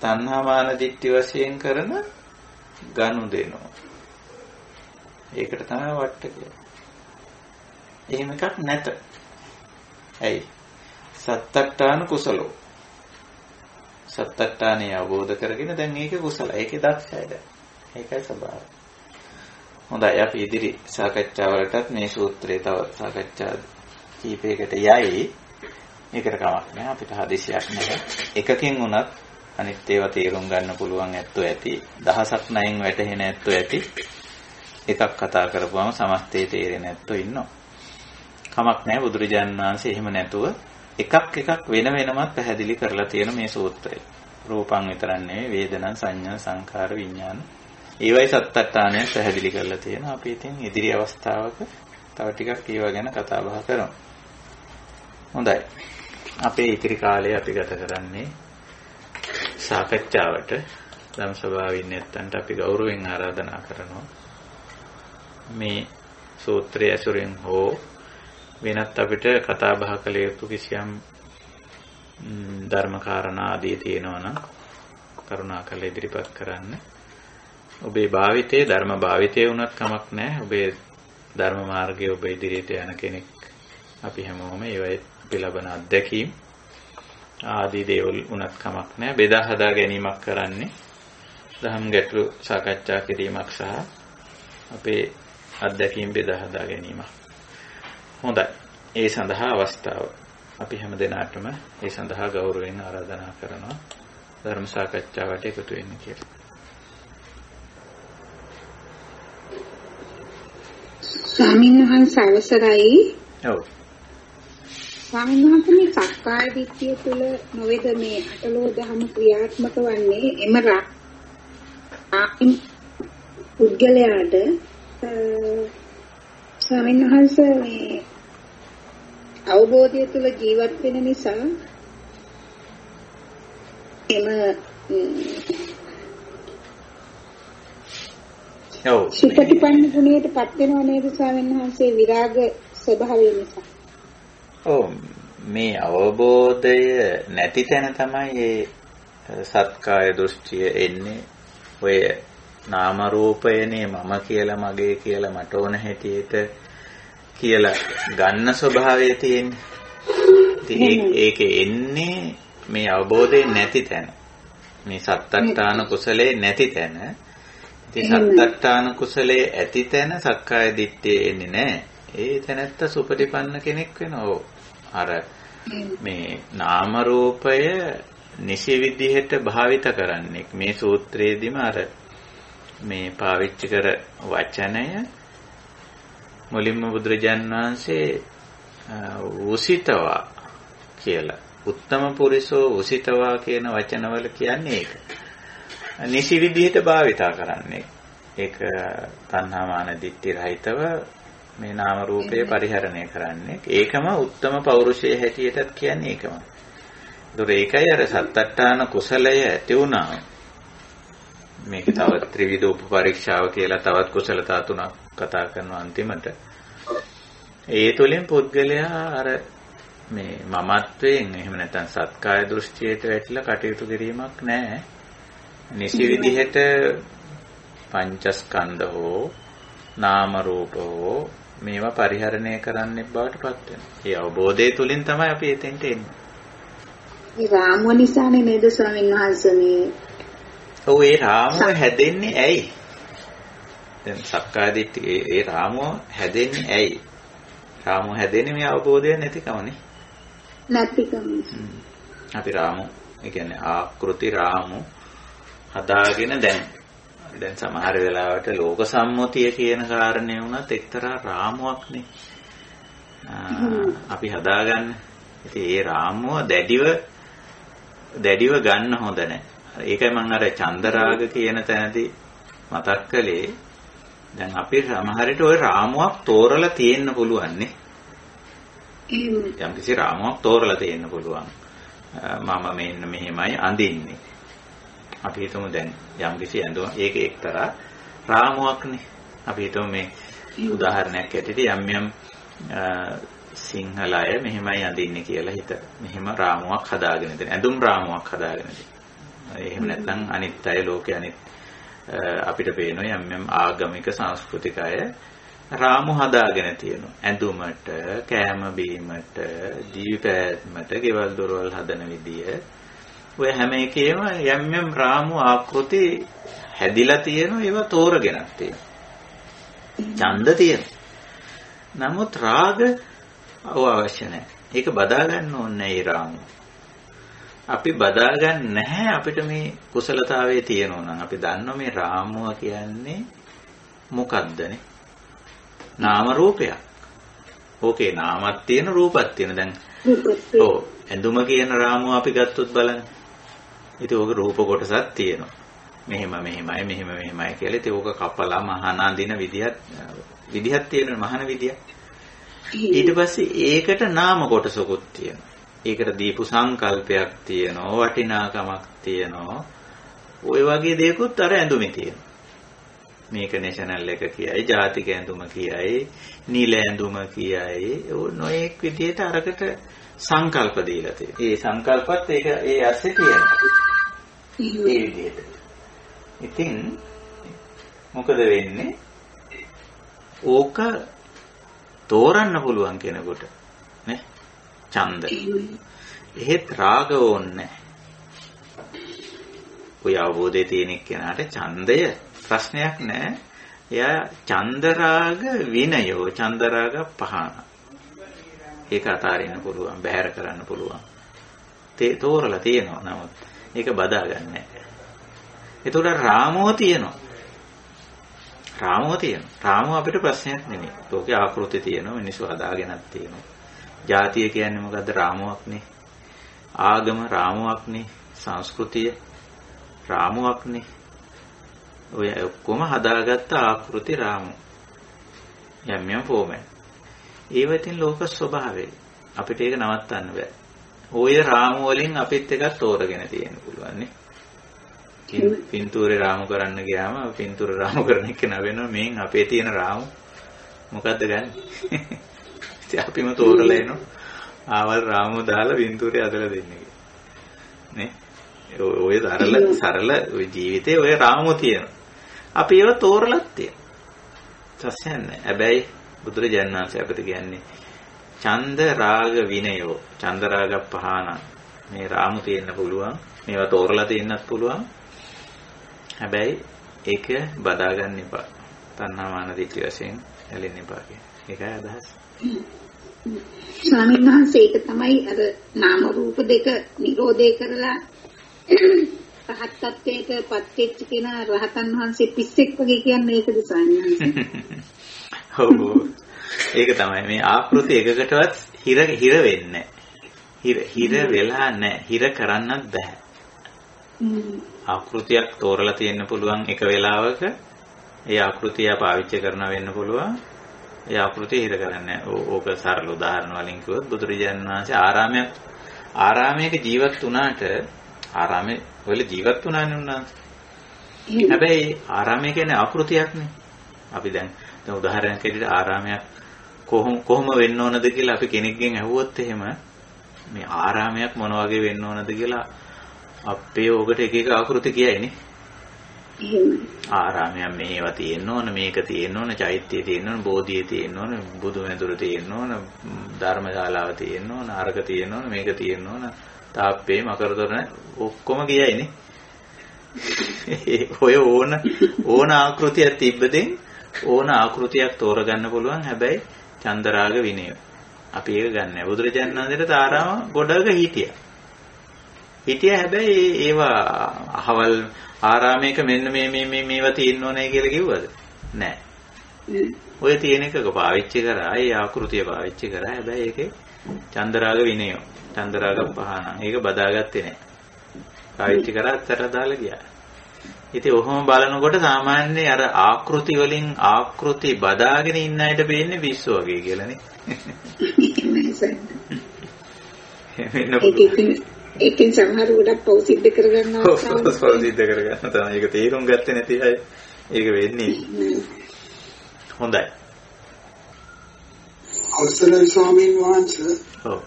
තණ්හා මාන දිට්ඨි වශයෙන් කරන ගනුදෙනුව. ඒකට තමයි වට්ට කියන්නේ. එහෙම එකක් නැත. ඇයි? සත්තට්ඨාන කුසලෝ. සත්තට්ඨානේ අවබෝධ කරගෙන දැන් ඒකේ කුසල. ඒකේ දක්ෂයි දැන්. ඒකයි ස්වභාවය. හොඳයි අපි ඉදිරි සාකච්ඡාවලටත් මේ සූත්‍රය තව සාකච්ඡා කීපයකට යයි. ඒකට කමක් නැහැ. අපිට හදිසියක් නැහැ. එකකින් වුණත් අනිත් ඒවා තේරුම් ගන්න පුළුවන් ඇත්තෝ ඇති. දහසක් නයින් වැටහෙන ඇත්තෝ ඇති. එකක් කතා කරපුවම සමස්තේ තේරෙන ඇත්තෝ ඉන්නවා. කමක් නැහැ. බුදුරජාණන් වහන්සේ එහෙම නැතුව එකක් වෙන වෙනමත් පැහැදිලි කරලා තියෙන මේ සූත්‍රය. රූපං විතරක් නෙවෙයි වේදනං සංඥා සංඛාර විඥාන ඒවයි සත්තට්ඨානය පැහැදිලි කරලා තියෙනවා. අපි ඉතින් ඉදිරි අවස්ථාවක තව ටිකක් ඒවා ගැන කතා බහ කරමු. හොඳයි. අපේ ඉතිරි කාලය අපි ගත කරන්නේ සාකච්ඡාවට. ධම්ම සභාවේ නැත්තන්ට අපි ගෞරවයෙන් ආරාධනා කරනවා. මේ සූත්‍රය ඇසුරින් හෝ වෙනත් අපිට කතා බහ කළ යුතු කිසියම් ධර්ම කාරණා ආදී තියෙනවා නම් කරුණාකර ඉදිරිපත් කරන්න. ඔබේ භාවිතයේ ධර්ම භාවිතයේ වුණත් කමක් නැහැ. ඔබේ ධර්ම මාර්ගයේ ඔබ ඉදිරියට යන කෙනෙක් අපි හැමෝම ඒවයි පිළබන අත්දැකීම් ආදී දේවල් වුණත් කමක් නැහැ. බෙදා හදා ගැනීමක් කරන්නේ දහම් ගැටළු සාකච්ඡා කිරීමක් සහ අපේ අත්දැකීම් බෙදා හදා ගැනීමක්. හොඳයි. ඒ සඳහා අවස්ථාව අපි හැම දිනාටම ඒ සඳහා ගෞරවයෙන් ආරාධනා කරනවා ධර්ම සාකච්ඡාවට එකතු වෙන්න කියලා. ස්වාමීන් වහන්සේ අවසරයි. ඔව්. ස්වාමීන් වහන්සේ මේ සක්කාය දිට්ඨිය තුළ නොවේද මේ අටලෝ දහම ක්‍රියාත්මක වන්නේ එම පුද්ගලයාට ස්වාමීන් වහන්සේ මේ අවබෝධය තුළ ජීවත් වෙන නිසා එම සුපටිපන්න ගුණයට පත් වෙනව නේද ස්වාමීන් වහන්සේ විරාග ස්වභාවය නිසා? ඔව් මේ අවබෝධය නැති තැන තමයි මේ සත්කාය දෘෂ්ටිය එන්නේ. ඔය නාම රූපයනේ මම කියලා මගේ කියලා මට ඕන හැටියට කියලා ගන්න ස්වභාවය තියෙන්නේ. ඒකේ එන්නේ මේ අවබෝධය නැති තැන. මේ සත්තට්ඨාන කුසලයේ නැති තැන. ඉතින් සත්තට්ඨාන කුසලයේ ඇති තැන සක්කාය දිට්ඨිය එන්නේ නැහැ. ඒ තැනත්ත සුපටිපන්න කෙනෙක් වෙනවා. අර මේ නාම රූපය නිසි විදිහට භාවිත කරන්නේ මේ සූත්‍රයේදීම අර මේ පාවිච්චි කර වචනය මුලින්ම බුදුරජාන් වහන්සේ උසිතවා කියලා උත්තම පුරිසෝ උසිතවා කියන වචනවල කියන්නේ ඒක. නිසි විදිහට භාවිතා කරන්නේ. ඒක තණ්හා මාන දිට්ඨි රහිතව මේ නාම රූපේ පරිහරණය කරන්නේ. ඒකම උත්තම පෞරුෂයේ හැටියටත් කියන්නේ ඒකම. ඒතොර ඒකයි අර සත්තට්ඨාන කුසලය ඇති වුණා. මේක තව ත්‍රිවිධ උපපරීක්ෂාව කියලා තවත් කුසලතා තුනක් කතා කරනවා අන්තිමට. ඒ තුළින් පුද්ගලයා අර මේ මමත්වයෙන් එහෙම නැත්නම් සත්කාය දෘෂ්ටියට වැටිලා කටයුතු කිරීමක් නැහැ. නිසි විදිහට පංචස්කන්ධ හෝ නාම රූප හෝ මේවා පරිහරණය කරන්න බවට පත් වෙනවා. ඒ අවබෝධය තුලින් තමයි අපි එතෙන්ට එන්නේ. ඒ රාමුව නිසානේ නේද ස්වාමීන් වහන්සේ මේ ඔව් ඒ රාමුව හැදෙන්නේ ඇයි? දැන් සක්කාය දිට්ඨිය ඒ රාමුව හැදෙන්නේ ඇයි? රාමුව හැදෙන්නේ මේ අවබෝධය නැතිකමනේ. නැතිකම. අපි රාමු, ඒ කියන්නේ ආකෘති රාමු හදාගෙන දැන් සමහර වෙලාවට ලෝක සම්මුතිය කියන කාරණේ වුණත් එක්තරා රාමුවක්නේ. අපි හදාගන්න. ඉතින් ඒ රාමුව දැඩිව ගන්න හොඳ නැහැ. ඒකයි මම අර චන්දරාග කියන තැනදී මතක් කළේ. දැන් අපි සමහරට ওই රාමුවක් තෝරලා තියෙන්න පුළුවන් නේ. යම් කිසි රාමුවක් තෝරලා තියෙන්න පුළුවන්. මම මෙන්න මෙහෙමයි අඳින්නේ. අපි හිතමු දැන් යම් කිසි ඇඳුම ඒක එක්තරා රාමුවක්නේ. අපි හිතමු මේ උදාහරණයක් ඇටියට යම් සිංහල අය මෙහෙමයි අඳින්නේ කියලා හිත. මෙහෙම රාමුවක් හදාගෙන තියෙන. ඇඳුම් රාමුවක් හදාගෙන තියෙන. එහෙම නැත්නම් අනිත් අය ලෝකේ අනිත් අපිට පේනවා යම් ආගමික සංස්කෘතික අය රාමු හදාගෙන තියෙනවා. ඇඳුමට, කෑම බීමට, දීපෑත්මට, ගෙවල් දොරවල් හදන විදිය. ඔය හැම එකේම යම් රාමු ආකෘති හැදිලා තියෙනවා. ඒවා තෝරගෙනක් තියෙනවා. ඡන්ද තියෙනවා. නමුත් රාග අවශ්‍ය නැහැ. ඒක බදා ගන්න ඕනේ ඒ රාමු. අපි බදා ගන්න නැහැ අපිට මේ කුසලතාවයේ තියෙනවා නම් අපි දන්නවා මේ රාමුව කියන්නේ මොකක්දනේ? නාම රූපයක්. ඕකේ නාමයක් තියෙන රූපයක් තියෙන. දැන් ඔව් ඇඳුම කියන රාමුව අපි ගත්තොත් බලන්න. ඉතින් ඕක රූප කොටසක් තියෙනවා. මෙහෙමයි කියලා. ඉතින් ඕක කපලා මහාන අඳින විදිහක් තියෙනවා මහාන විදියක්. ඊට පස්සේ ඒකට නාම කොටසකුත් තියෙනවා. ඒකට දීපු සංකල්පයක් තියෙනවා, වටිනාකමක් තියෙනවා. ওই වගේ දේකුත් අර ඇඳුමේ තියෙනවා. මේක නැෂනල් එක කියයි, ජාතික ඇඳුම කියයි, නිල ඇඳුම කියයි. නොඑක් විදිහට අරකට සංකල්ප දීලා තියෙනවා. ඒ සංකල්පත් ඒක ඒ ඇස්සේ තියෙනවා. ඒ විදිහට. ඉතින් මොකද වෙන්නේ? ඕක තෝරන්න පුළුවන් කෙනෙකුට නේ? ඡන්ද. එහෙත් රාග ඕන්නේ. ඔය අවබෝධයේ තියෙන කෙනාට ඡන්දය ප්‍රශ්නයක් නෑ. එයා ඡන්ද රාග විනයෝ, ඡන්ද රාග පහන. ඒක අතාරින්න පුළුවන්, බැහැර කරන්න පුළුවන්. තෝරලා තියෙනවා. නමුත් ඒක බදා ගන්න නෑ. ඒතකොට රාමෝ තියෙනවා. රාමුව අපිට ප්‍රශ්නයක් නෙමෙයි. ලෝකේ ආකෘති තියෙනවා, මිනිස්සු හදාගෙනක් තියෙනවා. ජාතිය කියන්නේ මොකද්ද? රාමුවක්නේ. ආගම රාමුවක්නේ. සංස්කෘතිය රාමුවක්නේ. ඔය ඔක්කොම හදාගත්ත ආකෘති රාමු. යම් ෆෝමැට්. ඒවටින් ලෝක ස්වභාවය. අපිට ඒක නවත්තන්න බෑ. ඔය රාමු වලින් අපිත් එකක් තෝරගෙන තියෙන්න පුළුවන් නේ. පින්තූරේ රාමු කරන්න ගියාම පින්තූර රාමු කරන එක නවෙනවා මේන් අපේ තියෙන රාමු මොකද්ද ගන්න? ඉතින් අපිම තෝරලා එනවා. ආවල් රාමු දාලා පින්තූරේ අදලා දෙන්නේ. නේ? ඔය සරල ඔය ජීවිතේ ඔය රාමු තියෙනවා. අපි ඒව තෝරලත් තියෙනවා. සස්යන්නේ. හැබැයි බුදුරජාණන් වහන්සේ අපිට කියන්නේ ඡන්ද රාග විනයෝ, ඡන්ද රාග පහන. මේ රාමු තියෙන්න පුළුවන්. මේවා තෝරලා තියෙන්නත් පුළුවන්. හැබැයි ඒක බදා ගන්න එපා. තණ්හා මාන දිට්ඨි වශයෙන් ඇලෙන්න එපා කියන. ඒකයි අදහස. ස්වාමීන් වහන්සේ ඒක තමයි අර නාම රූප දෙක නිරෝධය කරලා රහත් ත්වයට පත් වෙච්ච කෙන රහතන් වහන්සේ පිස්සෙක් වගේ කියන්නේ ඒකද ස්වාමීන් වහන්සේ? ඔව්. ඒක තමයි මේ ආකෘති එකකටවත් හිර වෙන්නේ නැහැ. හිර වෙලා නැහැ. හිර කරන්නත් බෑ. ආකෘතියක් තෝරලා තියෙන්න පුළුවන් එක වෙලාවක ඒ ආකෘතිය පාවිච්චි කරනවා වෙන්න පුළුවන්. ඒ ආකෘතිය හිර කරන්නේ. ඕක සරල උදාහරණ වලින් කිව්වොත් බුදුරජාණන් වහන්සේ ආරාමයක ජීවත් වුණාට ආරාමයේ වල ජීවත් වුණානේ උන්වහන්සේ. හැබැයි ආරාමය කියන්නේ ආකෘතියක්නේ. අපි දැන් උදාහරණයක් ඇරෙන්න ආරාමයක් කොහොම වෙන්න ඕනද කියලා අපි කෙනෙක්ගෙන් අහුවොත් එහෙම මේ ආරාමයක් මොන වගේ වෙන්න ඕනද කියලා අපේ ඕකට එක එක ආකෘති කියයිනේ. ආරාමයක් මේවා තියෙන්න ඕන, මේක තියෙන්න ඕන, චෛත්‍යය තියෙන්න ඕන, බෝධිය තියෙන්න ඕන, බුදු මැදුර තියෙන්න ඕන, ධර්මශාලාව තියෙන්න ඕන, අරක තියෙන්න ඕන, මේක තියෙන්න ඕන. තාප්පේ මකරතොරණ ඔක්කොම ගියයිනේ. ඔය ඕන ආකෘතියක් තිබ්බදෙන් ඕන ආකෘතියක් තෝරගන්න පුළුවන්. හැබැයි චන්දරාග විනය අපි ඒක ගන්න නැහැ. බුදුරජාණන් වහන්සේට තාරාම ගොඩක හිටියා. හැබැයි ඒවා අහවල් ආරාමයක මෙන්න මේවා තියෙන්න ඕනේ කියලා කිව්වද? නෑ. ඔය තියෙන එකක පාවිච්චි කරා. ඒ ආකෘතිය පාවිච්චි කරා. හැබැයි ඒකේ චන්දරාග විනය, චන්දරාග පහන ඒක බදාගත්තේ නෑ. පාවිච්චි කරා අතර දාලා ගියා. ඉතින් ඔහොම බලනකොට සාමාන්‍යයෙන් අර ආකෘති වලින් ආකෘති බදාගෙන ඉන්න අයට පේන්නේ පිස්සු වගේ කියලානේ. ඒකෙන් සමහර ගොඩක් පෞසිද්ධ කරගන්නවා. පෞසිද්ධ කරගන්න තමයි. ඒක තේරුම් ගත්තේ නැති අය ඒක වෙන්නේ. හොඳයි. අවසරයි ස්වාමීන් වහන්සේ. ඔව්.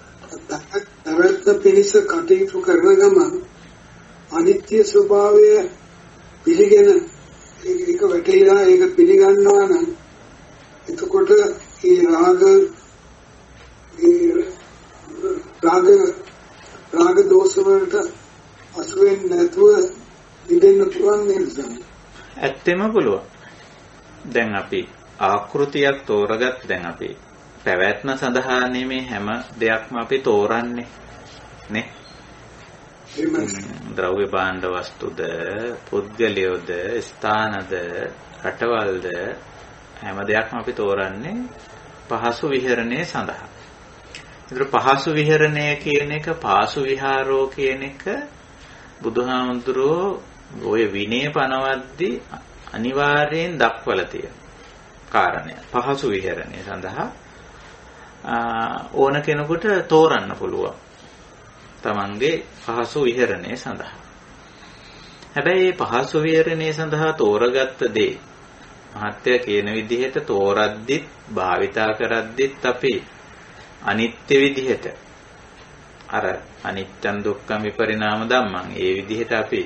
තවත් පිළිස කටයුතු කරන ගමන් අනිත්‍ය ස්වභාවය පිළිගෙන ඒක වැටහිලා ඒක පිළිගන්නවා නම් එතකොට ඒ රාග දෝෂ වලට අසු වෙන්නේ නැතුව ඉඳෙන්න පුළුවන් නේද? ඇත්තෙම පුළුවන්. දැන් අපි ආකෘතියක් තෝරගත්ත දැන් අපි පැවැත්ම සඳහා නෙමේ හැම දෙයක්ම අපි තෝරන්නේ නේ. ද්‍රව්‍ය භාණ්ඩ වස්තුද පුද්ගලයෝද ස්ථානද රටවල්ද හැම දෙයක්ම අපි තෝරන්නේ පහසු විහරණය සඳහා. ඒතර පහසු විහරණය කියන එක පාසු විහාරෝ කියන එක බුදුහාමුදුරෝ ඔය විනය පනවද්දී අනිවාර්යෙන් දක්වලා තියෙන කාරණය. පහසු විහරණය සඳහා ඕන කෙනෙකුට තෝරන්න පුළුවන්. තමන්ගේ පහසු විහරණය සඳහා. හැබැයි මේ පහසු විහරණය සඳහා තෝරගත්ත දේ මහත්ය කියන විදිහට තෝරද්දිත් භාවිතා කරද්දිත් අපි අනිත්‍ය විදිහට අර අනිත්‍යං දුක්ඛං විපරිණාම ධම්මං ඒ විදිහට අපි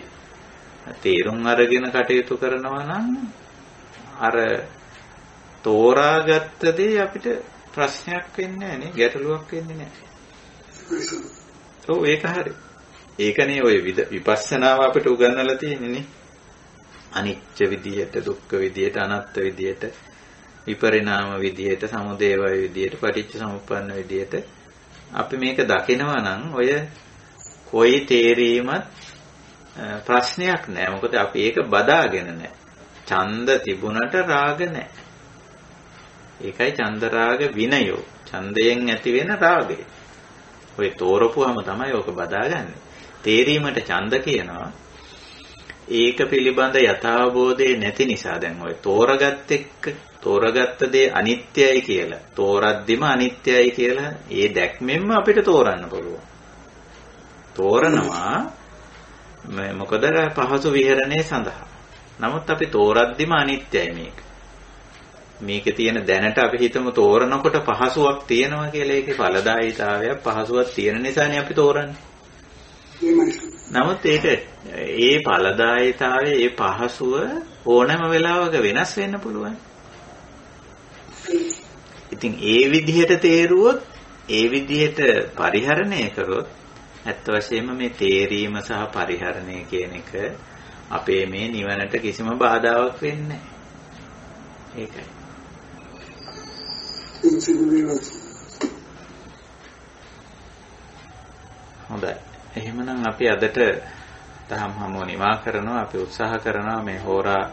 තේරුම් අරගෙන කටයුතු කරනවා නම් අර තෝරාගත්ත දේ අපිට ප්‍රශ්නයක් වෙන්නේ නැහැ නේ, ගැටලුවක් වෙන්නේ නැහැ. ඔව් ඒක හරි. ඒකනේ ඔය විපස්සනාව අපිට උගන්වලා තියෙන්නේ නේ. අනිත්‍ය විදියට, දුක්ඛ විදියට, අනාත්ම විදියට, විපරිණාම විදියට, සමුදය වය විදියට, පටිච්ච සමුප්පන්න විදියට අපි මේක දකිනවා නම් ඔය කොයි තේරීමත් ප්‍රශ්නයක් නෑ. මොකද අපි ඒක බදාගෙන නෑ. ඡන්ද තිබුණට රාග නෑ. ඒකයි ඡන්ද රාග විනයෝ. ඡන්දයෙන් ඇති වෙන රාගය. ඔය තෝරපුවම තමයි ඕක බදාගන්නේ. තේරීමට ඡන්ද කියනවා. ඒක පිළිබඳ යථාබෝධය නැති නිසා දැන් ඔය තෝරගත්ත දේ අනිත්‍යයි කියලා තෝරද්දිම අනිත්‍යයි කියලා ඒ දැක්මෙන්ම අපිට තෝරන්න පුළුවන්. තෝරනවා මොකද පහසු විහරණය සඳහා. නමුත් අපි තෝරද්දිම අනිත්‍යයි මේක. මේකේ තියෙන දැනට අපි හිතමු තෝරනකොට පහසුවක් තියෙනවා කියලා. ඒකේ ඵලදායීතාවයක් පහසුවක් තියෙන නිසානේ අපි තෝරන්නේ. නමුත් ඒක ඒ ඵලදායීතාවයේ ඒ පහසුව ඕනෑම වෙලාවක වෙනස් වෙන්න පුළුවන්. ඉතින් ඒ විදිහට තේරුවොත් ඒ විදිහට පරිහරණය කරොත් ඇත්ත වශයෙන්ම මේ තේරීම සහ පරිහරණය කියන එක අපේ මේ නිවනට කිසිම බාධාවක් වෙන්නේ නැහැ. ඒකයි. හොඳයි. එහෙමනම් අපි අදට දහම් හමුව නිමා කරනවා. අපි උත්සාහ කරනවා මේ හෝරා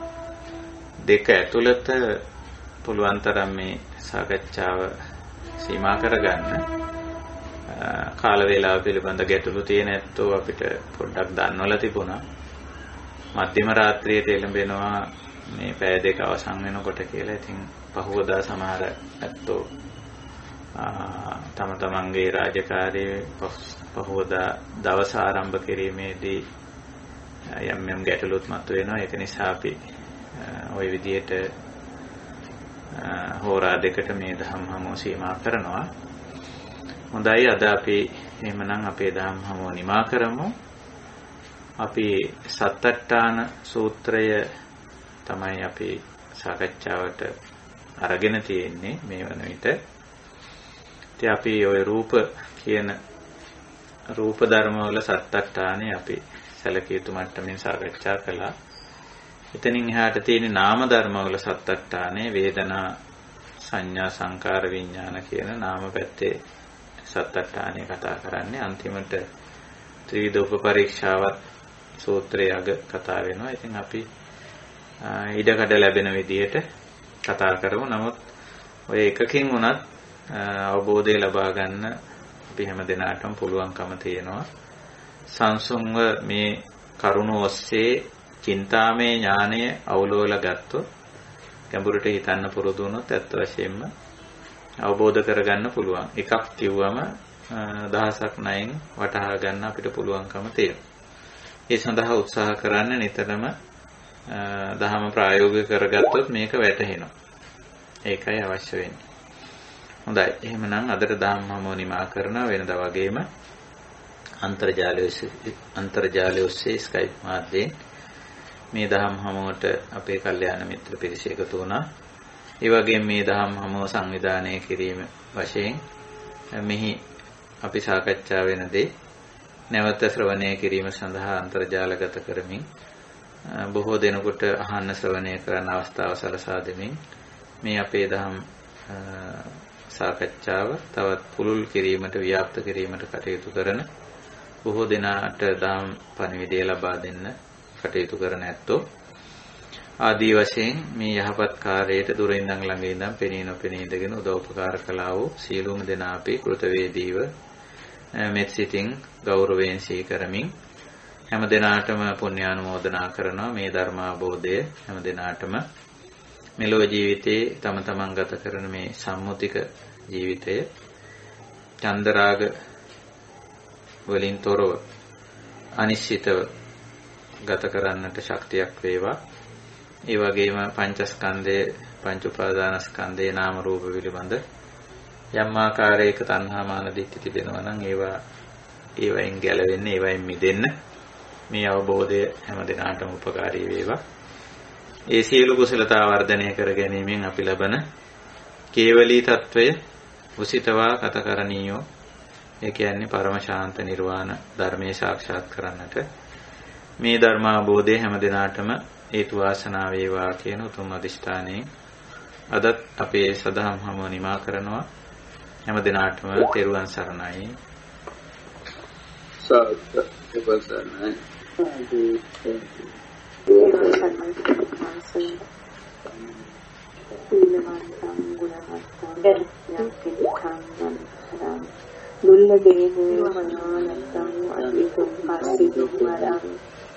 දෙක ඇතුළත පුළුවන් තරම් මේ සාකච්ඡාව සීමා කරගන්න. කාල වේලාව පිළිබඳ ගැටලු තියෙන ඇත්තෝ අපිට පොඩ්ඩක් දන්වලා තිබුණා. මධ්‍යම රාත්‍රියට එළඹෙනවා මේ පැය දෙක අවසන් වෙනකොට කියලා. ඉතින් පහුවදා සමහර ඇත්තෝ තම තමන්ගේ රාජකාරියේ පහුවදා දවස ආරම්භ කිරීමේදී යම් ගැටලුත් මතුවෙනවා. ඒක නිසා අපි ওই විදිහට හෝරා දෙකට මේ දහම් හමුව සීමා කරනවා. හොඳයි. අද අපි එහෙමනම් අපේ දහම් හමුව නිමා කරමු. අපි සත්තට්ඨාන සූත්‍රය තමයි අපි සාකච්ඡාවට අරගෙන තියෙන්නේ මේ වන විට. ඉතින් අපි ওই රූප කියන රූප ධර්ම වල සත්‍යට්ඨානේ අපි සැලකිය යුතු මට්ටමින් සාකච්ඡා කළා. එතනින් එහාට තියෙන නාම ධර්ම වල සත්‍යට්ඨානේ වේදනා සංඥා සංකාර විඥාන කියන නාම පැත්තේ සත්‍යට්ඨානේ කතා කරන්නේ. අන්තිමට ත්‍රිවිධ උපපරීක්ෂාවත් සූත්‍රයේ අග කතා වෙනවා. ඉතින් අපි ඉඩකඩ ලැබෙන විදිහට කතා කරමු. නමුත් ඔය එකකින් උනත් අවබෝධය ලබා ගන්න අපි හැම දිනාටම පුළුවන්කම තියෙනවා. සංසුන්ව මේ කරුණ ඔස්සේ චින්තාමය ඥානය අවලෝලා ගත්තොත් ගැඹුරට හිතන්න පුරුදු වුණොත් ඇත්ත වශයෙන්ම අවබෝධ කරගන්න පුළුවන්. එකක් කිව්වම දහසක් නැයින් වටහා ගන්න අපිට පුළුවන්කම තියෙනවා. ඒ සඳහා උත්සාහ කරන්න නිතරම දහම ප්‍රායෝගික කරගත්තොත් මේක වැටහෙනවා. ඒකයි අවශ්‍ය වෙන්නේ. හොඳයි. එහෙමනම් අදට දහම් හමුව නිමා කරනවා. වෙනදා වගේම අන්තර්ජාලය ඔස්සේ Skype මාධ්‍යයෙන් මේ දහම් හමුවට අපේ කල්යාණ මිත්‍ර පිරිස එකතු වුණා. ඒ වගේම මේ දහම් හමුව සංවිධානය කිරීම වශයෙන් මෙහි අපි සාකච්ඡා වෙන දේ නැවත ශ්‍රවණය කිරීම සඳහා අන්තර්ජාලගත කරමින් බොහෝ දෙනෙකුට අහන්න ශ්‍රවණය කරන්න අවස්ථාව සලසා දෙමින් මේ අපේ දහම් සාකච්ඡාව තවත් පුළුල් කිරීමට ව්‍යාප්ත කිරීමට කටයුතු කරන බොහෝ දෙනාට දහම් පණිවිඩය ලබා දෙන්න කටයුතු කරන ඇත්තෝ ආදී වශයෙන් මේ යහපත් කාර්යයට දුර ඉඳන් ළඟ ඉඳන් පෙනී නොපෙනී ඉඳගෙන උදව් උපකාර කළා වූ සියලුම දෙනා අපි කෘතවේදීව මෙත් සිතින් ගෞරවයෙන් සිහි කරමින් හැම දිනාටම පුණ්‍යානුමෝදනා කරනවා. මේ ධර්ම අවබෝධය හැම දිනාටම මෙලොව ජීවිතේ තම තමන් ගත කරන මේ සම්මුතික ජීවිතය චන්දරාග වලින් තොරව අනිශ්චිතව ගත කරන්නට ශක්තියක් වේවා. ඒ වගේම පංචස්කන්ධයේ පංච උපාදානස්කන්ධයේ නාම රූප පිළිබඳ යම් ආකාරයක තණ්හා මාන දිට්ඨි තිබෙනවා නම් ඒවයින් ගැලවෙන්න, ඒවයින් මිදෙන්න මේ අවබෝධය හැම දිනාටම උපකාරී වේවා. ඒ සියලු කුසලතා වර්ධනය කර ගැනීමෙන් අපි ලබන කේවලී తত্ত্বය උසිතවා කතකරණීයෝ, ඒ කියන්නේ පරම ශාන්ත නිර්වාණ ධර්මයේ සාක්ෂාත් කරන්නට මේ ධර්මාබෝධය හැම දිනාටම හේතු වාසනා වේවා කියන උතුම් අධිෂ්ඨානයෙන් අදත් අපේ සදහම් හමුව නිමා කරනවා. හැම දිනාටම තෙරුවන් සරණයි.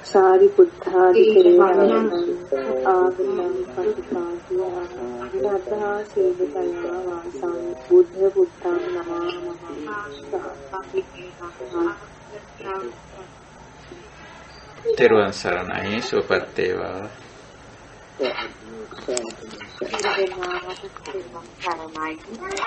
सारी पुद्धादि आगमन पतिपादिया सेवितया वासां बुद्ध बुद्धां नमामः. තෙරුවන් සරණයි. සුවපත් වේවා. සරණයි.